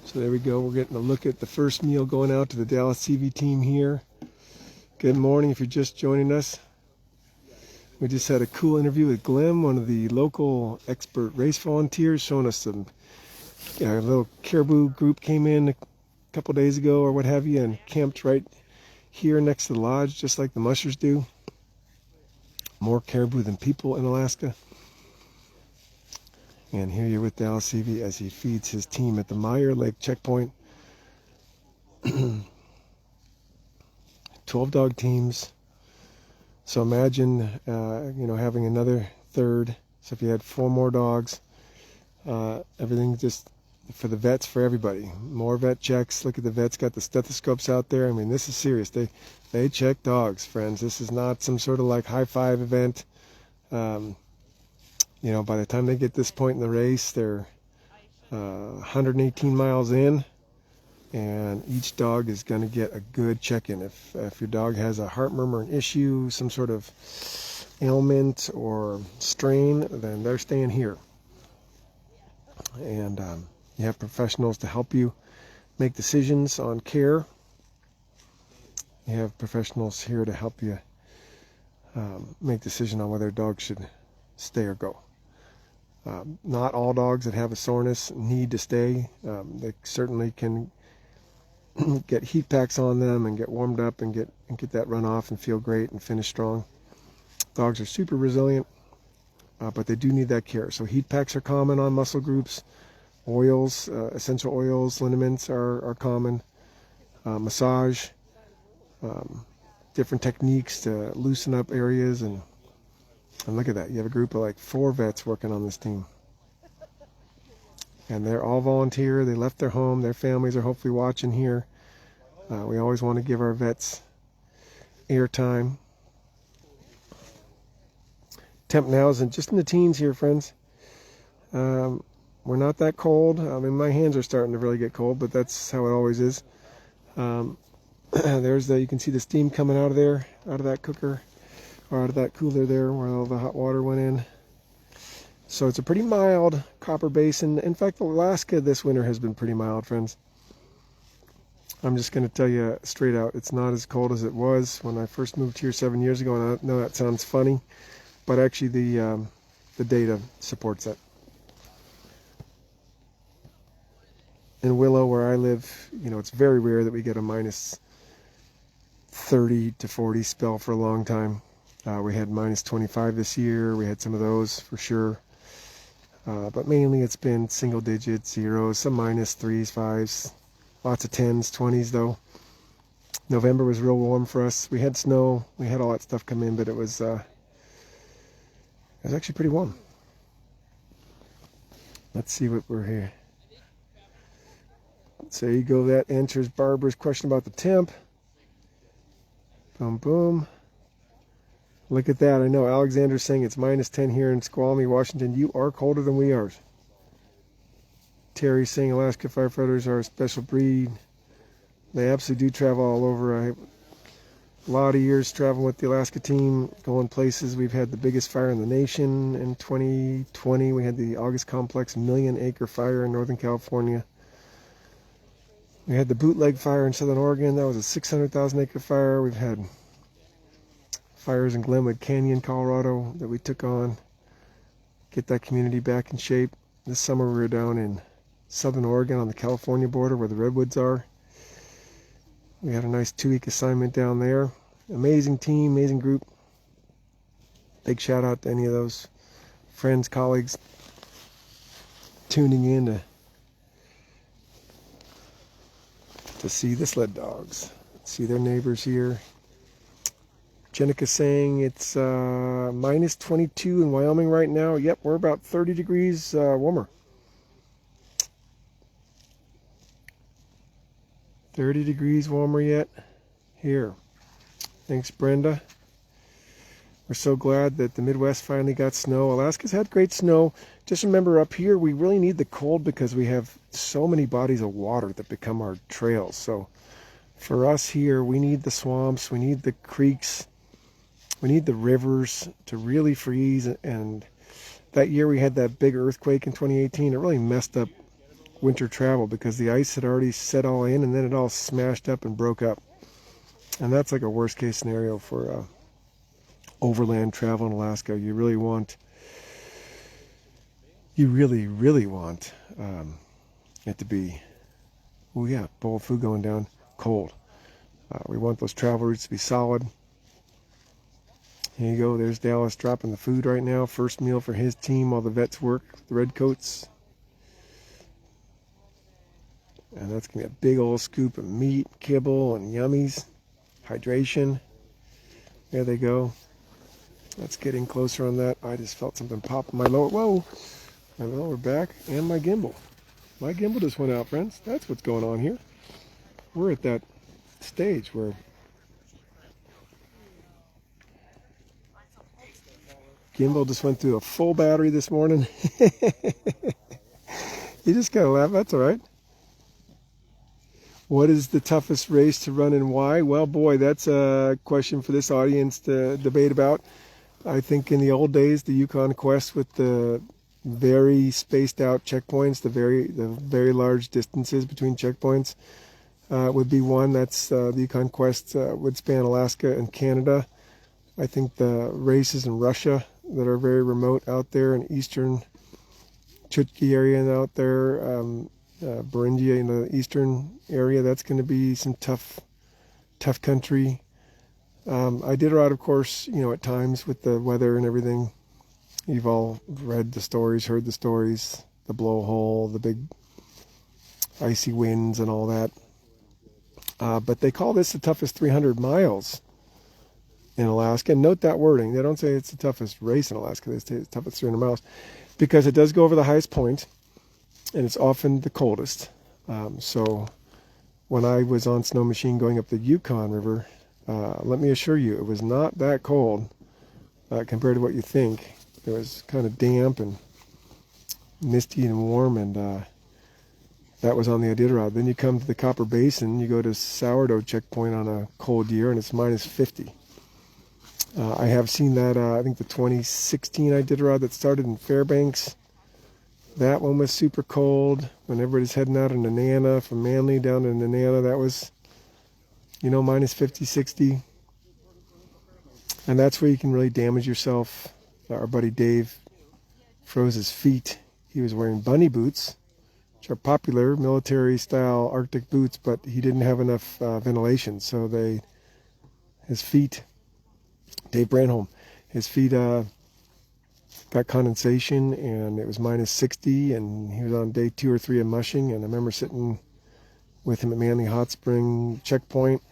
So there we go. We're getting a look at the first meal going out to the Dallas Seavey team here. Good morning if you're just joining us. We just had a cool interview with Glenn, one of the local expert race volunteers, showing us some. A little caribou group came in a couple days ago or what have you and camped right here next to the lodge, just like the Mushers do. More caribou than people in Alaska. And here you're with Dallas Seavey as he feeds his team at the Meier Lake checkpoint. 12 dog teams. So imagine, having another third. So if you had 4 more dogs, everything just for the vets, for everybody. More vet checks. Look at the vets, got the stethoscopes out there. I mean, this is serious. They check dogs, friends. This is not some sort of like high five event. By the time they get this point in the race, they're 118 miles in, and each dog is going to get a good check-in. If your dog has a heart murmur, an issue, some sort of ailment or strain, then they're staying here. And you have professionals to help you make decisions on care. You have professionals here to help you make decision on whether a dog should stay or go. Not all dogs that have a soreness need to stay. They certainly can get heat packs on them and get warmed up and get that run off and feel great and finish strong. Dogs are super resilient, but they do need that care. So heat packs are common on muscle groups. Oils, essential oils, liniments are common. Massage, different techniques to loosen up areas. And look at that. You have a group of like 4 vets working on this team. And they're all volunteer. They left their home. Their families are hopefully watching here. We always want to give our vets airtime. Temp now is just in the teens here, friends. We're not that cold. I mean, my hands are starting to really get cold, but that's how it always is. You can see the steam coming out of there, out of that cooker, or out of that cooler there where all the hot water went in. So it's a pretty mild Copper Basin. In fact, Alaska this winter has been pretty mild, friends. I'm just going to tell you straight out, it's not as cold as it was when I first moved here 7 years ago, and I know that sounds funny, but actually the data supports that. In Willow, where I live, it's very rare that we get a minus 30 to 40 spell for a long time. We had minus 25 this year. We had some of those for sure. But mainly it's been single digits, zeros, some minus 3s, 5s, lots of 10s, 20s though. November was real warm for us. We had snow. We had all that stuff come in, but it was actually pretty warm. Let's see what we're here. So there you go. That answers Barbara's question about the temp. Boom, boom. Look at that. I know Alexander's saying it's minus 10 here in Squamish, Washington. You are colder than we are. Terry's saying Alaska firefighters are a special breed. They absolutely do travel all over. A lot of years traveling with the Alaska team, going places. We've had the biggest fire in the nation in 2020. We had the August Complex 1,000,000-acre fire in Northern California. We had the Bootleg fire in Southern Oregon. That was a 600,000-acre fire. We've had fires in Glenwood Canyon, Colorado that we took on. Get that community back in shape. This summer we were down in Southern Oregon on the California border where the redwoods are. We had a nice 2-week assignment down there. Amazing team, amazing group. Big shout out to any of those friends, colleagues tuning in to see the sled dogs, see their neighbors here. Jenica saying it's minus 22 in Wyoming right now. Yep, we're about 30 degrees warmer. 30 degrees warmer yet here. Thanks, Brenda. We're so glad that the Midwest finally got snow. Alaska's had great snow. Just remember, up here we really need the cold because we have so many bodies of water that become our trails. So for us here, we need the swamps, we need the creeks, we need the rivers to really freeze. And that year we had that big earthquake in 2018. It really messed up winter travel because the ice had already set all in and then it all smashed up and broke up. And that's like a worst case scenario for overland travel in Alaska. You really want, really want it to be, oh yeah, bowl of food going down, cold. We want those travel routes to be solid. Here you go, there's Dallas dropping the food right now. First meal for his team while the vets work, the Redcoats. And that's going to be a big old scoop of meat, kibble, and yummies. Hydration. There they go. Let's get in closer on that. I just felt something pop in my lower, whoa, my lower back and my gimbal. My gimbal just went out, friends. That's what's going on here. We're at that stage where gimbal just went through a full battery this morning. You just gotta laugh, that's all right. What is the toughest race to run and why? Well, boy, that's a question for this audience to debate about. I think in the old days, the Yukon Quest with the very spaced out checkpoints, the very large distances between checkpoints would be one. That's the Yukon Quest would span Alaska and Canada. I think the races in Russia that are very remote out there in eastern Chutki area and out there, Beringia in the eastern area, that's going to be some tough country. Iditarod, of course, at times with the weather and everything, you've all read the stories, heard the stories, the blowhole, the big icy winds and all that. But they call this the toughest 300 miles in Alaska. And note that wording. They don't say it's the toughest race in Alaska. They say it's the toughest 300 miles because it does go over the highest point and it's often the coldest. So when I was on Snow Machine going up the Yukon River, let me assure you, it was not that cold compared to what you think. It was kind of damp and misty and warm, and that was on the Iditarod. Then you come to the Copper Basin, you go to Sourdough checkpoint on a cold year, and it's minus 50. I have seen that, I think the 2016 Iditarod that started in Fairbanks. That one was super cold. When everybody's heading out in Nenana, from Manly down to Nenana, that was, minus 50, 60. And that's where you can really damage yourself. Our buddy Dave froze his feet. He was wearing bunny boots, which are popular military-style Arctic boots, but he didn't have enough ventilation. So his feet, Dave Brandholm, his feet got condensation, and it was minus 60, and he was on day 2 or 3 of mushing. And I remember sitting with him at Manly Hot Spring checkpoint.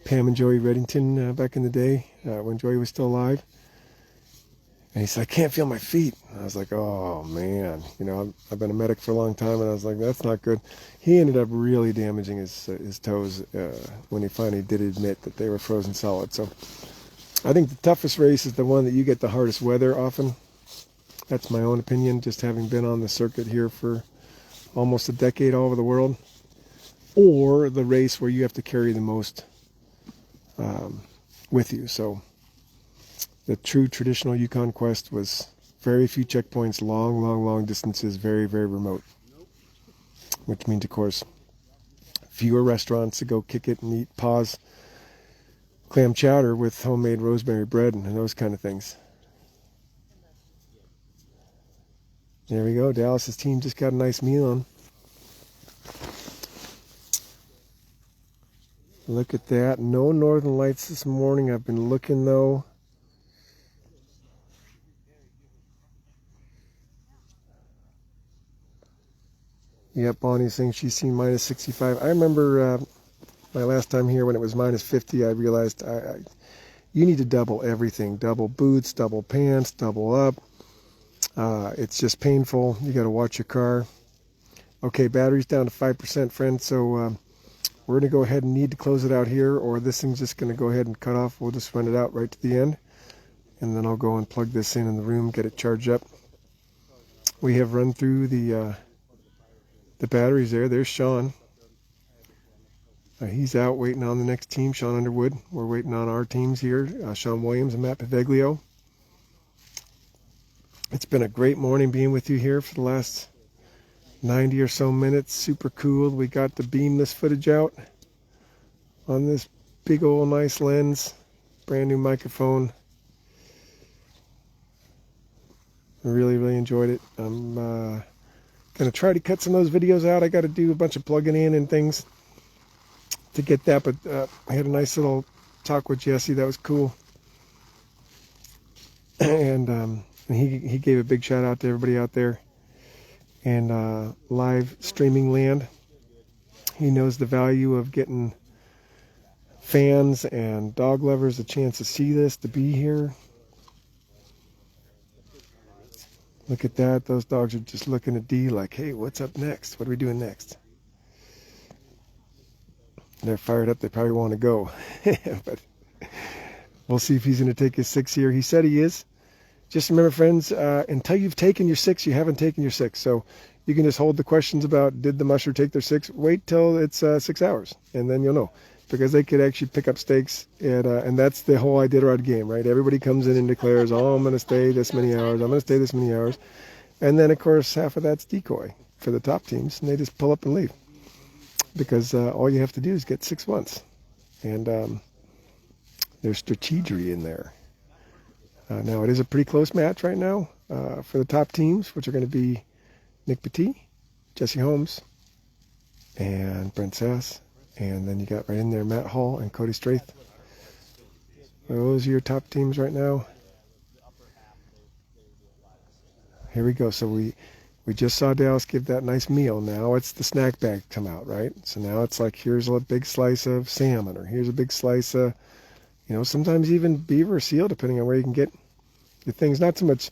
Pam and Joey Reddington back in the day when Joey was still alive. And he said, I can't feel my feet. And I was like, oh man, I've been a medic for a long time, and I was like, that's not good. He ended up really damaging his toes when he finally did admit that they were frozen solid. So I think the toughest race is the one that you get the hardest weather often. That's my own opinion, just having been on the circuit here for almost a decade all over the world. Or the race where you have to carry the most with you. So the true traditional Yukon Quest was very few checkpoints, long distances, very, very remote. Which means, of course, fewer restaurants to go kick it and eat paws, clam chowder with homemade rosemary bread and those kind of things. There we go. Dallas's team just got a nice meal on. Look at that. No northern lights this morning. I've been looking though. Yep, Bonnie's saying she's seen minus 65. I remember my last time here when it was minus 50, I realized you need to double everything. Double boots, double pants, double up. It's just painful. You got to watch your car. Okay, battery's down to 5%, friends. So we're going to go ahead and need to close it out here, or this thing's just going to go ahead and cut off. We'll just run it out right to the end, and then I'll go and plug this in the room, get it charged up. We have run through the batteries there. There's Sean. He's out waiting on the next team, Sean Underwood. We're waiting on our teams here, Sean Williams and Matt Paveglio. It's been a great morning being with you here for the last 90 or so minutes. Super cool. We got the beam this footage out on this big old nice lens. Brand new microphone. I really, really enjoyed it. I'm going to try to cut some of those videos out. I got to do a bunch of plugging in and things to get that, but I had a nice little talk with Jessie. That was cool. And he gave a big shout out to everybody out there and live streaming land. He knows the value of getting fans and dog lovers a chance to see this, to be here. Look at that. Those dogs are just looking at Dee like, hey, what's up next? What are we doing next? They're fired up. They probably want to go. But we'll see if he's going to take his 6 here. He said he is. Just remember, friends, until you've taken your 6, you haven't taken your 6. So you can just hold the questions about did the musher take their 6. Wait till it's 6 hours, and then you'll know. Because they could actually pick up stakes, and that's the whole Iditarod game, right? Everybody comes in and declares, oh, I'm going to stay this many hours, I'm going to stay this many hours. And then, of course, half of that's decoy for the top teams, and they just pull up and leave. Because all you have to do is get 6 once. And there's strategery in there. Now, it is a pretty close match right now for the top teams, which are going to be Nick Petit, Jessie Holmes, and Brent Sass. And then you got right in there Matt Hall and Cody Strathe. Those are your top teams right now. Here we go. So we just saw Dallas give that nice meal. Now it's the snack bag come out, right? So now it's like, here's a big slice of salmon, or here's a big slice of, sometimes even beaver or seal, depending on where you can get your things. Not so much